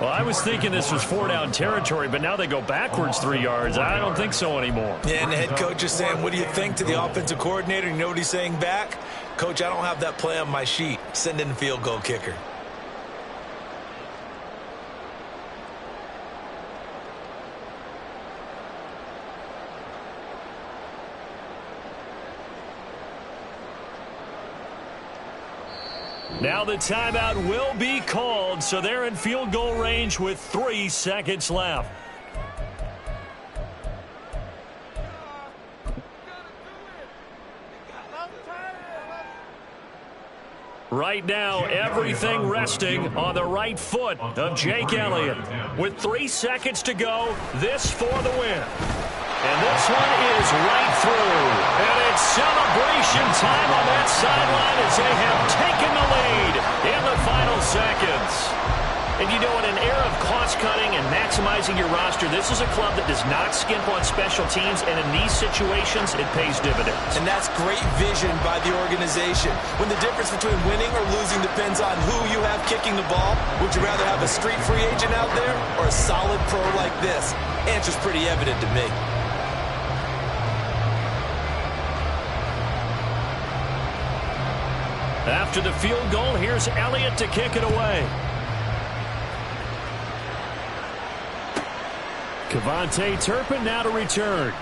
Well, I was thinking this was 4-down territory, but now they go backwards 3 yards. I don't think so anymore. Yeah, and the head coach is saying, what do you think, to the offensive coordinator? You know what he's saying back? Coach, I don't have that play on my sheet. Send in the field goal kicker. Now the timeout will be called, so they're in field goal range with 3 seconds left. Right now, everything resting on the right foot of Jake Elliott. With 3 seconds to go, this for the win. And this one is right through. And it's celebration time on that sideline as they have taken the lead in the final seconds. And you know, in an era of cost-cutting and maximizing your roster, this is a club that does not skimp on special teams, and in these situations, it pays dividends. And that's great vision by the organization. When the difference between winning or losing depends on who you have kicking the ball, would you rather have a street free agent out there or a solid pro like this? Answer's pretty evident to me. After the field goal, here's Elliott to kick it away. Kevontae Turpin now to return.